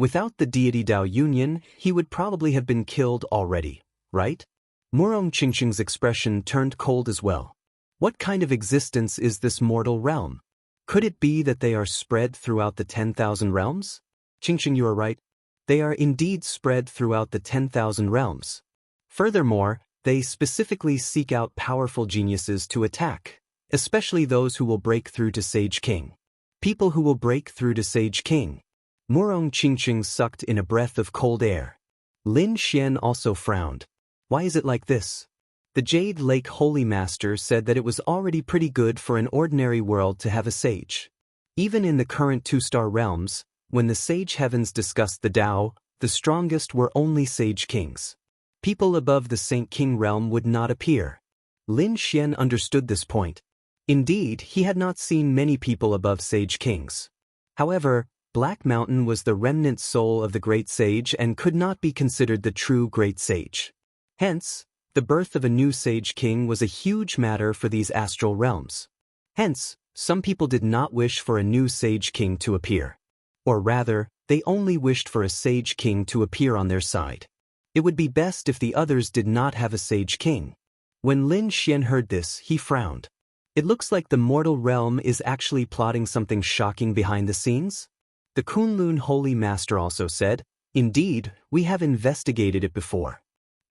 Without the Deity Dao Union, he would probably have been killed already, right? Murong Qingqing's expression turned cold as well. What kind of existence is this mortal realm? Could it be that they are spread throughout the 10,000 realms? Qingqing, you are right. They are indeed spread throughout the 10,000 realms. Furthermore, they specifically seek out powerful geniuses to attack, especially those who will break through to Sage King. People who will break through to Sage King. Murong Qingqing sucked in a breath of cold air. Lin Xian also frowned. Why is it like this? The Jade Lake Holy Master said that it was already pretty good for an ordinary world to have a sage. Even in the current 2-star realms, when the sage heavens discussed the Tao, the strongest were only sage kings. People above the Saint King realm would not appear. Lin Xian understood this point. Indeed, he had not seen many people above sage kings. However, Black Mountain was the remnant soul of the great sage and could not be considered the true great sage. Hence, the birth of a new sage king was a huge matter for these astral realms. Hence, some people did not wish for a new sage king to appear. Or rather, they only wished for a sage king to appear on their side. It would be best if the others did not have a sage king. When Lin Xian heard this, he frowned. It looks like the mortal realm is actually plotting something shocking behind the scenes. The Kunlun Holy Master also said, "Indeed, we have investigated it before.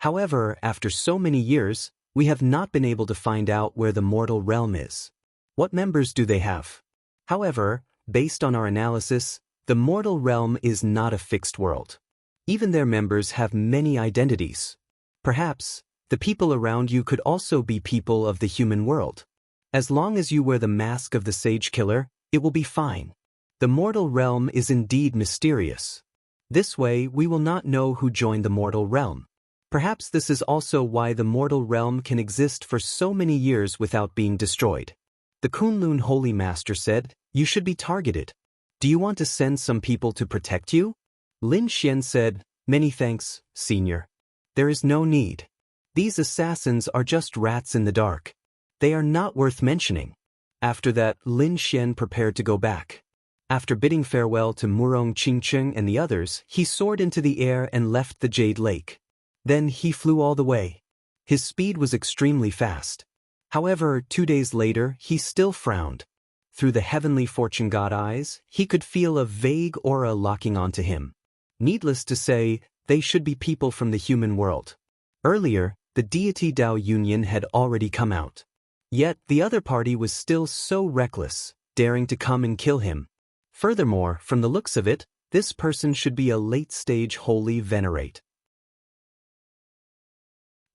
However, after so many years, we have not been able to find out where the mortal realm is. What members do they have? However, based on our analysis, the mortal realm is not a fixed world. Even their members have many identities. Perhaps, the people around you could also be people of the human world. As long as you wear the mask of the Sage Killer, it will be fine. The mortal realm is indeed mysterious. This way, we will not know who joined the mortal realm. Perhaps this is also why the mortal realm can exist for so many years without being destroyed." The Kunlun Holy Master said, "You should be targeted. Do you want to send some people to protect you?" Lin Xian said, "Many thanks, Senior. There is no need. These assassins are just rats in the dark. They are not worth mentioning." After that, Lin Xian prepared to go back. After bidding farewell to Murong Qingqing and the others, he soared into the air and left the Jade Lake. Then he flew all the way. His speed was extremely fast. However, 2 days later, he still frowned. Through the heavenly fortune god eyes, he could feel a vague aura locking onto him. Needless to say, they should be people from the human world. Earlier, the Deity Dao Union had already come out. Yet, the other party was still so reckless, daring to come and kill him. Furthermore, from the looks of it, this person should be a late-stage holy venerate.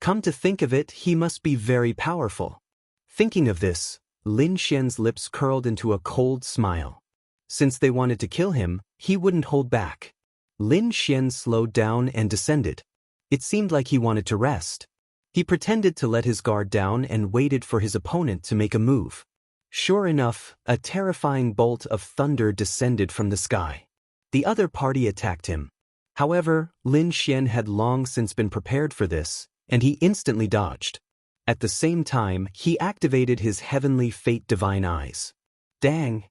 Come to think of it, he must be very powerful. Thinking of this, Lin Xian's lips curled into a cold smile. Since they wanted to kill him, he wouldn't hold back. Lin Xian slowed down and descended. It seemed like he wanted to rest. He pretended to let his guard down and waited for his opponent to make a move. Sure enough, a terrifying bolt of thunder descended from the sky. The other party attacked him. However, Lin Xian had long since been prepared for this, and he instantly dodged. At the same time, he activated his heavenly fate divine eyes. Dang!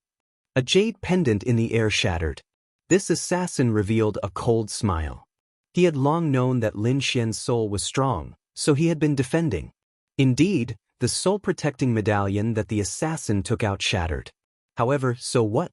A jade pendant in the air shattered. This assassin revealed a cold smile. He had long known that Lin Xian's soul was strong, so he had been defending. Indeed, the soul-protecting medallion that the assassin took out shattered. However, so what?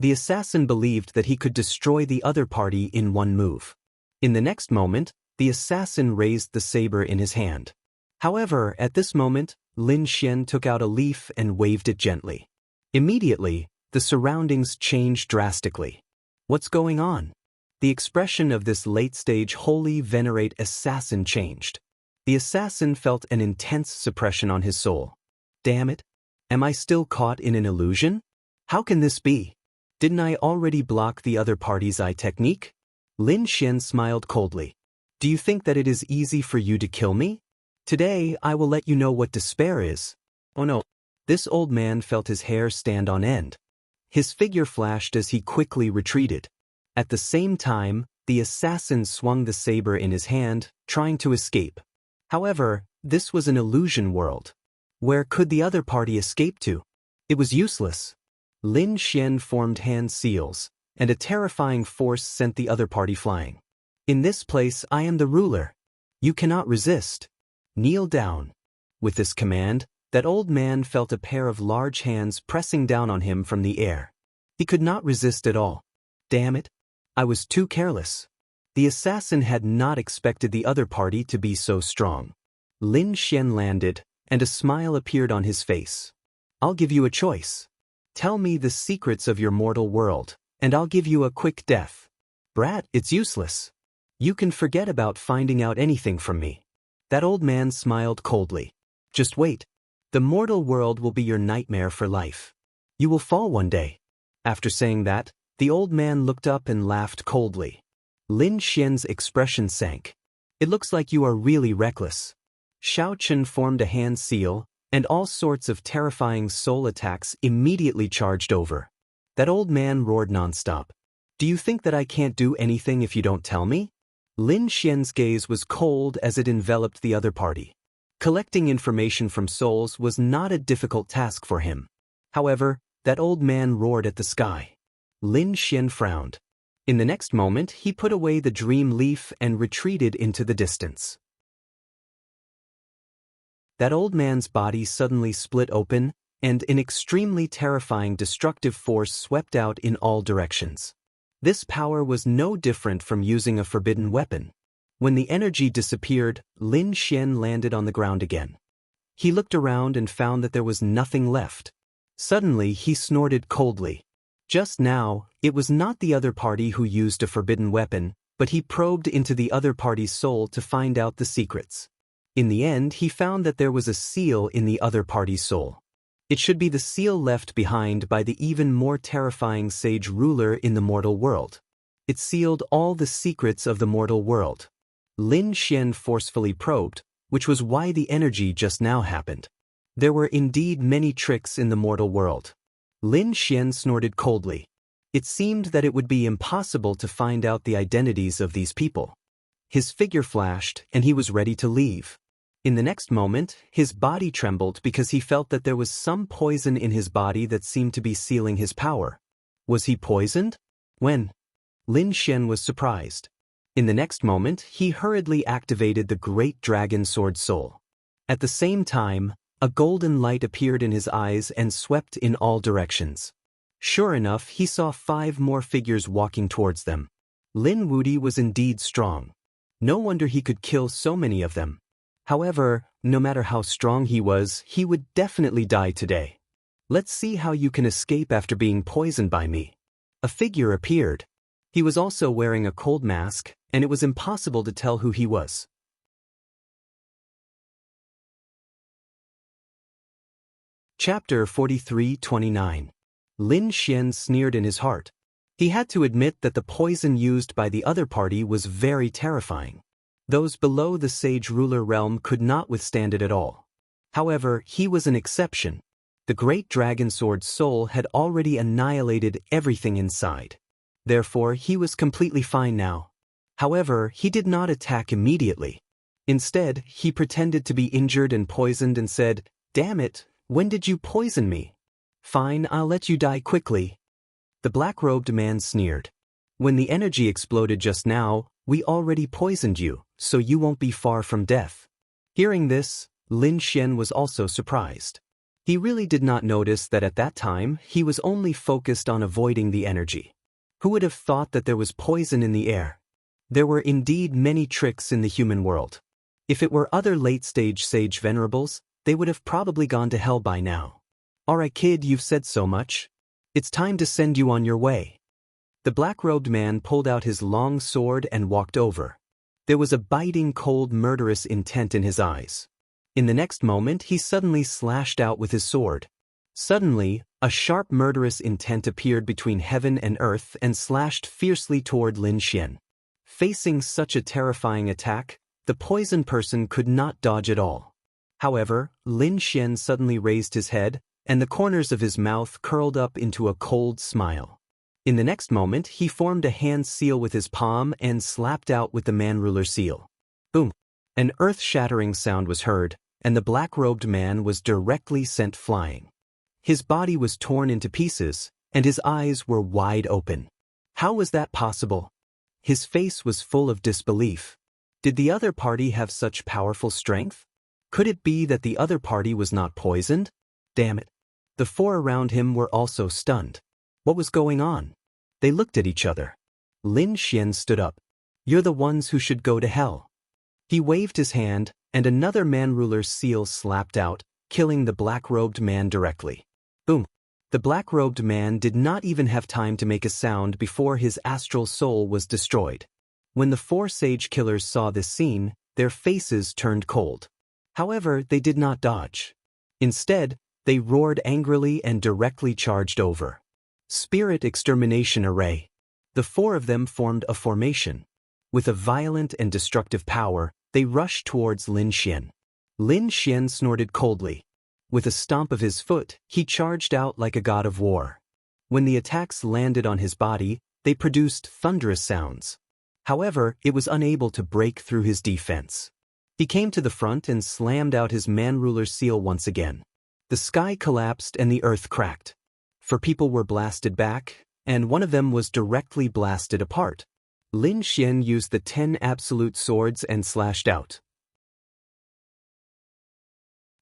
The assassin believed that he could destroy the other party in one move. In the next moment, the assassin raised the saber in his hand. However, at this moment, Lin Xian took out a leaf and waved it gently. Immediately, the surroundings changed drastically. What's going on? The expression of this late-stage holy venerate assassin changed. The assassin felt an intense suppression on his soul. Damn it! Am I still caught in an illusion? How can this be? Didn't I already block the other party's eye technique? Lin Xian smiled coldly. Do you think that it is easy for you to kill me? Today, I will let you know what despair is. Oh no. This old man felt his hair stand on end. His figure flashed as he quickly retreated. At the same time, the assassin swung the saber in his hand, trying to escape. However, this was an illusion world. Where could the other party escape to? It was useless. Lin Xian formed hand seals, and a terrifying force sent the other party flying. In this place I am the ruler. You cannot resist. Kneel down. With this command, that old man felt a pair of large hands pressing down on him from the air. He could not resist at all. Damn it. I was too careless. The assassin had not expected the other party to be so strong. Lin Xian landed, and a smile appeared on his face. I'll give you a choice. Tell me the secrets of your mortal world, and I'll give you a quick death. Brat, it's useless. You can forget about finding out anything from me. That old man smiled coldly. Just wait. The mortal world will be your nightmare for life. You will fall one day. After saying that, the old man looked up and laughed coldly. Lin Xian's expression sank. It looks like you are really reckless. Xiao Chen formed a hand seal, and all sorts of terrifying soul attacks immediately charged over. That old man roared nonstop. Do you think that I can't do anything if you don't tell me? Lin Xian's gaze was cold as it enveloped the other party. Collecting information from souls was not a difficult task for him. However, that old man roared at the sky. Lin Xian frowned. In the next moment, he put away the dream leaf and retreated into the distance. That old man's body suddenly split open, and an extremely terrifying destructive force swept out in all directions. This power was no different from using a forbidden weapon. When the energy disappeared, Lin Xian landed on the ground again. He looked around and found that there was nothing left. Suddenly, he snorted coldly. Just now, it was not the other party who used a forbidden weapon, but he probed into the other party's soul to find out the secrets. In the end, he found that there was a seal in the other party's soul. It should be the seal left behind by the even more terrifying sage ruler in the mortal world. It sealed all the secrets of the mortal world. Lin Xian forcefully probed, which was why the energy just now happened. There were indeed many tricks in the mortal world. Lin Xian snorted coldly. It seemed that it would be impossible to find out the identities of these people. His figure flashed, and he was ready to leave. In the next moment, his body trembled because he felt that there was some poison in his body that seemed to be sealing his power. Was he poisoned? When? Lin Xian was surprised. In the next moment, he hurriedly activated the great dragon sword soul. At the same time, a golden light appeared in his eyes and swept in all directions. Sure enough, he saw 5 more figures walking towards them. Lin Wudi was indeed strong. No wonder he could kill so many of them. However, no matter how strong he was, he would definitely die today. Let's see how you can escape after being poisoned by me. A figure appeared. He was also wearing a cold mask, and it was impossible to tell who he was. Chapter 43-29. Lin Xian sneered in his heart. He had to admit that the poison used by the other party was very terrifying. Those below the sage ruler realm could not withstand it at all. However, he was an exception. The great dragon sword soul had already annihilated everything inside. Therefore, he was completely fine now. However, he did not attack immediately. Instead, he pretended to be injured and poisoned and said, "Damn it, when did you poison me? Fine, I'll let you die quickly." The black-robed man sneered. "When the energy exploded just now, we already poisoned you, so you won't be far from death." Hearing this, Lin Xian was also surprised. He really did not notice that at that time, he was only focused on avoiding the energy. Who would have thought that there was poison in the air? There were indeed many tricks in the human world. If it were other late-stage sage venerables, they would have probably gone to hell by now. "Alright kid, you've said so much. It's time to send you on your way." The black-robed man pulled out his long sword and walked over. There was a biting, cold, murderous intent in his eyes. In the next moment, he suddenly slashed out with his sword. Suddenly, a sharp, murderous intent appeared between heaven and earth and slashed fiercely toward Lin Xian. Facing such a terrifying attack, the poisoned person could not dodge at all. However, Lin Xian suddenly raised his head, and the corners of his mouth curled up into a cold smile. In the next moment, he formed a hand seal with his palm and slapped out with the man-ruler seal. Boom! An earth-shattering sound was heard, and the black-robed man was directly sent flying. His body was torn into pieces, and his eyes were wide open. How was that possible? His face was full of disbelief. Did the other party have such powerful strength? Could it be that the other party was not poisoned? Damn it. The four around him were also stunned. What was going on? They looked at each other. Lin Xian stood up. You're the ones who should go to hell. He waved his hand, and another man-ruler's seal slapped out, killing the black-robed man directly. Boom. The black-robed man did not even have time to make a sound before his astral soul was destroyed. When the four sage killers saw this scene, their faces turned cold. However, they did not dodge. Instead, they roared angrily and directly charged over. Spirit Extermination Array. The four of them formed a formation. With a violent and destructive power, they rushed towards Lin Xian. Lin Xian snorted coldly. With a stomp of his foot, he charged out like a god of war. When the attacks landed on his body, they produced thunderous sounds. However, it was unable to break through his defense. He came to the front and slammed out his man-ruler seal once again. The sky collapsed and the earth cracked. Four people were blasted back, and one of them was directly blasted apart. Lin Xian used the 10 absolute swords and slashed out.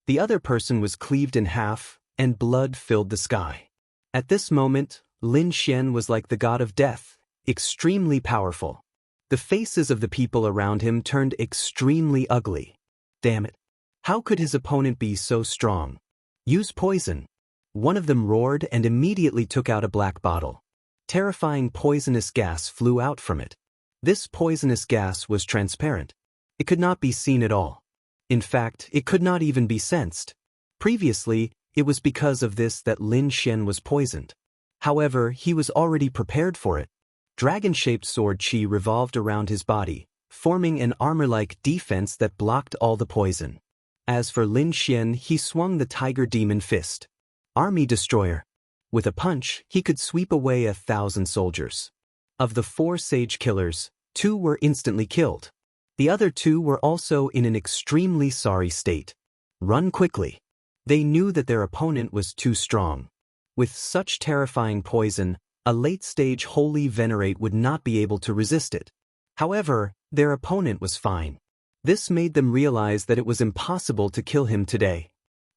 The other person was cleaved in half, and blood filled the sky. At this moment, Lin Xian was like the god of death, extremely powerful. The faces of the people around him turned extremely ugly. Damn it. How could his opponent be so strong? Use poison. One of them roared and immediately took out a black bottle. Terrifying poisonous gas flew out from it. This poisonous gas was transparent. It could not be seen at all. In fact, it could not even be sensed. Previously, it was because of this that Lin Xian was poisoned. However, he was already prepared for it. Dragon-shaped sword qi revolved around his body, forming an armor-like defense that blocked all the poison. As for Lin Xian, he swung the tiger demon fist. Army destroyer. With a punch, he could sweep away 1,000 soldiers. Of the 4 sage killers, 2 were instantly killed. The other 2 were also in an extremely sorry state. Run quickly. They knew that their opponent was too strong. With such terrifying poison, a late-stage holy venerate would not be able to resist it. However, their opponent was fine. This made them realize that it was impossible to kill him today.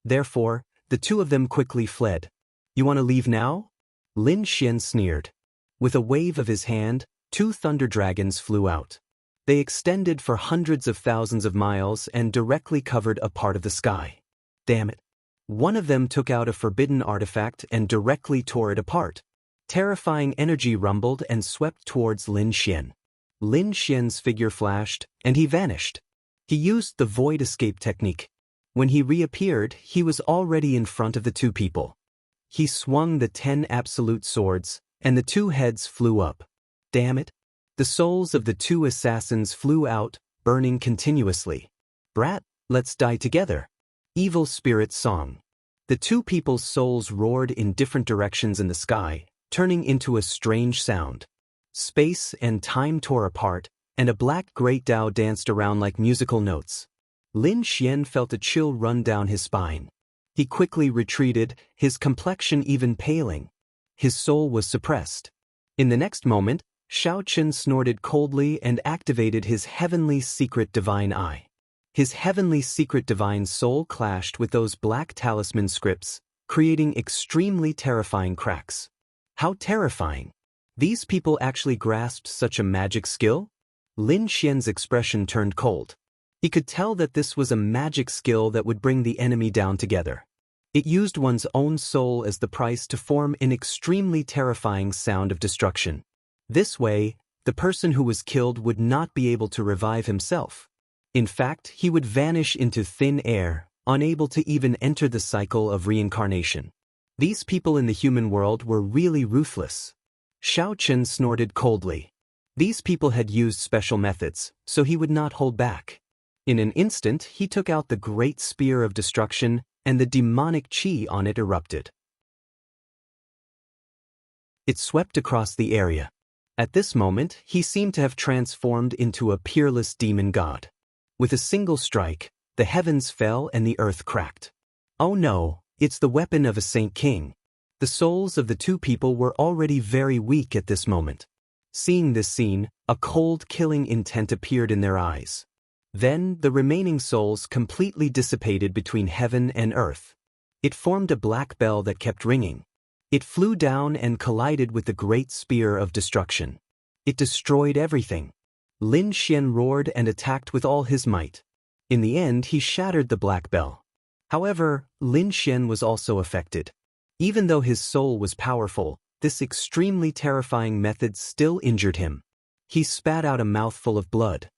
Therefore, the 2 of them quickly fled. You want to leave now? Lin Xian sneered. With a wave of his hand, 2 thunder dragons flew out. They extended for hundreds of thousands of miles and directly covered a part of the sky. Damn it. One of them took out a forbidden artifact and directly tore it apart. Terrifying energy rumbled and swept towards Lin Xian. Lin Xian's figure flashed, and he vanished. He used the void escape technique. When he reappeared, he was already in front of the 2 people. He swung the 10 absolute swords, and the 2 heads flew up. Damn it. The souls of the 2 assassins flew out, burning continuously. Brat, let's die together. Evil Spirit Song. The 2 people's souls roared in different directions in the sky, turning into a strange sound. Space and time tore apart, and a black great Tao danced around like musical notes. Lin Xian felt a chill run down his spine. He quickly retreated, his complexion even paling. His soul was suppressed. In the next moment, Shao Chen snorted coldly and activated his heavenly secret divine eye. His heavenly secret divine soul clashed with those black talisman scripts, creating extremely terrifying cracks. How terrifying! These people actually grasped such a magic skill? Lin Xian's expression turned cold. He could tell that this was a magic skill that would bring the enemy down together. It used one's own soul as the price to form an extremely terrifying sound of destruction. This way, the person who was killed would not be able to revive himself. In fact, he would vanish into thin air, unable to even enter the cycle of reincarnation. These people in the human world were really ruthless. Shao Chen snorted coldly. These people had used special methods, so he would not hold back. In an instant, he took out the great spear of destruction, and the demonic qi on it erupted. It swept across the area. At this moment, he seemed to have transformed into a peerless demon god. With a single strike, the heavens fell and the earth cracked. Oh no, it's the weapon of a saint king. The souls of the 2 people were already very weak at this moment. Seeing this scene, a cold, killing intent appeared in their eyes. Then, the remaining souls completely dissipated between heaven and earth. It formed a black bell that kept ringing. It flew down and collided with the great spear of destruction. It destroyed everything. Lin Xian roared and attacked with all his might. In the end, he shattered the black bell. However, Lin Xian was also affected. Even though his soul was powerful, this extremely terrifying method still injured him. He spat out a mouthful of blood.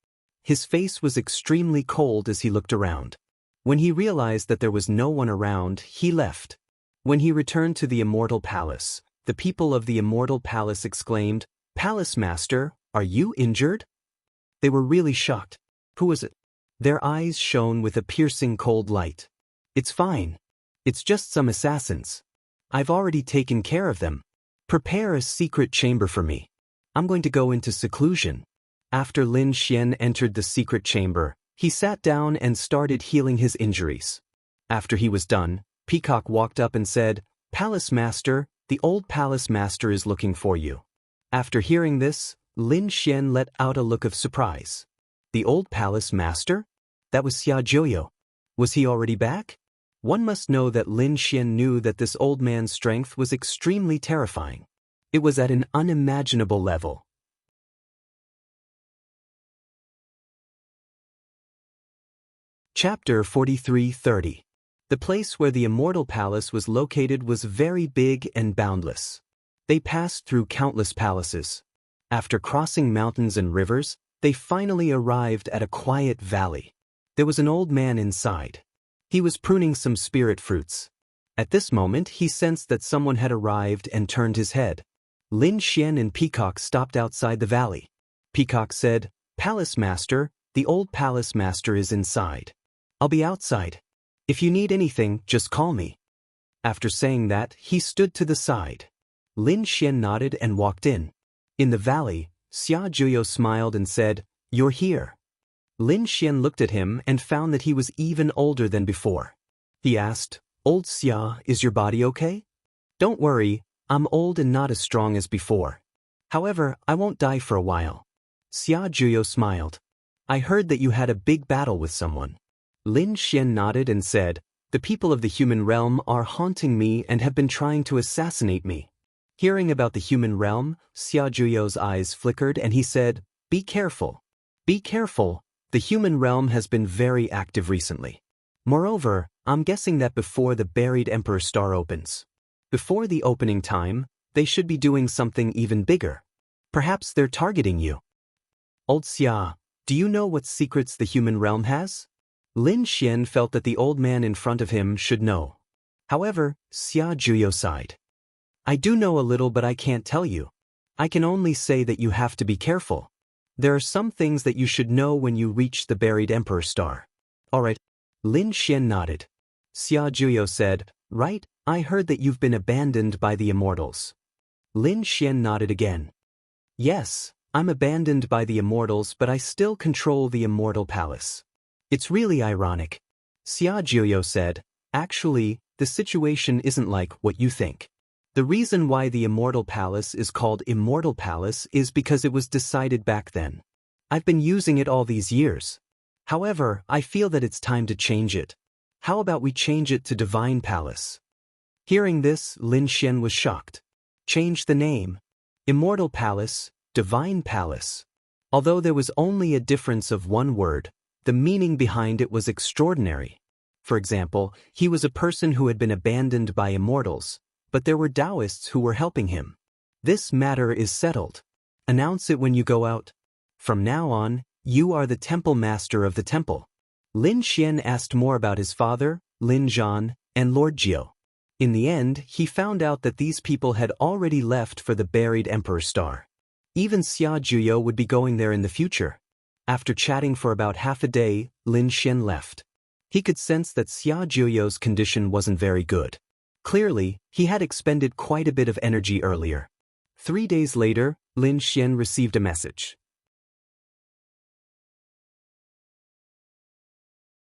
His face was extremely cold as he looked around. When he realized that there was no one around, he left. When he returned to the Immortal Palace, the people of the Immortal Palace exclaimed, "Palace Master, are you injured?" They were really shocked. Who was it? Their eyes shone with a piercing cold light. "It's fine. It's just some assassins. I've already taken care of them. Prepare a secret chamber for me. I'm going to go into seclusion." After Lin Xian entered the secret chamber, he sat down and started healing his injuries. After he was done, Peacock walked up and said, "Palace Master, the old Palace Master is looking for you." After hearing this, Lin Xian let out a look of surprise. The old Palace Master? That was Xia Zhuoyou. Was he already back? One must know that Lin Xian knew that this old man's strength was extremely terrifying. It was at an unimaginable level. Chapter 43:30. The place where the Immortal Palace was located was very big and boundless. They passed through countless palaces. After crossing mountains and rivers, they finally arrived at a quiet valley. There was an old man inside. He was pruning some spirit fruits. At this moment, he sensed that someone had arrived and turned his head. Lin Xian and Peacock stopped outside the valley. Peacock said, "Palace Master, the old Palace Master is inside. I'll be outside. If you need anything, just call me." After saying that, he stood to the side. Lin Xian nodded and walked in. In the valley, Xia Zhuoyou smiled and said, "You're here." Lin Xian looked at him and found that he was even older than before. He asked, "Old Xia, is your body okay?" "Don't worry, I'm old and not as strong as before. However, I won't die for a while." Xia Zhuoyou smiled. "I heard that you had a big battle with someone." Lin Xian nodded and said, "The people of the human realm are haunting me and have been trying to assassinate me." Hearing about the human realm, Xia Zhuoyou's eyes flickered and he said, "Be careful. Be careful. The human realm has been very active recently. Moreover, I'm guessing that before the buried Emperor Star opens, before the opening time, they should be doing something even bigger. Perhaps they're targeting you." "Old Xia, do you know what secrets the human realm has?" Lin Xian felt that the old man in front of him should know. However, Xia Zhuoyou sighed. "I do know a little, but I can't tell you. I can only say that you have to be careful. There are some things that you should know when you reach the buried Emperor Star." "All right." Lin Xian nodded. Xia Zhuoyou said, "Right, I heard that you've been abandoned by the Immortals." Lin Xian nodded again. "Yes, I'm abandoned by the Immortals, but I still control the Immortal Palace." "It's really ironic." Xia Zhuoyou said, "Actually, the situation isn't like what you think. The reason why the Immortal Palace is called Immortal Palace is because it was decided back then. I've been using it all these years. However, I feel that it's time to change it. How about we change it to Divine Palace?" Hearing this, Lin Xian was shocked. Change the name. Immortal Palace, Divine Palace. Although there was only a difference of one word, the meaning behind it was extraordinary. For example, he was a person who had been abandoned by immortals, but there were Taoists who were helping him. This matter is settled. Announce it when you go out. From now on, you are the temple master of the temple. Lin Xian asked more about his father, Lin Zhan, and Lord Jiu. In the end, he found out that these people had already left for the buried Emperor Star. Even Xia Zhuoyou would be going there in the future. After chatting for about half a day, Lin Xian left. He could sense that Xia Zhuoyou's condition wasn't very good. Clearly, he had expended quite a bit of energy earlier. 3 days later, Lin Xian received a message.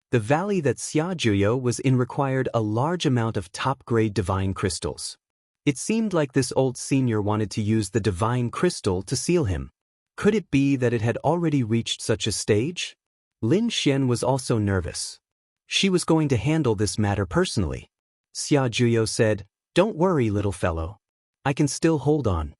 The valley that Xia Zhuoyou was in required a large amount of top-grade divine crystals. It seemed like this old senior wanted to use the divine crystal to seal him. Could it be that it had already reached such a stage? Lin Xian was also nervous. She was going to handle this matter personally. Xia Juyo said, "Don't worry, little fellow. I can still hold on.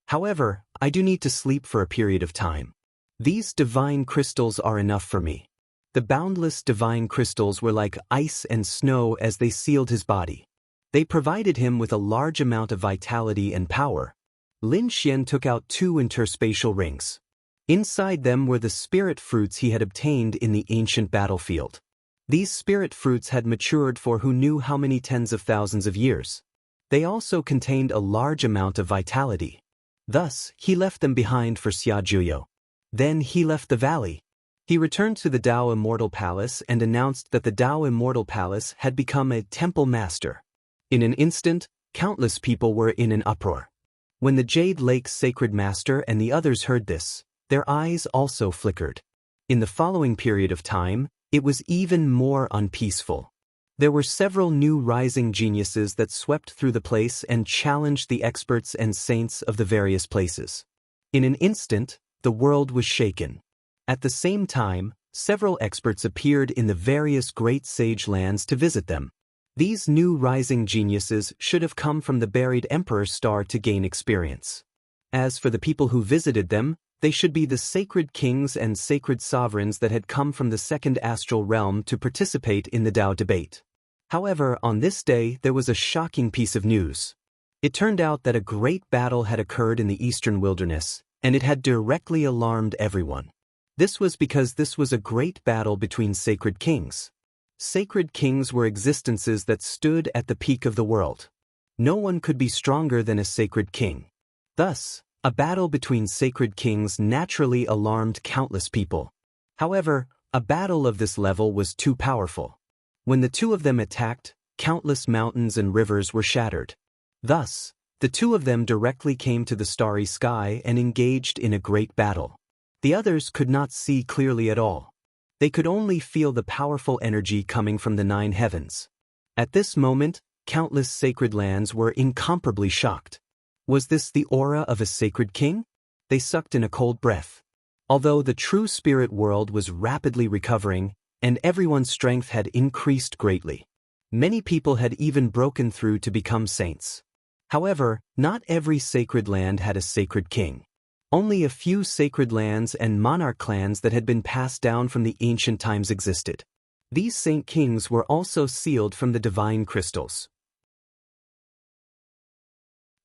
However, I do need to sleep for a period of time. These divine crystals are enough for me." The boundless divine crystals were like ice and snow as they sealed his body. They provided him with a large amount of vitality and power. Lin Xian took out 2 interspatial rings. Inside them were the spirit fruits he had obtained in the ancient battlefield. These spirit fruits had matured for who knew how many tens of thousands of years. They also contained a large amount of vitality. Thus, he left them behind for Xia Juyo. Then he left the valley. He returned to the Dao Immortal Palace and announced that the Dao Immortal Palace had become a temple master. In an instant, countless people were in an uproar. When the Jade Lake's sacred master and the others heard this, their eyes also flickered. In the following period of time, it was even more unpeaceful. There were several new rising geniuses that swept through the place and challenged the experts and saints of the various places. In an instant, the world was shaken. At the same time, several experts appeared in the various great sage lands to visit them. These new rising geniuses should have come from the buried Emperor Star to gain experience. As for the people who visited them, they should be the sacred kings and sacred sovereigns that had come from the second astral realm to participate in the Tao debate. However, on this day there was a shocking piece of news. It turned out that a great battle had occurred in the eastern wilderness, and it had directly alarmed everyone. This was because this was a great battle between sacred kings. Sacred kings were existences that stood at the peak of the world. No one could be stronger than a sacred king. Thus, a battle between sacred kings naturally alarmed countless people. However, a battle of this level was too powerful. When the 2 of them attacked, countless mountains and rivers were shattered. Thus, the 2 of them directly came to the starry sky and engaged in a great battle. The others could not see clearly at all. They could only feel the powerful energy coming from the 9 heavens. At this moment, countless sacred lands were incomparably shocked. Was this the aura of a sacred king? They sucked in a cold breath. Although the true spirit world was rapidly recovering, and everyone's strength had increased greatly. Many people had even broken through to become saints. However, not every sacred land had a sacred king. Only a few sacred lands and monarch clans that had been passed down from the ancient times existed. These saint kings were also sealed from the divine crystals.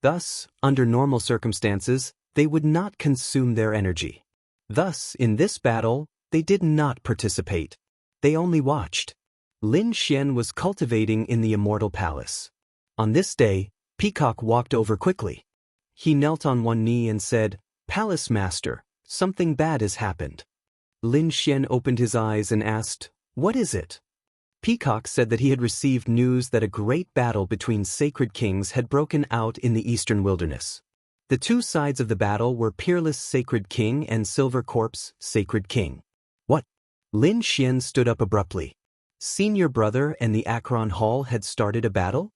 Thus, under normal circumstances, they would not consume their energy. Thus, in this battle, they did not participate. They only watched. Lin Xian was cultivating in the Immortal Palace. On this day, Peacock walked over quickly. He knelt on one knee and said, "Palace Master, something bad has happened." Lin Xian opened his eyes and asked, "What is it?" Peacock said that he had received news that a great battle between sacred kings had broken out in the eastern wilderness. The 2 sides of the battle were Peerless Sacred King and Silver Corpse Sacred King. What? Lin Xian stood up abruptly. Senior brother and the Akron Hall had started a battle?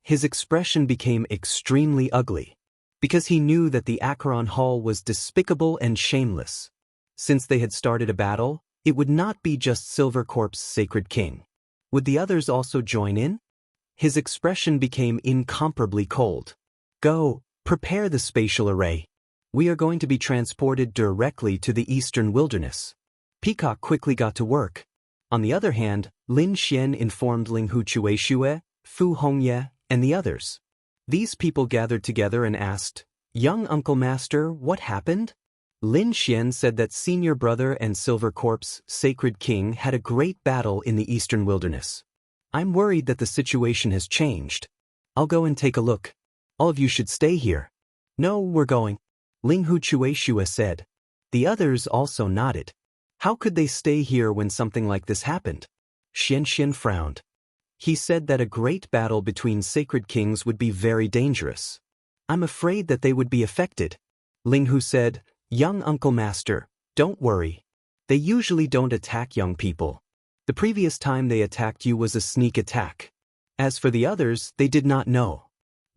His expression became extremely ugly, because he knew that the Akron Hall was despicable and shameless. Since they had started a battle, it would not be just Silver Corpse Sacred King. Would the others also join in? His expression became incomparably cold. "Go, prepare the spatial array. We are going to be transported directly to the eastern wilderness." Peacock quickly got to work. On the other hand, Lin Xian informed Ling Hu Chueshue, Fu Hongye, and the others. These people gathered together and asked, "Young Uncle Master, what happened?" Lin Xian said that Senior Brother and Silver Corpse Sacred King had a great battle in the eastern wilderness. "I'm worried that the situation has changed. I'll go and take a look. All of you should stay here." "No, we're going," Ling Hu Chueshue said. The others also nodded. How could they stay here when something like this happened? Xian Xian frowned. He said that a great battle between sacred kings would be very dangerous. "I'm afraid that they would be affected." Ling Hu said, "Young Uncle Master, don't worry. They usually don't attack young people. The previous time they attacked you was a sneak attack. As for the others, they did not know."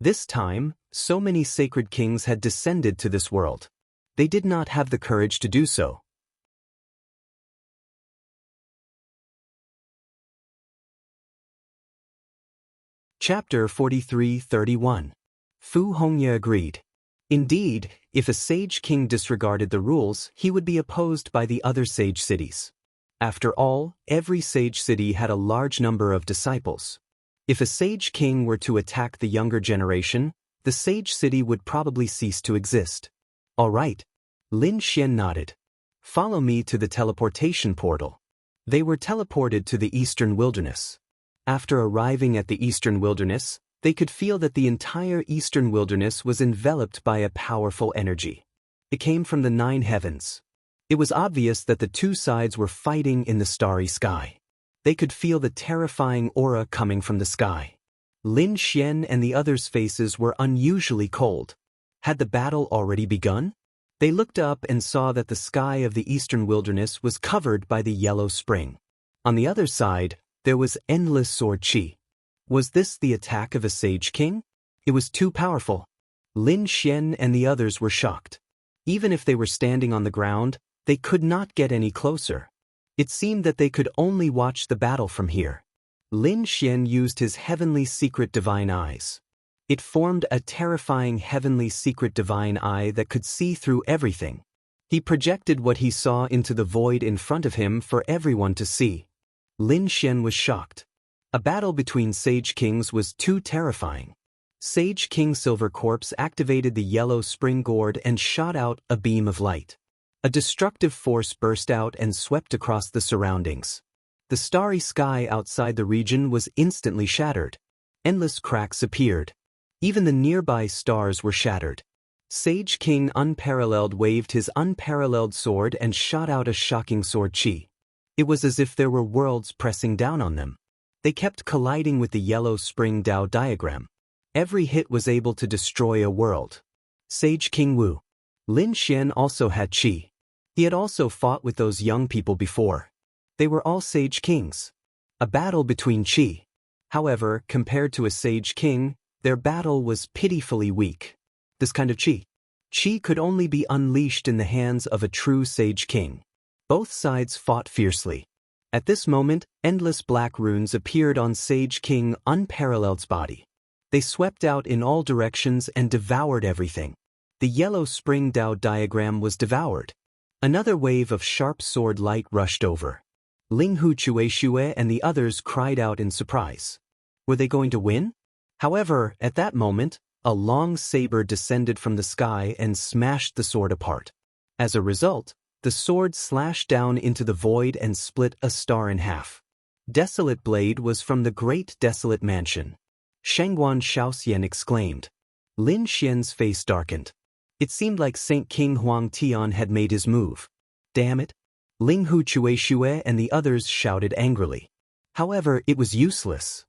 This time, so many sacred kings had descended to this world. They did not have the courage to do so. Chapter 43:31. Fu Hongye agreed. Indeed, if a sage king disregarded the rules, he would be opposed by the other sage cities. After all, every sage city had a large number of disciples. If a sage king were to attack the younger generation, the sage city would probably cease to exist. All right. Lin Xian nodded. Follow me to the teleportation portal. They were teleported to the eastern wilderness. After arriving at the eastern wilderness, they could feel that the entire eastern wilderness was enveloped by a powerful energy. It came from the 9 heavens. It was obvious that the two sides were fighting in the starry sky. They could feel the terrifying aura coming from the sky. Lin Xian and the others' faces were unusually cold. Had the battle already begun? They looked up and saw that the sky of the eastern wilderness was covered by the yellow spring. On the other side, there was endless sword qi. Was this the attack of a sage king? It was too powerful. Lin Xian and the others were shocked. Even if they were standing on the ground, they could not get any closer. It seemed that they could only watch the battle from here. Lin Xian used his heavenly secret divine eyes. It formed a terrifying heavenly secret divine eye that could see through everything. He projected what he saw into the void in front of him for everyone to see. Lin Xian was shocked. A battle between Sage Kings was too terrifying. Sage King Silver Corpse activated the yellow spring gourd and shot out a beam of light. A destructive force burst out and swept across the surroundings. The starry sky outside the region was instantly shattered. Endless cracks appeared. Even the nearby stars were shattered. Sage King Unparalleled waved his unparalleled sword and shot out a shocking sword qi. It was as if there were worlds pressing down on them. They kept colliding with the yellow spring Dao diagram. Every hit was able to destroy a world. Sage King Wu. Lin Xian also had qi. He had also fought with those young people before. They were all sage kings. A battle between qi. However, compared to a sage king, their battle was pitifully weak. This kind of qi could only be unleashed in the hands of a true sage king. Both sides fought fiercely. At this moment, endless black runes appeared on Sage King Unparalleled's body. They swept out in all directions and devoured everything. The yellow spring Dao diagram was devoured. Another wave of sharp sword light rushed over. Ling Hu Chueshue and the others cried out in surprise. Were they going to win? However, at that moment, a long saber descended from the sky and smashed the sword apart. As a result, the sword slashed down into the void and split a star in half. Desolate blade was from the great desolate mansion. Shangguan Shaoxian exclaimed. Lin Xian's face darkened. It seemed like Saint King Huang Tian had made his move. Damn it! Ling Hu Chueshue and the others shouted angrily. However, it was useless.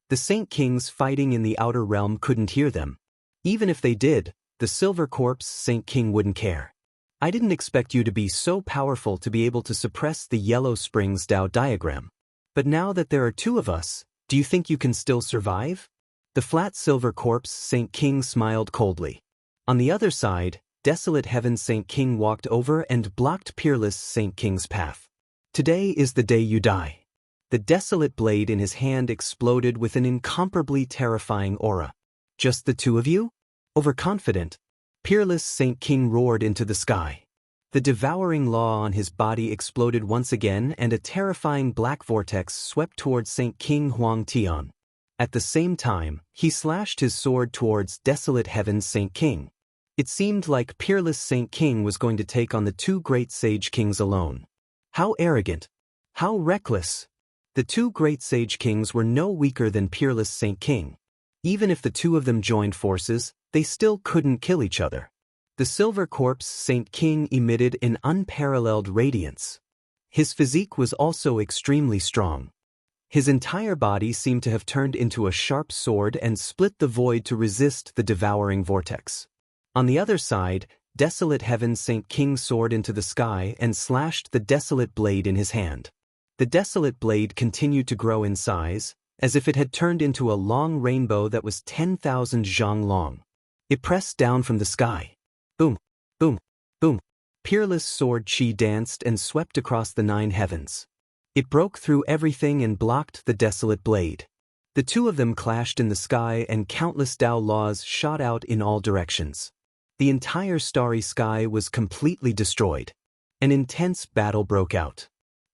The Saint Kings fighting in the outer realm couldn't hear them. Even if they did, the Silver Corpse Saint King wouldn't care. I didn't expect you to be so powerful to be able to suppress the Yellow Springs Dao diagram. But now that there are two of us, do you think you can still survive? The flat Silver Corpse Saint King smiled coldly. On the other side, Desolate Heaven Saint King walked over and blocked Peerless Saint King's path. Today is the day you die. The desolate blade in his hand exploded with an incomparably terrifying aura. Just the two of you? Overconfident, Peerless Saint King roared into the sky. The devouring law on his body exploded once again and a terrifying black vortex swept towards Saint King Huang Tian. At the same time, he slashed his sword towards Desolate Heaven's Saint King. It seemed like Peerless Saint King was going to take on the two great sage kings alone. How arrogant! How reckless! The two great sage kings were no weaker than Peerless Saint King. Even if the two of them joined forces, they still couldn't kill each other. The Silver Corpse Saint King emitted an unparalleled radiance. His physique was also extremely strong. His entire body seemed to have turned into a sharp sword and split the void to resist the devouring vortex. On the other side, Desolate Heaven Saint King soared into the sky and slashed the desolate blade in his hand. The desolate blade continued to grow in size, as if it had turned into a long rainbow that was 10,000 zhang long. It pressed down from the sky. Boom, boom, boom. Peerless sword chi danced and swept across the 9 heavens. It broke through everything and blocked the desolate blade. The two of them clashed in the sky and countless Dao laws shot out in all directions. The entire starry sky was completely destroyed. An intense battle broke out.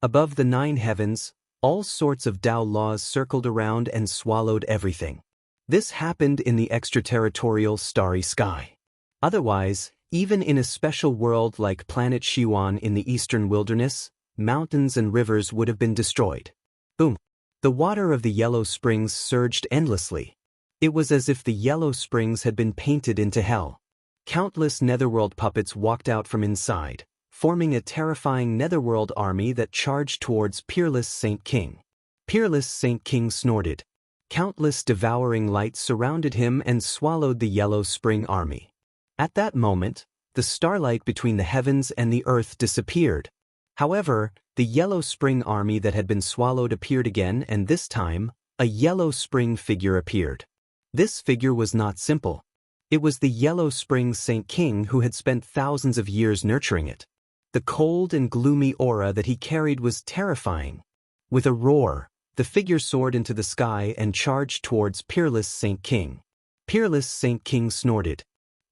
Above the 9 heavens, all sorts of Dao laws circled around and swallowed everything. This happened in the extraterritorial starry sky. Otherwise, even in a special world like planet Xiwan in the eastern wilderness, mountains and rivers would have been destroyed. Boom! The water of the yellow springs surged endlessly. It was as if the yellow springs had been painted into hell. Countless netherworld puppets walked out from inside, forming a terrifying netherworld army that charged towards Peerless Saint King. Peerless Saint King snorted. Countless devouring lights surrounded him and swallowed the yellow spring army. At that moment, the starlight between the heavens and the earth disappeared. However, the yellow spring army that had been swallowed appeared again, and this time, a yellow spring figure appeared. This figure was not simple. It was the yellow spring Saint King who had spent thousands of years nurturing it. The cold and gloomy aura that he carried was terrifying. With a roar, the figure soared into the sky and charged towards Peerless Saint King. Peerless Saint King snorted.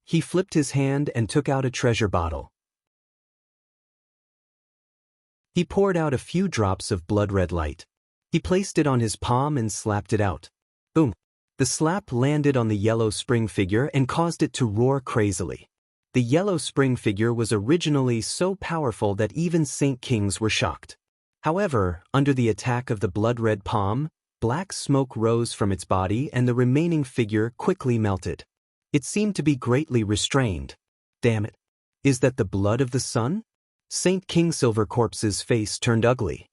He flipped his hand and took out a treasure bottle. He poured out a few drops of blood-red light. He placed it on his palm and slapped it out. Boom! The slap landed on the yellow spring figure and caused it to roar crazily. The yellow spring figure was originally so powerful that even Saint Kings were shocked. However, under the attack of the blood-red palm, black smoke rose from its body and the remaining figure quickly melted. It seemed to be greatly restrained. Damn it! Is that the blood of the sun? Saint King Silvercorpse's face turned ugly.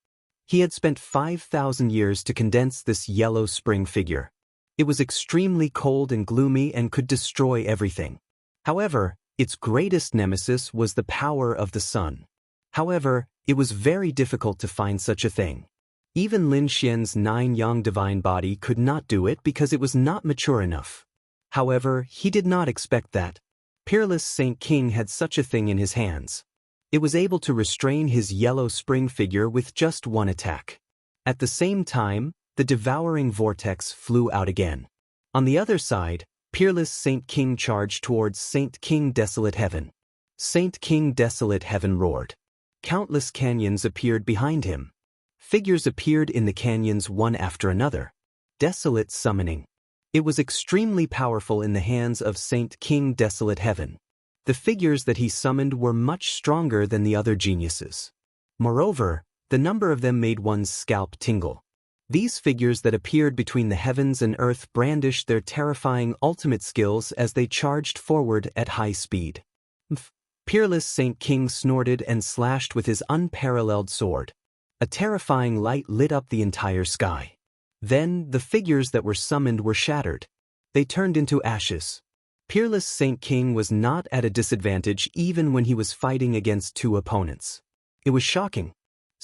He had spent 5,000 years to condense this yellow spring figure. It was extremely cold and gloomy and could destroy everything. However, its greatest nemesis was the power of the sun. However, it was very difficult to find such a thing. Even Lin Xian's 9 yang divine body could not do it because it was not mature enough. However, he did not expect that. Peerless Saint King had such a thing in his hands. It was able to restrain his yellow spring figure with just one attack. At the same time, the devouring vortex flew out again. On the other side, Peerless Saint King charged towards Saint King Desolate Heaven. Saint King Desolate Heaven roared. Countless canyons appeared behind him. Figures appeared in the canyons one after another. Desolate summoning. It was extremely powerful in the hands of Saint King Desolate Heaven. The figures that he summoned were much stronger than the other geniuses. Moreover, the number of them made one's scalp tingle. These figures that appeared between the heavens and earth brandished their terrifying ultimate skills as they charged forward at high speed. Peerless Saint King snorted and slashed with his unparalleled sword. A terrifying light lit up the entire sky. Then, the figures that were summoned were shattered. They turned into ashes. Peerless Saint King was not at a disadvantage even when he was fighting against 2 opponents. It was shocking.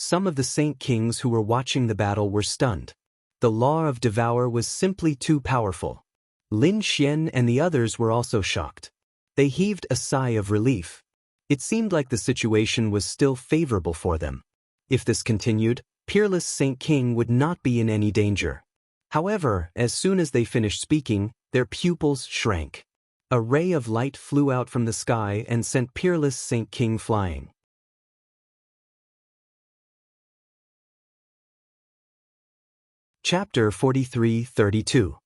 Some of the Saint Kings who were watching the battle were stunned. The law of Devour was simply too powerful. Lin Xian and the others were also shocked. They heaved a sigh of relief. It seemed like the situation was still favorable for them. If this continued, Peerless Saint King would not be in any danger. However, as soon as they finished speaking, their pupils shrank. A ray of light flew out from the sky and sent Peerless Saint King flying. Chapter 43-32.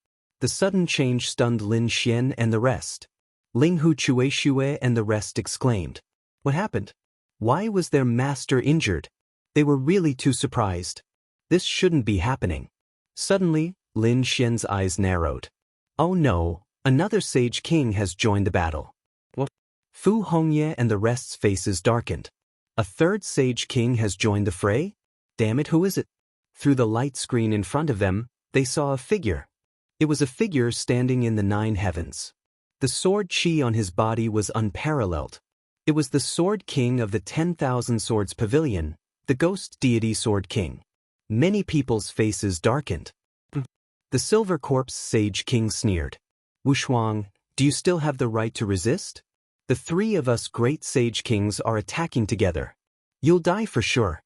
The sudden change stunned Lin Xian and the rest. Ling Hu Chueshue and the rest exclaimed. What happened? Why was their master injured? They were really too surprised. This shouldn't be happening. Suddenly, Lin Xian's eyes narrowed. Oh no, another Sage King has joined the battle. What? Fu Hongye and the rest's faces darkened. A third Sage King has joined the fray? Damn it, who is it? Through the light screen in front of them, they saw a figure. It was a figure standing in the 9 heavens. The sword chi on his body was unparalleled. It was the Sword King of the 10,000 Swords Pavilion, the Ghost Deity Sword King. Many people's faces darkened. The Silver Corpse Sage King sneered. Wushuang, do you still have the right to resist? The three of us great Sage Kings are attacking together. You'll die for sure.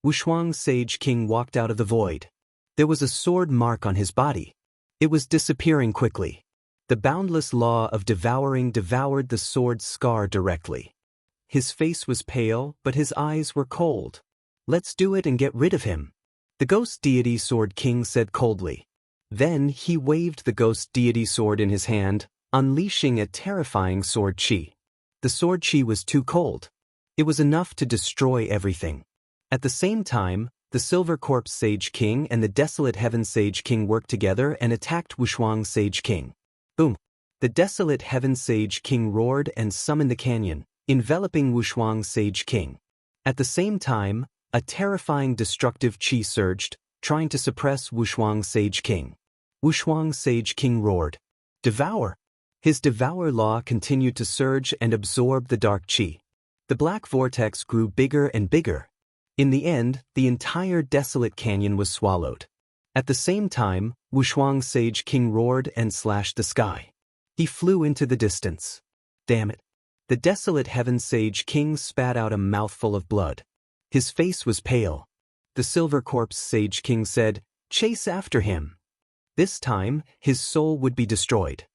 Wushuang Sage King walked out of the void. There was a sword mark on his body. It was disappearing quickly. The boundless law of devouring devoured the sword's scar directly. His face was pale, but his eyes were cold. Let's do it and get rid of him. The Ghost Deity Sword King said coldly. Then he waved the Ghost Deity sword in his hand, unleashing a terrifying sword chi. The sword chi was too cold. It was enough to destroy everything. At the same time, the Silver Corpse Sage King and the Desolate Heaven Sage King worked together and attacked Wushuang Sage King. Boom! The Desolate Heaven Sage King roared and summoned the canyon, enveloping Wushuang Sage King. At the same time, a terrifying destructive chi surged, trying to suppress Wushuang Sage King. Wushuang Sage King roared. Devour! His Devour Law continued to surge and absorb the dark chi. The black vortex grew bigger and bigger. In the end, the entire desolate canyon was swallowed. At the same time, Wushuang Sage King roared and slashed the sky. He flew into the distance. Damn it. The Desolate Heaven Sage King spat out a mouthful of blood. His face was pale. The Silver Corpse Sage King said, "Chase after him." This time, his soul would be destroyed.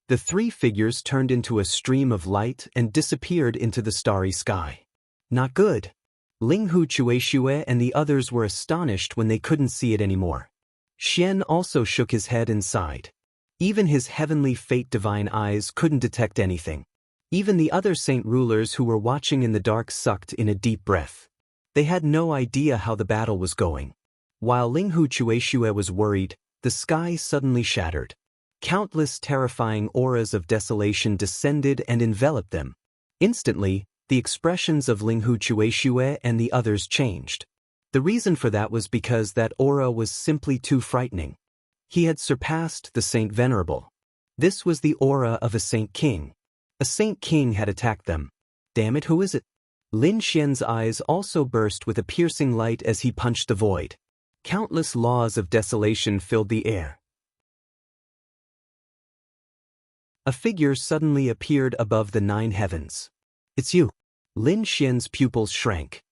The three figures turned into a stream of light and disappeared into the starry sky. Not good. Ling Hu Chueshue and the others were astonished when they couldn't see it anymore. Xian also shook his head and sighed. Even his heavenly fate divine eyes couldn't detect anything. Even the other saint rulers who were watching in the dark sucked in a deep breath. They had no idea how the battle was going. While Ling Hu Chueshue was worried, the sky suddenly shattered. Countless terrifying auras of desolation descended and enveloped them. Instantly, the expressions of Ling Hu Chueshue and the others changed. The reason for that was because that aura was simply too frightening. He had surpassed the Saint Venerable. This was the aura of a Saint King. A Saint King had attacked them. Damn it, who is it? Lin Xian's eyes also burst with a piercing light as he punched the void. Countless laws of desolation filled the air. A figure suddenly appeared above the 9 heavens. It's you. Lin Xian's pupils shrank.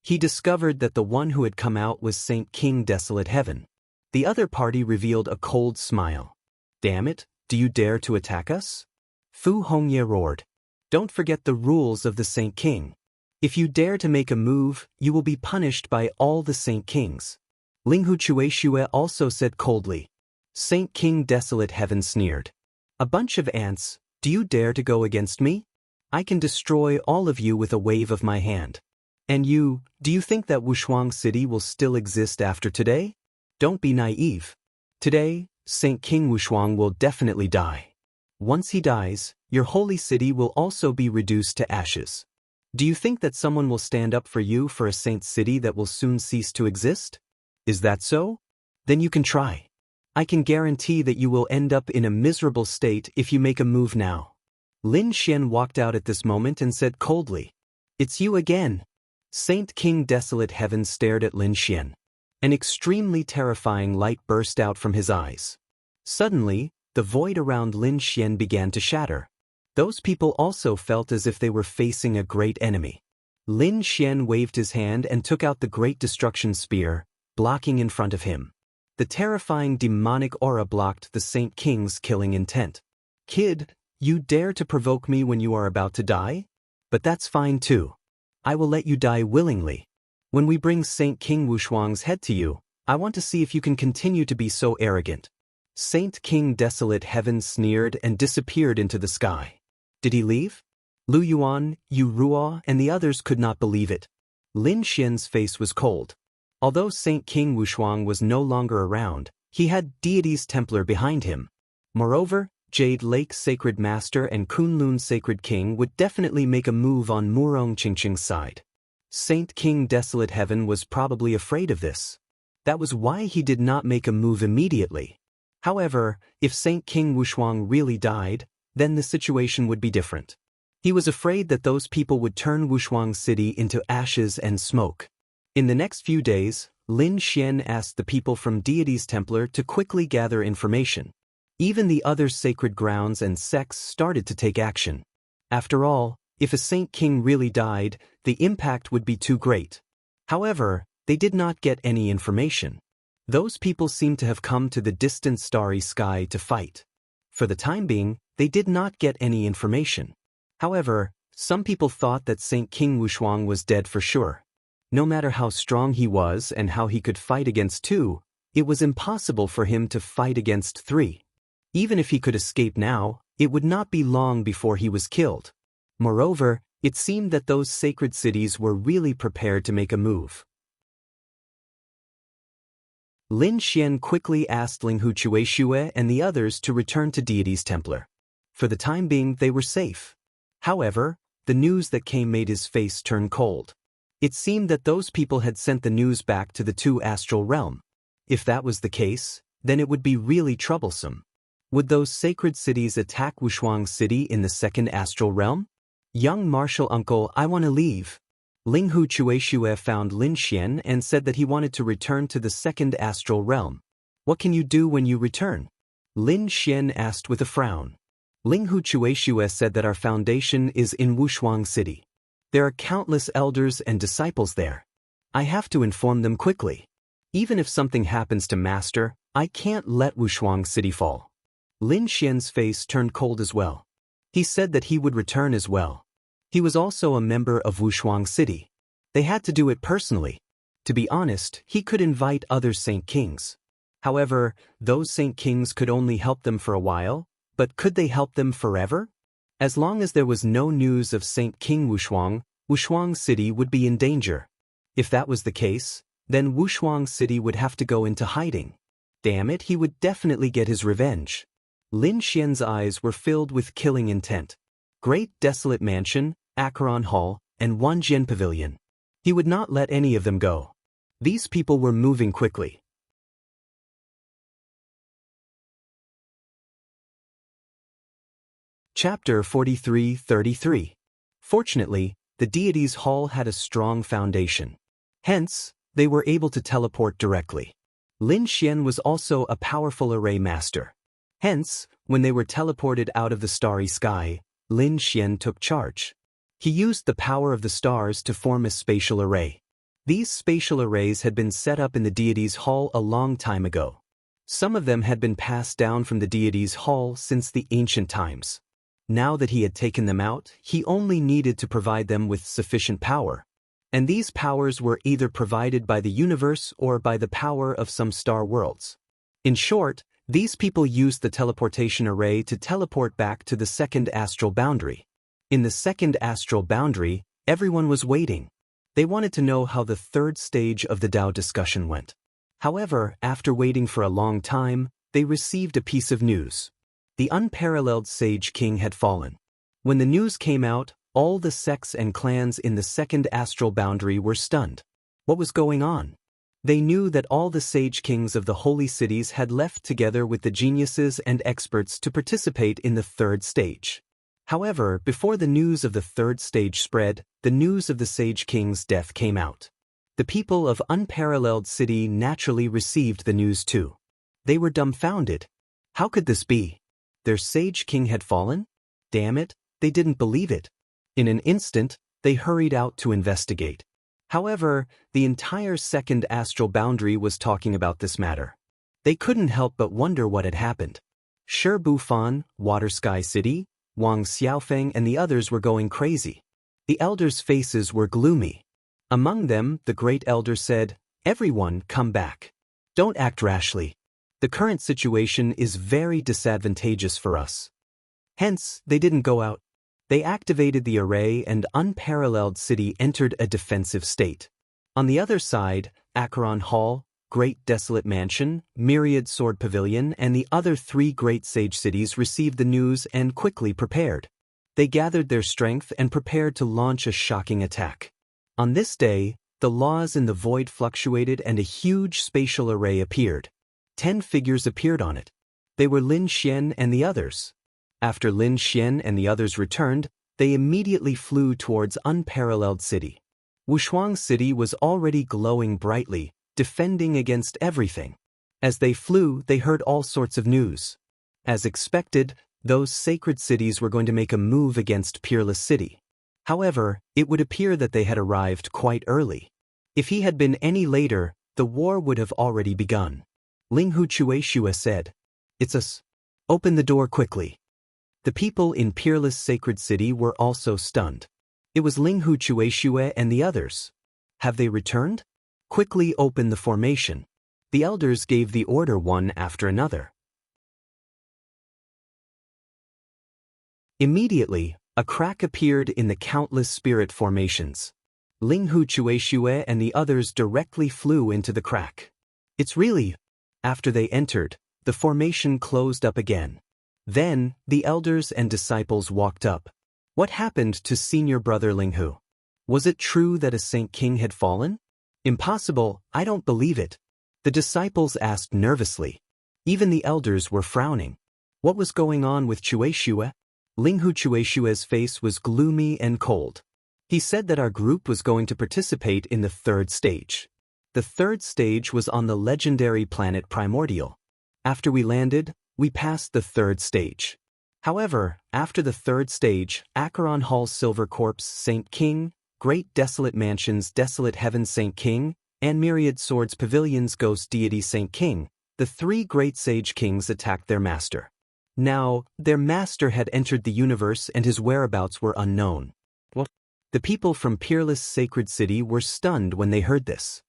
He discovered that the one who had come out was Saint King Desolate Heaven. The other party revealed a cold smile. Damn it, do you dare to attack us? Fu Hongye roared. Don't forget the rules of the Saint King. If you dare to make a move, you will be punished by all the Saint Kings. Ling Hu Chueshue also said coldly. Saint King Desolate Heaven sneered. A bunch of ants, do you dare to go against me? I can destroy all of you with a wave of my hand. And you, do you think that Wushuang City will still exist after today? Don't be naive. Today, Saint King Wushuang will definitely die. Once he dies, your holy city will also be reduced to ashes. Do you think that someone will stand up for you for a saint city that will soon cease to exist? Is that so? Then you can try. I can guarantee that you will end up in a miserable state if you make a move now. Lin Xian walked out at this moment and said coldly, It's you again. Saint King Desolate Heaven stared at Lin Xian. An extremely terrifying light burst out from his eyes. Suddenly, the void around Lin Xian began to shatter. Those people also felt as if they were facing a great enemy. Lin Xian waved his hand and took out the Great Destruction Spear, blocking in front of him. The terrifying demonic aura blocked the Saint King's killing intent. Kid, you dare to provoke me when you are about to die? But that's fine too. I will let you die willingly. When we bring Saint King Wushuang's head to you, I want to see if you can continue to be so arrogant. Saint King Desolate Heaven sneered and disappeared into the sky. Did he leave? Lu Yuan, Yu Ruo, and the others could not believe it. Lin Xian's face was cold. Although Saint King Wushuang was no longer around, he had Deity's Templar behind him. Moreover, Jade Lake Sacred Master and Kunlun Sacred King would definitely make a move on Murong Qingqing's side. Saint King Desolate Heaven was probably afraid of this. That was why he did not make a move immediately. However, if Saint King Wushuang really died, then the situation would be different. He was afraid that those people would turn Wushuang City into ashes and smoke. In the next few days, Lin Xian asked the people from Deity's Templar to quickly gather information. Even the other sacred grounds and sects started to take action. After all, if a Saint King really died, the impact would be too great. However, they did not get any information. Those people seemed to have come to the distant starry sky to fight. For the time being, they did not get any information. However, some people thought that Saint King Wushuang was dead for sure. No matter how strong he was and how he could fight against 2, it was impossible for him to fight against 3. Even if he could escape now, it would not be long before he was killed. Moreover, it seemed that those sacred cities were really prepared to make a move. Lin Xian quickly asked Ling Chueshue and the others to return to Deity's Templar. For the time being, they were safe. However, the news that came made his face turn cold. It seemed that those people had sent the news back to the 2 astral realm. If that was the case, then it would be really troublesome. Would those sacred cities attack Wushuang City in the 2nd astral realm? Young martial uncle, I want to leave. Ling Chueshue found Lin Xian and said that he wanted to return to the 2nd astral realm. What can you do when you return? Lin Xian asked with a frown. Ling Chueshue said that our foundation is in Wushuang City. There are countless elders and disciples there. I have to inform them quickly. Even if something happens to Master, I can't let Wushuang City fall. Lin Xian's face turned cold as well. He said that he would return as well. He was also a member of Wushuang City. They had to do it personally. To be honest, he could invite other Saint Kings. However, those Saint Kings could only help them for a while, but could they help them forever? As long as there was no news of Saint King Wushuang, Wushuang City would be in danger. If that was the case, then Wushuang City would have to go into hiding. Damn it, he would definitely get his revenge. Lin Xian's eyes were filled with killing intent. Great Desolate Mansion, Acheron Hall, and Wanjian Pavilion. He would not let any of them go. These people were moving quickly. Chapter 43-33. Fortunately, the Deity's Hall had a strong foundation. Hence, they were able to teleport directly. Lin Xian was also a powerful array master. Hence, when they were teleported out of the starry sky, Lin Xian took charge. He used the power of the stars to form a spatial array. These spatial arrays had been set up in the Deity's Hall a long time ago. Some of them had been passed down from the Deity's Hall since the ancient times. Now that he had taken them out, he only needed to provide them with sufficient power. And these powers were either provided by the universe or by the power of some star worlds. In short, these people used the teleportation array to teleport back to the 2nd astral boundary. In the 2nd astral boundary, everyone was waiting. They wanted to know how the 3rd stage of the Tao discussion went. However, after waiting for a long time, they received a piece of news. The unparalleled Sage King had fallen. When the news came out, all the sects and clans in the 2nd astral boundary were stunned. What was going on? They knew that all the Sage Kings of the holy cities had left together with the geniuses and experts to participate in the 3rd stage. However, before the news of the 3rd stage spread, the news of the Sage King's death came out. The people of Unparalleled City naturally received the news too. They were dumbfounded. How could this be? Their Sage King had fallen? Damn it, they didn't believe it. In an instant, they hurried out to investigate. However, the entire 2nd astral boundary was talking about this matter. They couldn't help but wonder what had happened. Shi Bufan, Water Sky City, Wang Xiaofeng and the others were going crazy. The elders' faces were gloomy. Among them, the great elder said, "Everyone, come back. Don't act rashly. The current situation is very disadvantageous for us." Hence, they didn't go out. They activated the array and Unparalleled City entered a defensive state. On the other side, Acheron Hall, Great Desolate Mansion, Myriad Sword Pavilion, and the other 3 great sage cities received the news and quickly prepared. They gathered their strength and prepared to launch a shocking attack. On this day, the laws in the void fluctuated and a huge spatial array appeared. 10 figures appeared on it. They were Lin Xian and the others. After Lin Xian and the others returned, they immediately flew towards Unparalleled City. Wushuang City was already glowing brightly, defending against everything. As they flew, they heard all sorts of news. As expected, those sacred cities were going to make a move against Peerless City. However, it would appear that they had arrived quite early. If he had been any later, the war would have already begun. Ling Hu Chueshue said, "It's us. Open the door quickly." The people in Peerless Sacred City were also stunned. It was Ling Hu Chueshue and the others. Have they returned? Quickly open the formation. The elders gave the order one after another. Immediately, a crack appeared in the countless spirit formations. Ling Hu Chueshue and the others directly flew into the crack. It's really... After they entered, the formation closed up again. Then, the elders and disciples walked up. What happened to senior brother Ling Hu? Was it true that a Saint King had fallen? Impossible, I don't believe it. The disciples asked nervously. Even the elders were frowning. What was going on with Chueshue? Ling Hu Chueshue's face was gloomy and cold. He said that our group was going to participate in the third stage. The third stage was on the legendary planet Primordial. After we landed, we passed the third stage. However, after the third stage, Acheron Hall's Silver Corpse Saint King, Great Desolate Mansions Desolate Heaven Saint King, and Myriad Swords Pavilions Ghost Deity Saint King, the three great sage kings attacked their master. Now, their master had entered the universe and his whereabouts were unknown. What? The people from Peerless Sacred City were stunned when they heard this.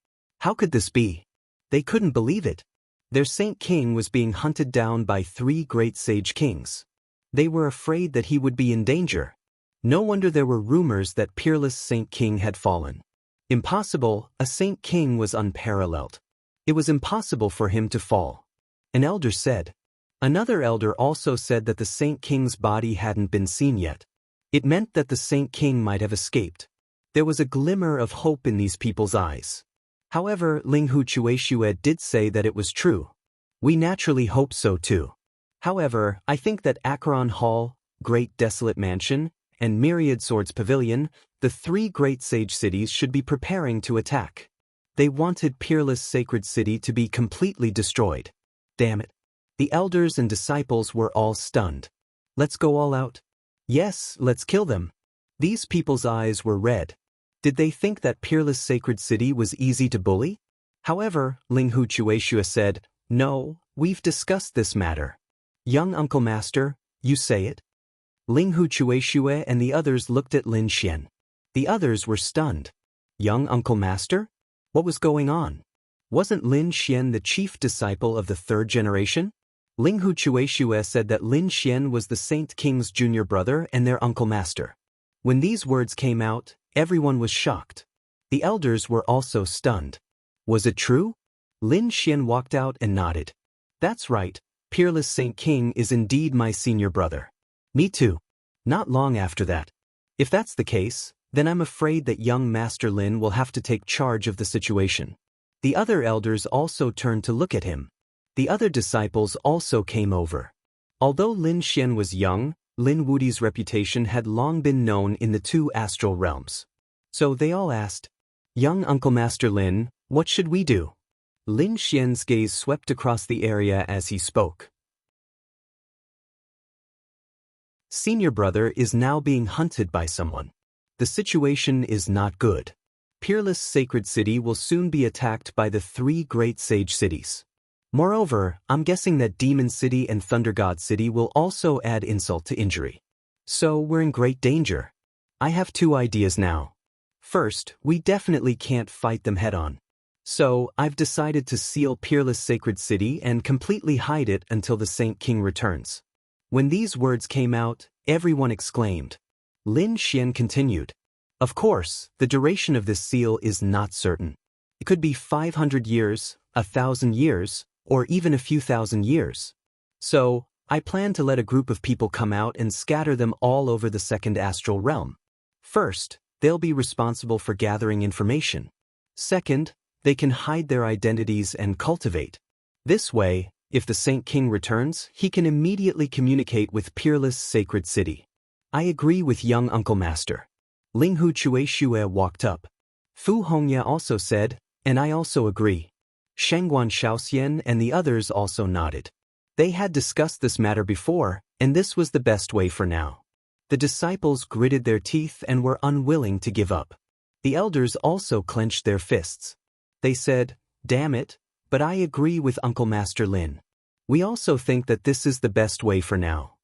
How could this be? They couldn't believe it. Their Saint King was being hunted down by three great sage kings. They were afraid that he would be in danger. No wonder there were rumors that Peerless Saint King had fallen. Impossible, a Saint King was unparalleled. It was impossible for him to fall. An elder said. Another elder also said that the Saint King's body hadn't been seen yet. It meant that the Saint King might have escaped. There was a glimmer of hope in these people's eyes. However, Ling Hu Chueshue did say that it was true. We naturally hope so too. However, I think that Acheron Hall, Great Desolate Mansion, and Myriad Swords Pavilion, the three great sage cities, should be preparing to attack. They wanted Peerless Sacred City to be completely destroyed. Damn it. The elders and disciples were all stunned. Let's go all out. Yes, let's kill them. These people's eyes were red. Did they think that Peerless Sacred City was easy to bully? However, Ling Hu Chueshue said, "No, we've discussed this matter." Young Uncle Master, you say it? Ling Hu Chueshue and the others looked at Lin Xian. The others were stunned. Young Uncle Master? What was going on? Wasn't Lin Xian the chief disciple of the third generation? Ling Hu Chueshue said that Lin Xian was the Saint King's junior brother and their Uncle Master. When these words came out, everyone was shocked. The elders were also stunned. Was it true? Lin Xian walked out and nodded. That's right, Peerless Saint King is indeed my senior brother. Me too. Not long after that. If that's the case, then I'm afraid that young Master Lin will have to take charge of the situation. The other elders also turned to look at him. The other disciples also came over. Although Lin Xian was young, Lin Wudi's reputation had long been known in the two astral realms. So they all asked, "Young Uncle Master Lin, what should we do?" Lin Xian's gaze swept across the area as he spoke. Senior brother is now being hunted by someone. The situation is not good. Peerless Sacred City will soon be attacked by the three great sage cities. Moreover, I'm guessing that Demon City and Thunder God City will also add insult to injury. So we're in great danger. I have two ideas now. First, we definitely can't fight them head-on. So, I've decided to seal Peerless Sacred City and completely hide it until the Saint King returns. When these words came out, everyone exclaimed. Lin Xian continued. Of course, the duration of this seal is not certain. It could be 500 years, 1,000 years, or even a few thousand years. So, I plan to let a group of people come out and scatter them all over the second astral realm. First, they'll be responsible for gathering information. Second, they can hide their identities and cultivate. This way, if the Saint King returns, he can immediately communicate with Peerless Sacred City. I agree with young Uncle Master. Ling Hu Chueshue walked up. Fu Hongya also said, and I also agree. Shengguan Shaoxian and the others also nodded. They had discussed this matter before, and this was the best way for now. The disciples gritted their teeth and were unwilling to give up. The elders also clenched their fists. They said, "Damn it, but I agree with Uncle Master Lin. We also think that this is the best way for now."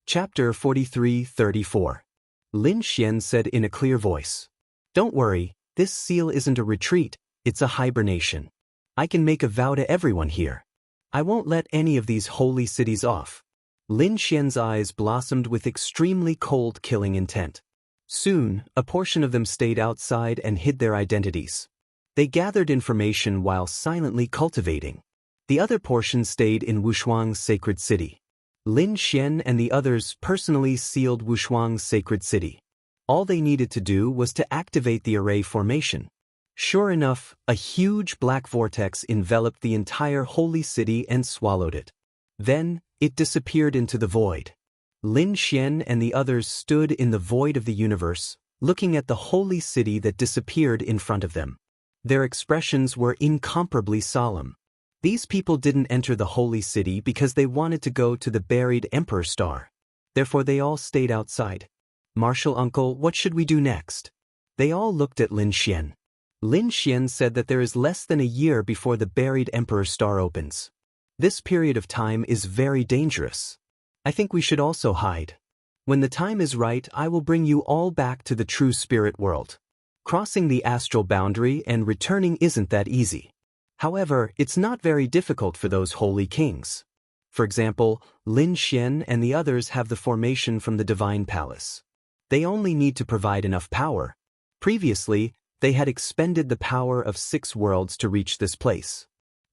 Chapter 43-34. Lin Xian said in a clear voice, "Don't worry, this seal isn't a retreat, it's a hibernation. I can make a vow to everyone here. I won't let any of these holy cities off." Lin Xian's eyes blossomed with extremely cold killing intent. Soon, a portion of them stayed outside and hid their identities. They gathered information while silently cultivating. The other portion stayed in Wushuang's sacred city. Lin Xian and the others personally sealed Wushuang's sacred city. All they needed to do was to activate the array formation. Sure enough, a huge black vortex enveloped the entire holy city and swallowed it. Then, it disappeared into the void. Lin Xian and the others stood in the void of the universe, looking at the holy city that disappeared in front of them. Their expressions were incomparably solemn. These people didn't enter the holy city because they wanted to go to the buried Emperor Star. Therefore they all stayed outside. "Martial Uncle, what should we do next?" They all looked at Lin Xian. Lin Xian said that there is less than a year before the buried Emperor Star opens. This period of time is very dangerous. I think we should also hide. When the time is right, I will bring you all back to the true spirit world. Crossing the astral boundary and returning isn't that easy. However, it's not very difficult for those holy kings. For example, Lin Xian and the others have the formation from the Divine Palace. They only need to provide enough power. Previously, they had expended the power of 6 worlds to reach this place.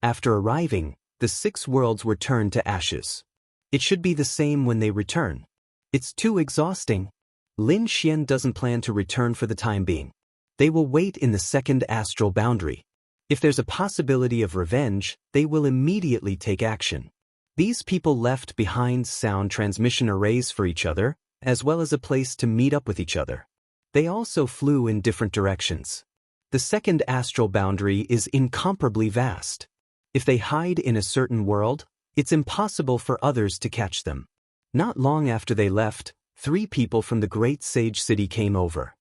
After arriving, the 6 worlds were turned to ashes. It should be the same when they return. It's too exhausting. Lin Xian doesn't plan to return for the time being. They will wait in the second astral boundary. If there's a possibility of revenge, they will immediately take action. These people left behind sound transmission arrays for each other, as well as a place to meet up with each other. They also flew in different directions. The second astral boundary is incomparably vast. If they hide in a certain world, it's impossible for others to catch them. Not long after they left, 3 people from the great sage city came over.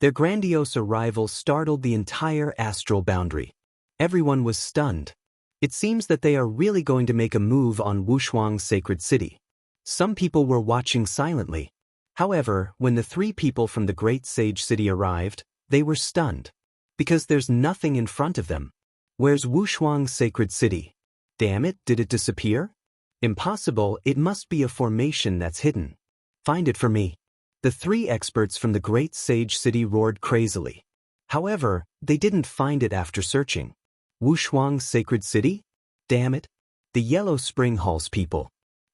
Their grandiose arrival startled the entire astral boundary. Everyone was stunned. It seems that they are really going to make a move on Wushuang's sacred city. Some people were watching silently. However, when the 3 people from the great sage city arrived, they were stunned. Because there's nothing in front of them. Where's Wushuang's sacred city? Damn it, did it disappear? Impossible, it must be a formation that's hidden. Find it for me. The 3 experts from the great sage city roared crazily. However, they didn't find it after searching. Wushuang's sacred city? Damn it. The Yellow Spring Hall's people.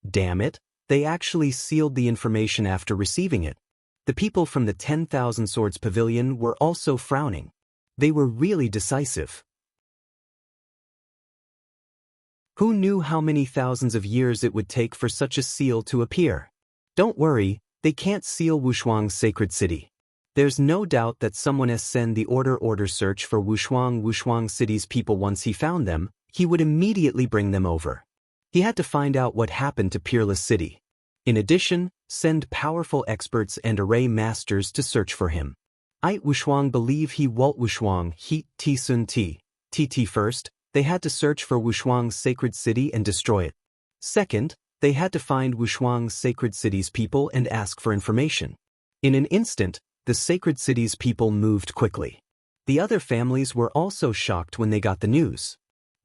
Damn it, they actually sealed the information after receiving it. The people from the 10,000 Swords Pavilion were also frowning. They were really decisive. Who knew how many thousands of years it would take for such a seal to appear? Don't worry, they can't seal Wushuang's sacred city. There's no doubt that someone has sent the order search for Wushuang city's people. Once he found them, he would immediately bring them over. He had to find out what happened to Peerless City. In addition, send powerful experts and array masters to search for him. Wushuang believe he Walt Wushuang Heat T Sun T. First, they had to search for Wushuang's sacred city and destroy it. Second, they had to find Wushuang's sacred city's people and ask for information. In an instant, the sacred city's people moved quickly. The other families were also shocked when they got the news.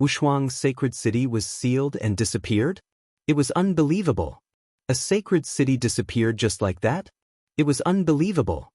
Wushuang's sacred city was sealed and disappeared? It was unbelievable. A sacred city disappeared just like that? It was unbelievable.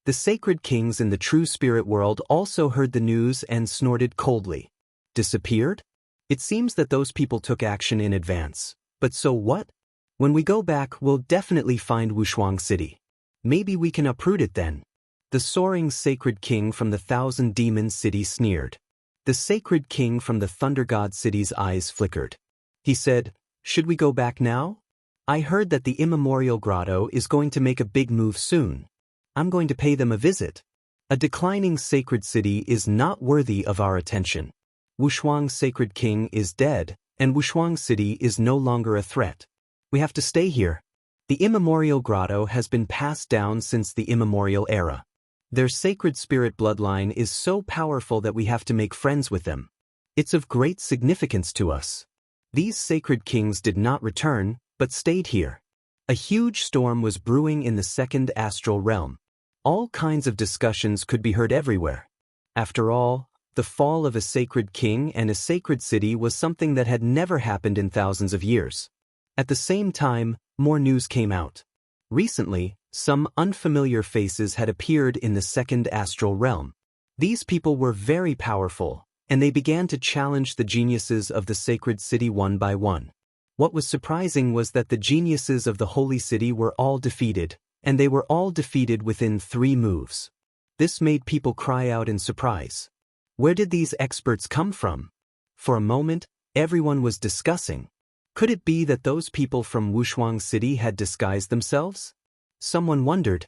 The sacred kings in the true spirit world also heard the news and snorted coldly. Disappeared? It seems that those people took action in advance. But so what? When we go back, we'll definitely find Wushuang City. Maybe we can uproot it then. The soaring sacred king from the 1,000 Demons City sneered. The sacred king from the Thunder God City's eyes flickered. He said, "Should we go back now? I heard that the immemorial grotto is going to make a big move soon." I'm going to pay them a visit. A declining sacred city is not worthy of our attention. Wushuang's sacred king is dead, and Wushuang City is no longer a threat. We have to stay here. The immemorial grotto has been passed down since the immemorial era. Their sacred spirit bloodline is so powerful that we have to make friends with them. It's of great significance to us. These sacred kings did not return, but stayed here. A huge storm was brewing in the second astral realm. All kinds of discussions could be heard everywhere. After all, the fall of a sacred king and a sacred city was something that had never happened in thousands of years. At the same time, more news came out. Recently, some unfamiliar faces had appeared in the second astral realm. These people were very powerful, and they began to challenge the geniuses of the sacred city one by one. What was surprising was that the geniuses of the holy city were all defeated, and they were all defeated within 3 moves. This made people cry out in surprise. Where did these experts come from? For a moment, everyone was discussing. Could it be that those people from Wushuang City had disguised themselves? Someone wondered.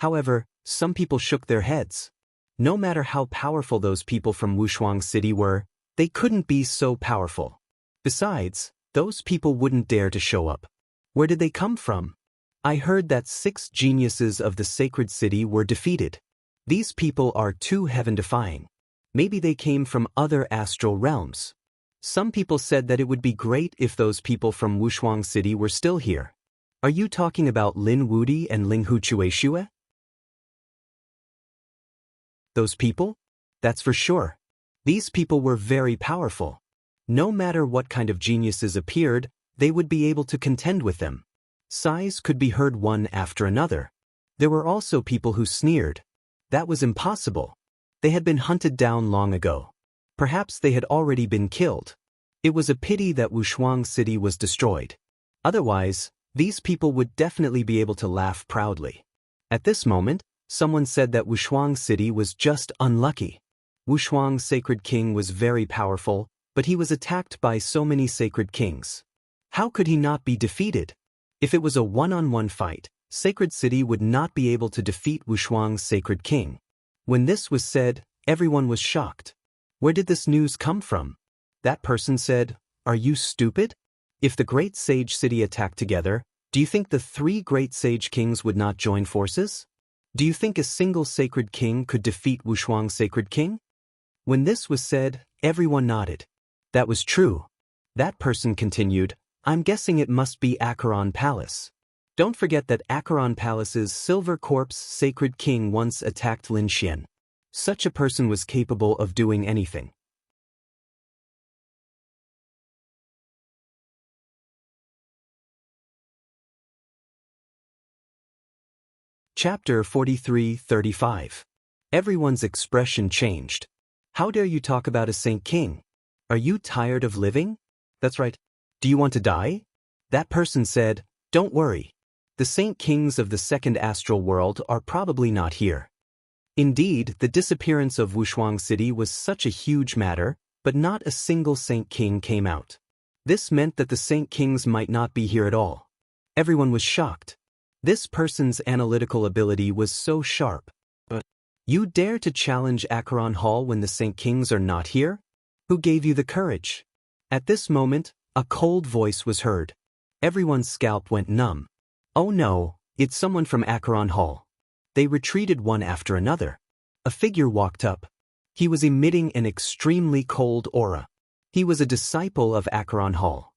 However, some people shook their heads. No matter how powerful those people from Wushuang City were, they couldn't be so powerful. Besides, those people wouldn't dare to show up. Where did they come from? I heard that 6 geniuses of the sacred city were defeated. These people are too heaven-defying. Maybe they came from other astral realms. Some people said that it would be great if those people from Wushuang City were still here. Are you talking about Lin Wudi and Ling Huchueshue? Those people? That's for sure. These people were very powerful. No matter what kind of geniuses appeared, they would be able to contend with them. Sighs could be heard one after another. There were also people who sneered. That was impossible. They had been hunted down long ago. Perhaps they had already been killed. It was a pity that Wushuang City was destroyed. Otherwise, these people would definitely be able to laugh proudly. At this moment, someone said that Wushuang City was just unlucky. Wushuang's sacred king was very powerful, but he was attacked by so many sacred kings. How could he not be defeated? If it was a one-on-one fight, Sacred City would not be able to defeat Wushuang's sacred king. When this was said, everyone was shocked. Where did this news come from? That person said, "Are you stupid? If the great sage city attacked together, do you think the 3 great sage kings would not join forces? Do you think a single sacred king could defeat Wushuang's sacred king?" When this was said, everyone nodded. That was true. That person continued, "I'm guessing it must be Acheron Palace. Don't forget that Acheron Palace's silver corpse sacred king once attacked Lin Xian. Such a person was capable of doing anything." Chapter 43-35. Everyone's expression changed. How dare you talk about a Saint King? Are you tired of living? That's right. Do you want to die? That person said, "Don't worry. The Saint Kings of the second astral world are probably not here." Indeed, the disappearance of Wushuang City was such a huge matter, but not a single Saint King came out. This meant that the Saint Kings might not be here at all. Everyone was shocked. This person's analytical ability was so sharp. But you dare to challenge Acheron Hall when the Saint Kings are not here? Who gave you the courage? At this moment, a cold voice was heard. Everyone's scalp went numb. Oh no, it's someone from Acheron Hall. They retreated one after another. A figure walked up. He was emitting an extremely cold aura. He was a disciple of Acheron Hall.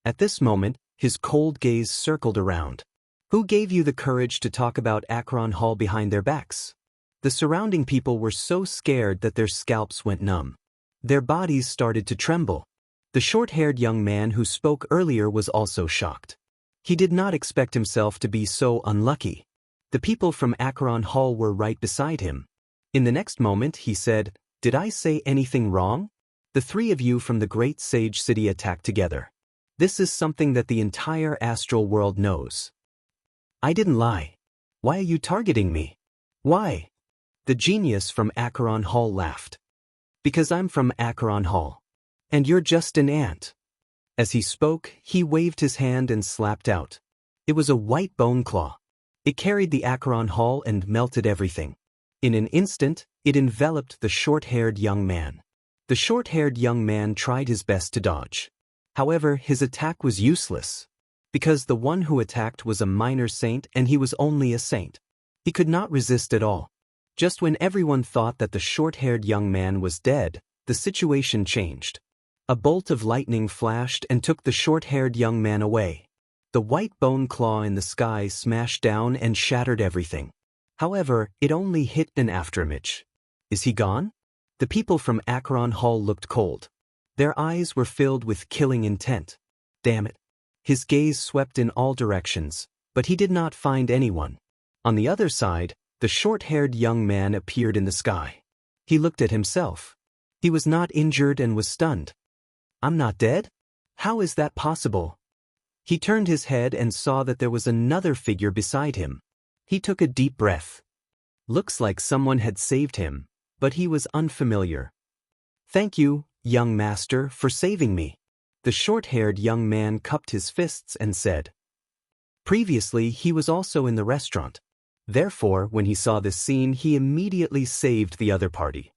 At this moment, his cold gaze circled around. Who gave you the courage to talk about Acheron Hall behind their backs? The surrounding people were so scared that their scalps went numb. Their bodies started to tremble. The short-haired young man who spoke earlier was also shocked. He did not expect himself to be so unlucky. The people from Acheron Hall were right beside him. In the next moment, he said, "Did I say anything wrong? The 3 of you from the great sage city attacked together. This is something that the entire astral world knows." "I didn't lie. Why are you targeting me?" "Why?" The genius from Acheron Hall laughed. "Because I'm from Acheron Hall. And you're just an ant." As he spoke, he waved his hand and slapped out. It was a white bone claw. It carried the Acheron Hall and melted everything. In an instant, it enveloped the short-haired young man. The short-haired young man tried his best to dodge. However, his attack was useless. Because the one who attacked was a minor saint and he was only a saint. He could not resist at all. Just when everyone thought that the short-haired young man was dead, the situation changed. A bolt of lightning flashed and took the short-haired young man away. The white bone claw in the sky smashed down and shattered everything. However, it only hit an afterimage. Is he gone? The people from Acheron Hall looked cold. Their eyes were filled with killing intent. Damn it. His gaze swept in all directions, but he did not find anyone. On the other side, the short-haired young man appeared in the sky. He looked at himself. He was not injured and was stunned. I'm not dead? How is that possible? He turned his head and saw that there was another figure beside him. He took a deep breath. Looks like someone had saved him, but he was unfamiliar. Thank you, young master, for saving me. The short-haired young man cupped his fists and said. Previously, he was also in the restaurant. Therefore, when he saw this scene, he immediately saved the other party.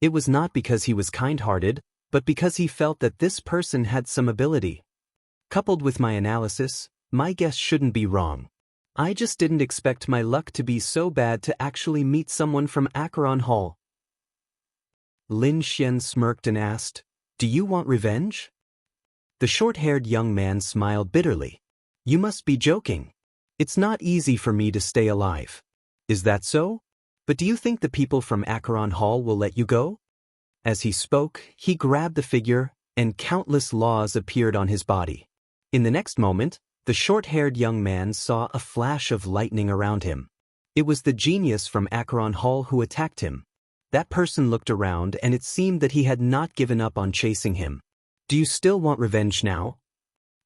It was not because he was kind-hearted, but because he felt that this person had some ability. Coupled with my analysis, my guess shouldn't be wrong. I just didn't expect my luck to be so bad to actually meet someone from Acheron Hall. Lin Xian smirked and asked, Do you want revenge? The short-haired young man smiled bitterly. You must be joking. It's not easy for me to stay alive. Is that so? But do you think the people from Acheron Hall will let you go? As he spoke, he grabbed the figure, and countless laws appeared on his body. In the next moment, the short-haired young man saw a flash of lightning around him. It was the genius from Acheron Hall who attacked him. That person looked around and it seemed that he had not given up on chasing him. Do you still want revenge now?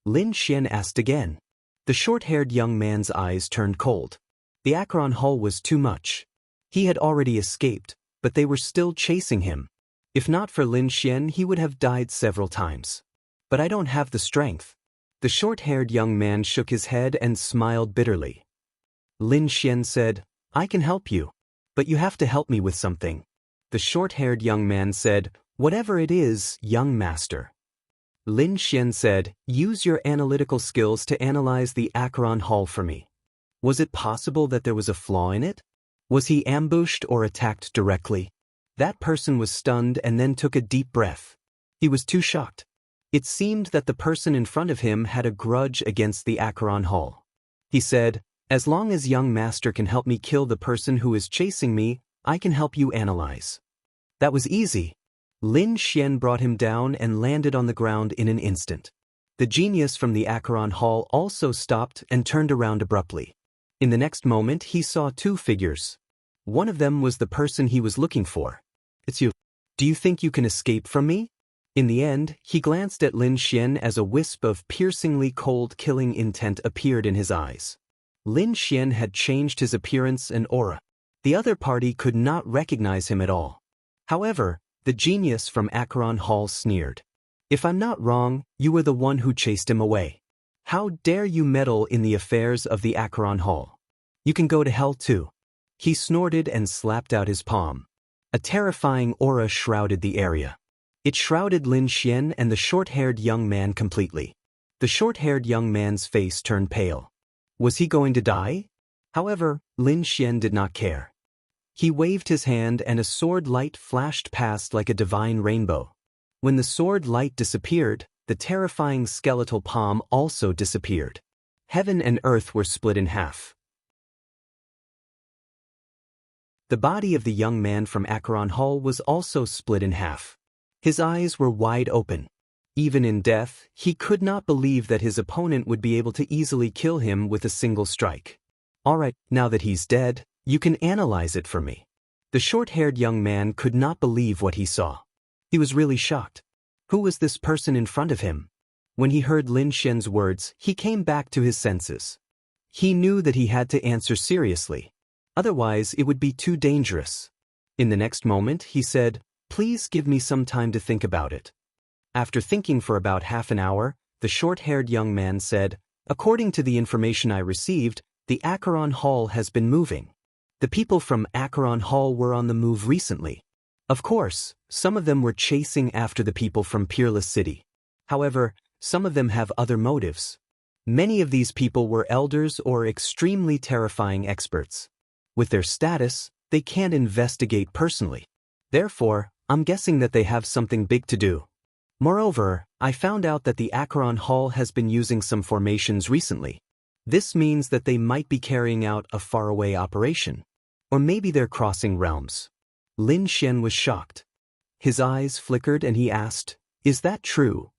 Lin Xian asked again. The short-haired young man's eyes turned cold. The Acheron Hall was too much. He had already escaped, but they were still chasing him. If not for Lin Xian, he would have died several times. But I don't have the strength. The short-haired young man shook his head and smiled bitterly. Lin Xian said, I can help you, but you have to help me with something. The short-haired young man said, Whatever it is, young master. Lin Xian said, Use your analytical skills to analyze the Acheron Hall for me. Was it possible that there was a flaw in it? Was he ambushed or attacked directly? That person was stunned and then took a deep breath. He was too shocked. It seemed that the person in front of him had a grudge against the Acheron Hall. He said, As long as young master can help me kill the person who is chasing me, I can help you analyze. That was easy. Lin Xian brought him down and landed on the ground in an instant. The genius from the Acheron Hall also stopped and turned around abruptly. In the next moment, he saw two figures. One of them was the person he was looking for. It's you. Do you think you can escape from me? In the end, he glanced at Lin Xian as a wisp of piercingly cold killing intent appeared in his eyes. Lin Xian had changed his appearance and aura. The other party could not recognize him at all. However, the genius from Acheron Hall sneered. If I'm not wrong, you were the one who chased him away. How dare you meddle in the affairs of the Acheron Hall? You can go to hell too. He snorted and slapped out his palm. A terrifying aura shrouded the area. It shrouded Lin Xian and the short-haired young man completely. The short-haired young man's face turned pale. Was he going to die? However, Lin Xian did not care. He waved his hand and a sword light flashed past like a divine rainbow. When the sword light disappeared, the terrifying skeletal palm also disappeared. Heaven and earth were split in half. The body of the young man from Acheron Hall was also split in half. His eyes were wide open. Even in death, he could not believe that his opponent would be able to easily kill him with a single strike. Alright, now that he's dead, you can analyze it for me. The short-haired young man could not believe what he saw. He was really shocked. Who was this person in front of him? When he heard Lin Xian's words, he came back to his senses. He knew that he had to answer seriously. Otherwise, it would be too dangerous. In the next moment, he said, Please give me some time to think about it. After thinking for about half an hour, the short-haired young man said, According to the information I received, the Acheron Hall has been moving. The people from Acheron Hall were on the move recently. Of course, some of them were chasing after the people from Peerless City. However, some of them have other motives. Many of these people were elders or extremely terrifying experts. With their status, they can't investigate personally. Therefore, I'm guessing that they have something big to do. Moreover, I found out that the Acheron Hall has been using some formations recently. This means that they might be carrying out a faraway operation. Or maybe they're crossing realms. Lin Xian was shocked. His eyes flickered and he asked, "Is that true?"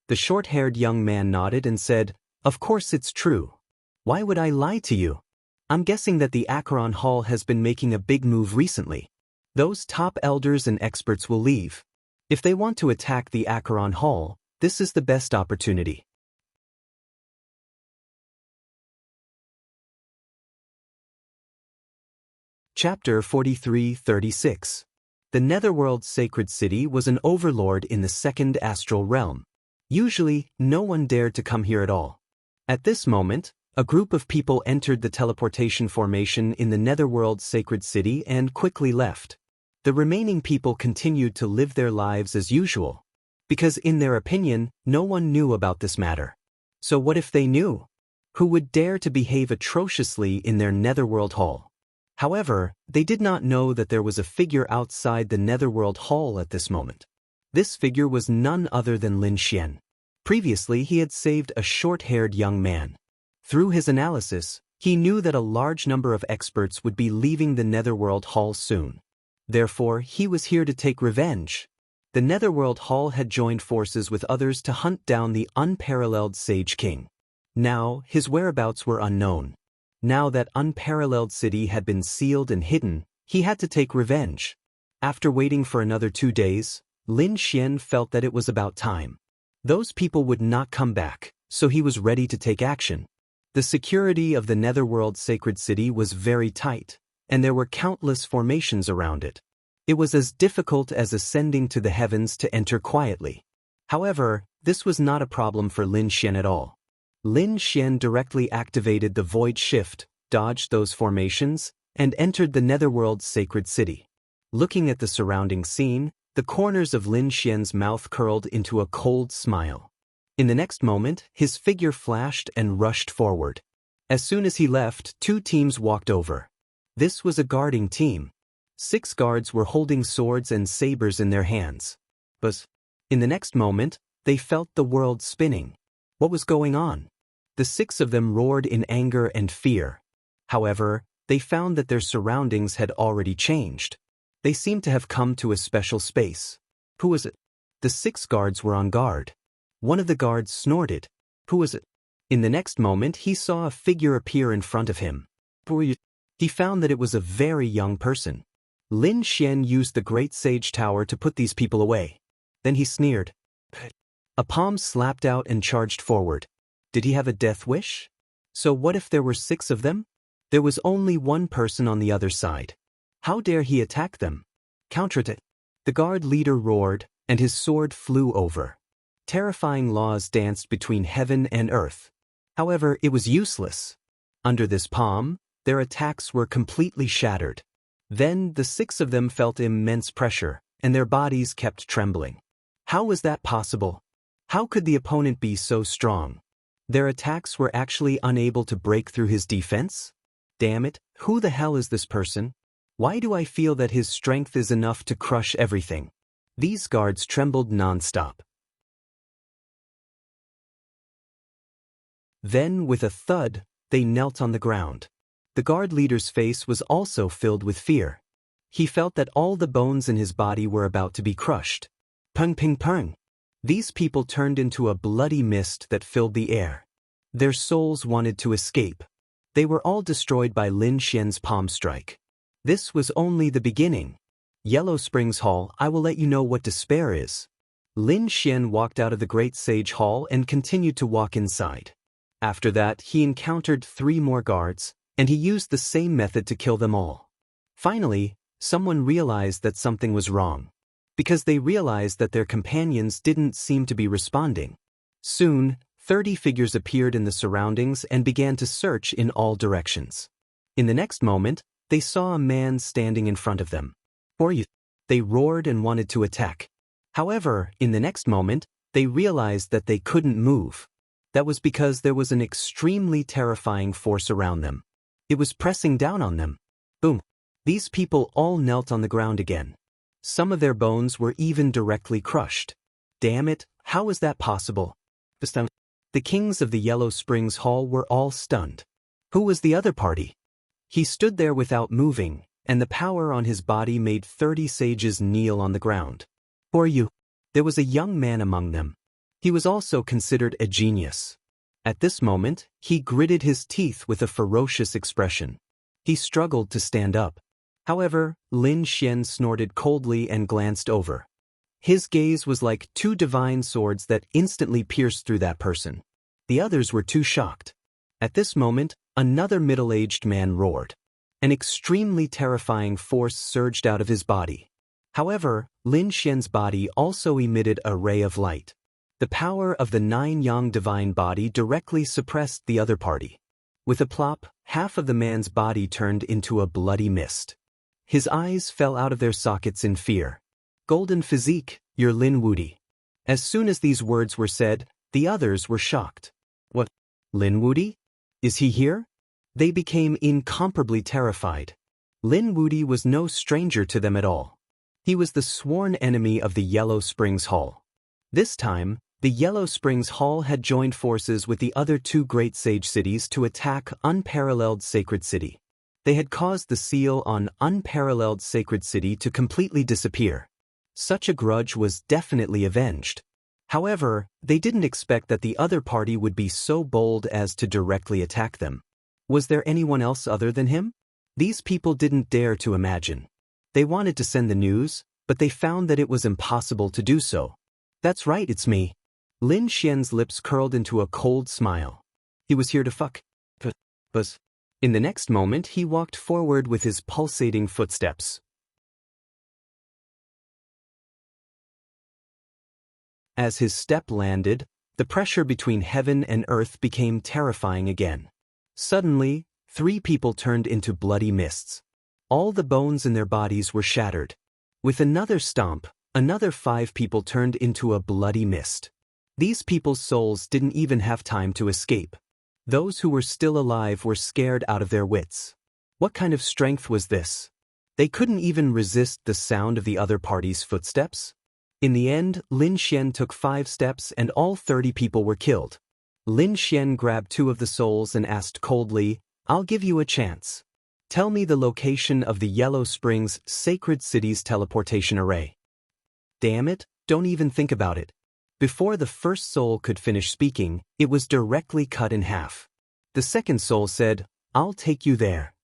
The short-haired young man nodded and said, "Of course it's true. Why would I lie to you? I'm guessing that the Acheron Hall has been making a big move recently. Those top elders and experts will leave. If they want to attack the Acheron Hall, this is the best opportunity." Chapter 43-36. The Netherworld's sacred city was an overlord in the second astral realm. Usually, no one dared to come here at all. At this moment, a group of people entered the teleportation formation in the Netherworld's sacred city and quickly left. The remaining people continued to live their lives as usual, because in their opinion, no one knew about this matter. So what if they knew? Who would dare to behave atrociously in their Netherworld Hall? However, they did not know that there was a figure outside the Netherworld Hall at this moment. This figure was none other than Lin Xian. Previously, he had saved a short-haired young man. Through his analysis, he knew that a large number of experts would be leaving the Netherworld Hall soon. Therefore, he was here to take revenge. The Netherworld Hall had joined forces with others to hunt down the unparalleled Sage King. Now, his whereabouts were unknown. Now that unparalleled city had been sealed and hidden, he had to take revenge. After waiting for another 2 days, Lin Xian felt that it was about time. Those people would not come back, so he was ready to take action. The security of the Netherworld sacred city was very tight, and there were countless formations around it. It was as difficult as ascending to the heavens to enter quietly. However, this was not a problem for Lin Xian at all. Lin Xian directly activated the Void Shift, dodged those formations, and entered the Netherworld's sacred city. Looking at the surrounding scene, the corners of Lin Xian's mouth curled into a cold smile. In the next moment, his figure flashed and rushed forward. As soon as he left, 2 teams walked over. This was a guarding team. 6 guards were holding swords and sabers in their hands. But in the next moment, they felt the world spinning. What was going on? The 6 of them roared in anger and fear. However, they found that their surroundings had already changed. They seemed to have come to a special space. Who was it? The 6 guards were on guard. One of the guards snorted. Who was it? In the next moment, he saw a figure appear in front of him. He found that it was a very young person. Lin Xian used the Great Sage Tower to put these people away. Then he sneered. A palm slapped out and charged forward. Did he have a death wish? So what if there were 6 of them? There was only one person on the other side. How dare he attack them? Counterattack. The guard leader roared, and his sword flew over. Terrifying laws danced between heaven and earth. However, it was useless. Under this palm, their attacks were completely shattered. Then the 6 of them felt immense pressure, and their bodies kept trembling. How was that possible? How could the opponent be so strong? Their attacks were actually unable to break through his defense? Damn it, who the hell is this person? Why do I feel that his strength is enough to crush everything? These guards trembled non-stop. Then, with a thud, they knelt on the ground. The guard leader's face was also filled with fear. He felt that all the bones in his body were about to be crushed. Pung ping pung. These people turned into a bloody mist that filled the air. Their souls wanted to escape. They were all destroyed by Lin Xian's palm strike. This was only the beginning. Yellow Springs Hall, I will let you know what despair is. Lin Xian walked out of the Great Sage Hall and continued to walk inside. After that, he encountered 3 more guards, and he used the same method to kill them all. Finally, someone realized that something was wrong, because they realized that their companions didn't seem to be responding. Soon, 30 figures appeared in the surroundings and began to search in all directions. In the next moment, they saw a man standing in front of them. "For you!" They roared and wanted to attack. However, in the next moment, they realized that they couldn't move. That was because there was an extremely terrifying force around them. It was pressing down on them. Boom! These people all knelt on the ground again. Some of their bones were even directly crushed. Damn it, how was that possible? The kings of the Yellow Springs Hall were all stunned. Who was the other party? He stood there without moving, and the power on his body made 30 sages kneel on the ground. "For you!" There was a young man among them. He was also considered a genius. At this moment, he gritted his teeth with a ferocious expression. He struggled to stand up. However, Lin Xian snorted coldly and glanced over. His gaze was like two divine swords that instantly pierced through that person. The others were too shocked. At this moment, another middle-aged man roared. An extremely terrifying force surged out of his body. However, Lin Xian's body also emitted a ray of light. The power of the 9-yang divine body directly suppressed the other party. With a plop, half of the man's body turned into a bloody mist. His eyes fell out of their sockets in fear. "Golden physique, you're Lin Wudi." As soon as these words were said, the others were shocked. "What? Lin Wudi? Is he here?" They became incomparably terrified. Lin Wudi was no stranger to them at all. He was the sworn enemy of the Yellow Springs Hall. This time, the Yellow Springs Hall had joined forces with the other two great sage cities to attack Unparalleled Sacred City. They had caused the seal on Unparalleled Sacred City to completely disappear. Such a grudge was definitely avenged. However, they didn't expect that the other party would be so bold as to directly attack them. Was there anyone else other than him? These people didn't dare to imagine. They wanted to send the news, but they found that it was impossible to do so. "That's right, it's me." Lin Xian's lips curled into a cold smile. He was here to fuck. Buzz. In the next moment, he walked forward with his pulsating footsteps. As his step landed, the pressure between heaven and earth became terrifying again. Suddenly, 3 people turned into bloody mists. All the bones in their bodies were shattered. With another stomp, another 5 people turned into a bloody mist. These people's souls didn't even have time to escape. Those who were still alive were scared out of their wits. What kind of strength was this? They couldn't even resist the sound of the other party's footsteps. In the end, Lin Xian took 5 steps and all 30 people were killed. Lin Xian grabbed 2 of the souls and asked coldly, "I'll give you a chance. Tell me the location of the Yellow Springs Sacred City's teleportation array." Damn it, don't even think about it. Before the first soul could finish speaking, it was directly cut in half. The second soul said, "I'll take you there."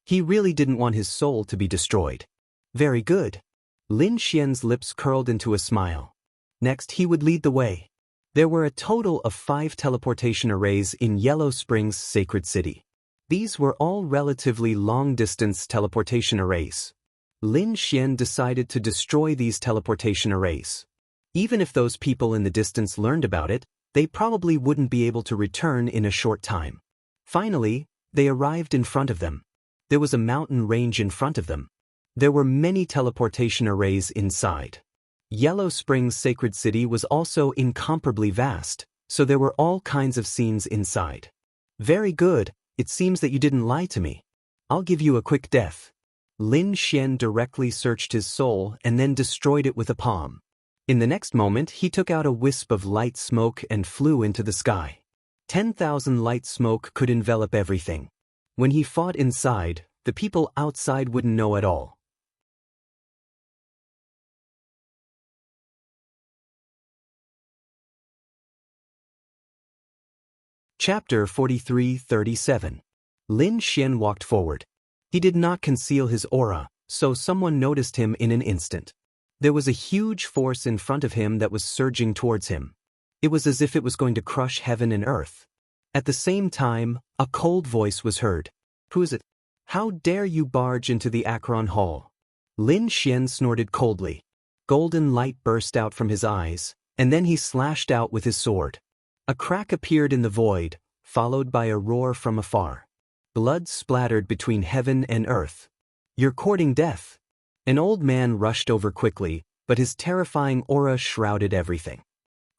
He really didn't want his soul to be destroyed. Very good. Lin Xian's lips curled into a smile. Next, he would lead the way. There were a total of 5 teleportation arrays in Yellow Springs Sacred City. These were all relatively long-distance teleportation arrays. Lin Xian decided to destroy these teleportation arrays. Even if those people in the distance learned about it, they probably wouldn't be able to return in a short time. Finally, they arrived in front of them. There was a mountain range in front of them. There were many teleportation arrays inside. Yellow Springs Sacred City was also incomparably vast, so there were all kinds of scenes inside. Very good, it seems that you didn't lie to me. I'll give you a quick death. Lin Xian directly searched his soul and then destroyed it with a palm. In the next moment, he took out a wisp of light smoke and flew into the sky. 10,000 light smoke could envelop everything. When he fought inside, the people outside wouldn't know at all. Chapter 43-37. Lin Xian walked forward. He did not conceal his aura, so someone noticed him in an instant. There was a huge force in front of him that was surging towards him. It was as if it was going to crush heaven and earth. At the same time, a cold voice was heard. "Who is it? How dare you barge into the Akron Hall?" Lin Xian snorted coldly. Golden light burst out from his eyes, and then he slashed out with his sword. A crack appeared in the void, followed by a roar from afar. Blood splattered between heaven and earth. "You're courting death." An old man rushed over quickly, but his terrifying aura shrouded everything.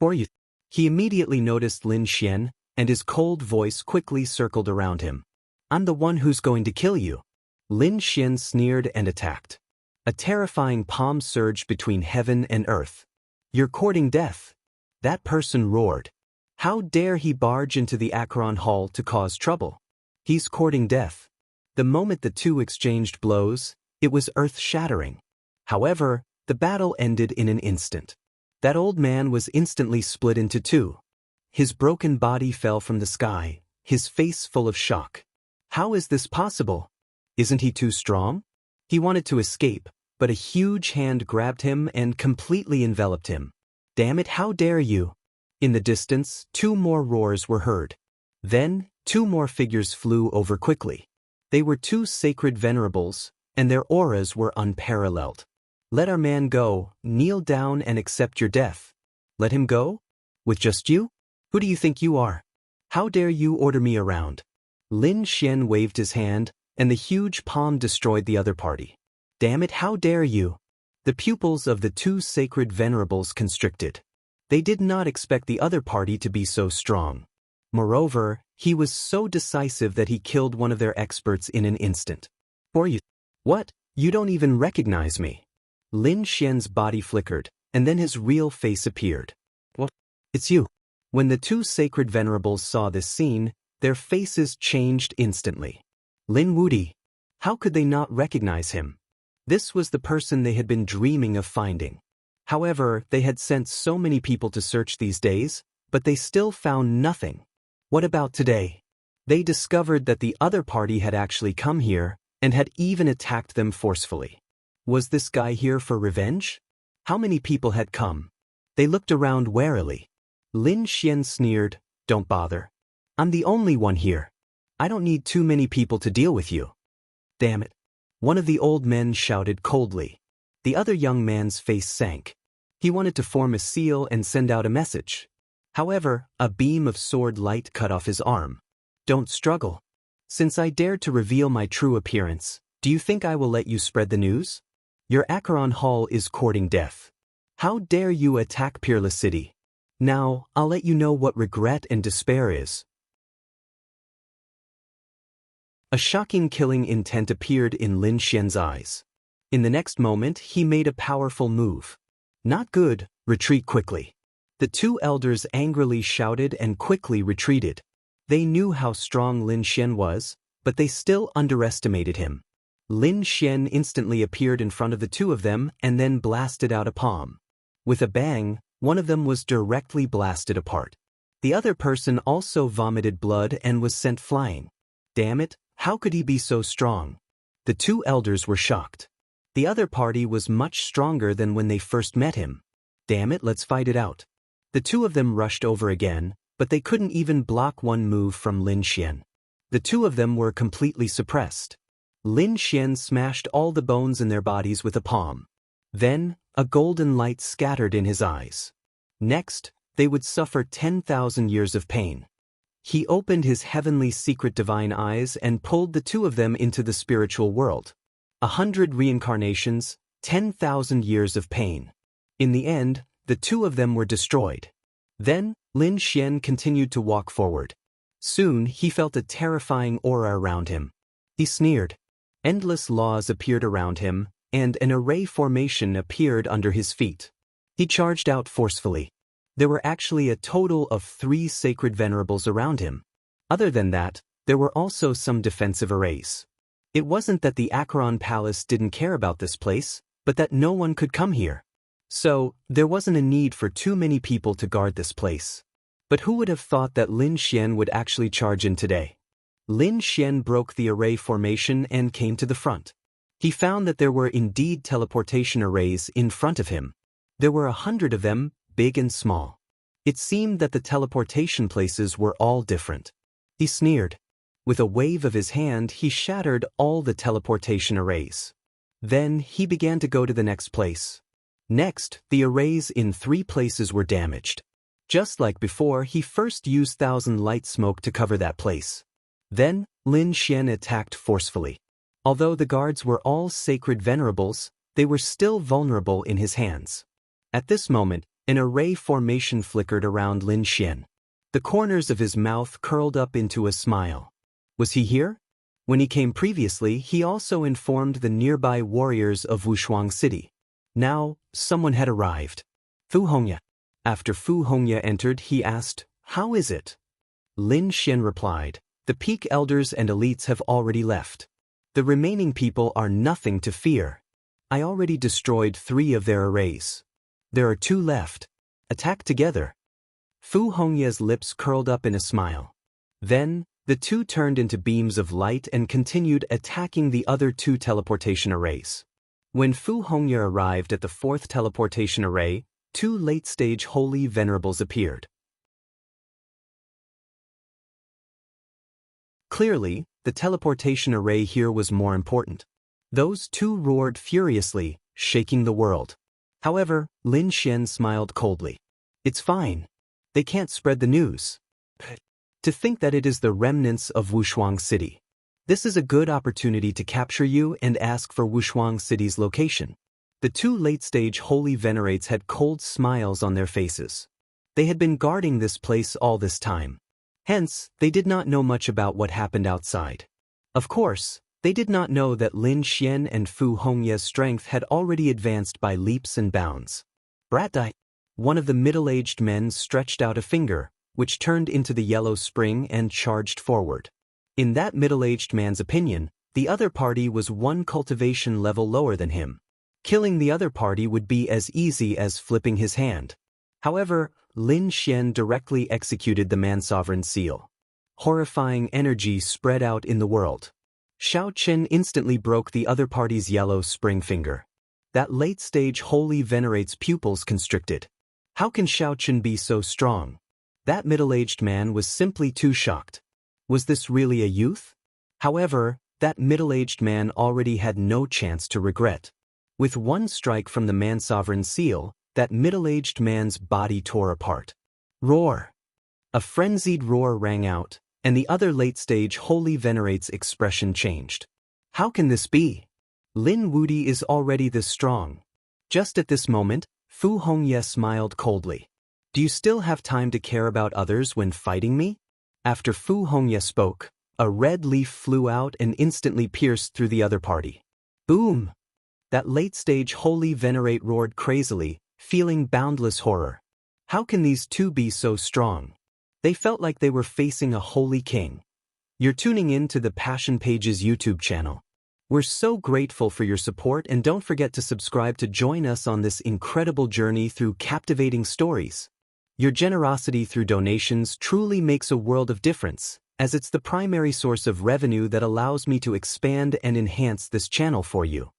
"For you." He immediately noticed Lin Xian, and his cold voice quickly circled around him. "I'm the one who's going to kill you." Lin Xian sneered and attacked. A terrifying palm surged between heaven and earth. "You're courting death." That person roared. How dare he barge into the Acheron Hall to cause trouble? He's courting death. The moment the two exchanged blows, it was earth-shattering. However, the battle ended in an instant. That old man was instantly split into two. His broken body fell from the sky, his face full of shock. How is this possible? Isn't he too strong? He wanted to escape, but a huge hand grabbed him and completely enveloped him. "Damn it, how dare you!" In the distance, two more roars were heard. Then, two more figures flew over quickly. They were two sacred venerables, and their auras were unparalleled. "Let our man go, kneel down and accept your death." "Let him go? With just you? Who do you think you are? How dare you order me around?" Lin Xian waved his hand, and the huge palm destroyed the other party. "Damn it, how dare you!" The pupils of the two sacred venerables constricted. They did not expect the other party to be so strong. Moreover, he was so decisive that he killed one of their experts in an instant. "For you." "What? You don't even recognize me." Lin Xian's body flickered, and then his real face appeared. "What? It's you." When the two sacred venerables saw this scene, their faces changed instantly. Lin Wudi. How could they not recognize him? This was the person they had been dreaming of finding. However, they had sent so many people to search these days, but they still found nothing. What about today? They discovered that the other party had actually come here, and had even attacked them forcefully. Was this guy here for revenge? How many people had come? They looked around warily. Lin Xian sneered, "Don't bother. I'm the only one here. I don't need too many people to deal with you." "Damn it." One of the old men shouted coldly. The other young man's face sank. He wanted to form a seal and send out a message. However, a beam of sword light cut off his arm. "Don't struggle. Since I dared to reveal my true appearance, do you think I will let you spread the news? Your Acheron Hall is courting death. How dare you attack Peerless City? Now, I'll let you know what regret and despair is." A shocking killing intent appeared in Lin Xian's eyes. In the next moment, he made a powerful move. "Not good, retreat quickly." The two elders angrily shouted and quickly retreated. They knew how strong Lin Xian was, but they still underestimated him. Lin Xian instantly appeared in front of the two of them and then blasted out a palm. With a bang, one of them was directly blasted apart. The other person also vomited blood and was sent flying. Damn it, how could he be so strong? The two elders were shocked. The other party was much stronger than when they first met him. Damn it, let's fight it out. The two of them rushed over again, but they couldn't even block one move from Lin Xian. The two of them were completely suppressed. Lin Xian smashed all the bones in their bodies with a palm. Then, a golden light scattered in his eyes. Next, they would suffer 10,000 years of pain. He opened his heavenly secret divine eyes and pulled the two of them into the spiritual world. 100 reincarnations, 10,000 years of pain. In the end, the two of them were destroyed. Then, Lin Xian continued to walk forward. Soon, he felt a terrifying aura around him. He sneered. Endless laws appeared around him, and an array formation appeared under his feet. He charged out forcefully. There were actually a total of 3 sacred venerables around him. Other than that, there were also some defensive arrays. It wasn't that the Acheron Palace didn't care about this place, but that no one could come here. So, there wasn't a need for too many people to guard this place. But who would have thought that Lin Xian would actually charge in today? Lin Xian broke the array formation and came to the front. He found that there were indeed teleportation arrays in front of him. There were 100 of them, big and small. It seemed that the teleportation places were all different. He sneered. With a wave of his hand, he shattered all the teleportation arrays. Then, he began to go to the next place. Next, the arrays in 3 places were damaged. Just like before, he first used Thousand Light Smoke to cover that place. Then, Lin Xian attacked forcefully. Although the guards were all sacred venerables, they were still vulnerable in his hands. At this moment, an array formation flickered around Lin Xian. The corners of his mouth curled up into a smile. Was he here? When he came previously, he also informed the nearby warriors of Wushuang City. Now, someone had arrived. Fu Hongya. After Fu Hongya entered, he asked, "How is it?" Lin Xian replied, "The peak elders and elites have already left. The remaining people are nothing to fear. I already destroyed 3 of their arrays. There are 2 left. Attack together." Fu Hongya's lips curled up in a smile. Then, the 2 turned into beams of light and continued attacking the other 2 teleportation arrays. When Fu Hongya arrived at the 4th teleportation array, 2 late-stage holy venerables appeared. Clearly, the teleportation array here was more important. Those 2 roared furiously, shaking the world. However, Lin Xian smiled coldly. "It's fine. They can't spread the news. To think that it is the remnants of Wushuang City. This is a good opportunity to capture you and ask for Wushuang City's location." The 2 late-stage holy venerates had cold smiles on their faces. They had been guarding this place all this time. Hence, they did not know much about what happened outside. Of course, they did not know that Lin Xian and Fu Hongya's strength had already advanced by leaps and bounds. Brat. One of the middle-aged men stretched out a finger, which turned into the yellow spring and charged forward. In that middle-aged man's opinion, the other party was 1 cultivation level lower than him. Killing the other party would be as easy as flipping his hand. However, Lin Xian directly executed the Man-Sovereign seal. Horrifying energy spread out in the world. Xiao Chen instantly broke the other party's yellow spring finger. That late-stage holy venerate's pupils constricted. How can Xiao Chen be so strong? That middle-aged man was simply too shocked. Was this really a youth? However, that middle-aged man already had no chance to regret. With 1 strike from the Man-Sovereign seal, that middle-aged man's body tore apart. Roar! A frenzied roar rang out, and the other late-stage holy venerate's expression changed. How can this be? Lin Wudi is already this strong. Just at this moment, Fu Hongya smiled coldly. "Do you still have time to care about others when fighting me?" After Fu Hongya spoke, a red leaf flew out and instantly pierced through the other party. Boom! That late-stage holy venerate roared crazily, feeling boundless horror. How can these 2 be so strong? They felt like they were facing a holy king. You're tuning in to the Passion Pages YouTube channel. We're so grateful for your support, and don't forget to subscribe to join us on this incredible journey through captivating stories. Your generosity through donations truly makes a world of difference, as it's the primary source of revenue that allows me to expand and enhance this channel for you.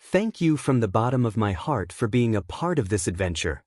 Thank you from the bottom of my heart for being a part of this adventure.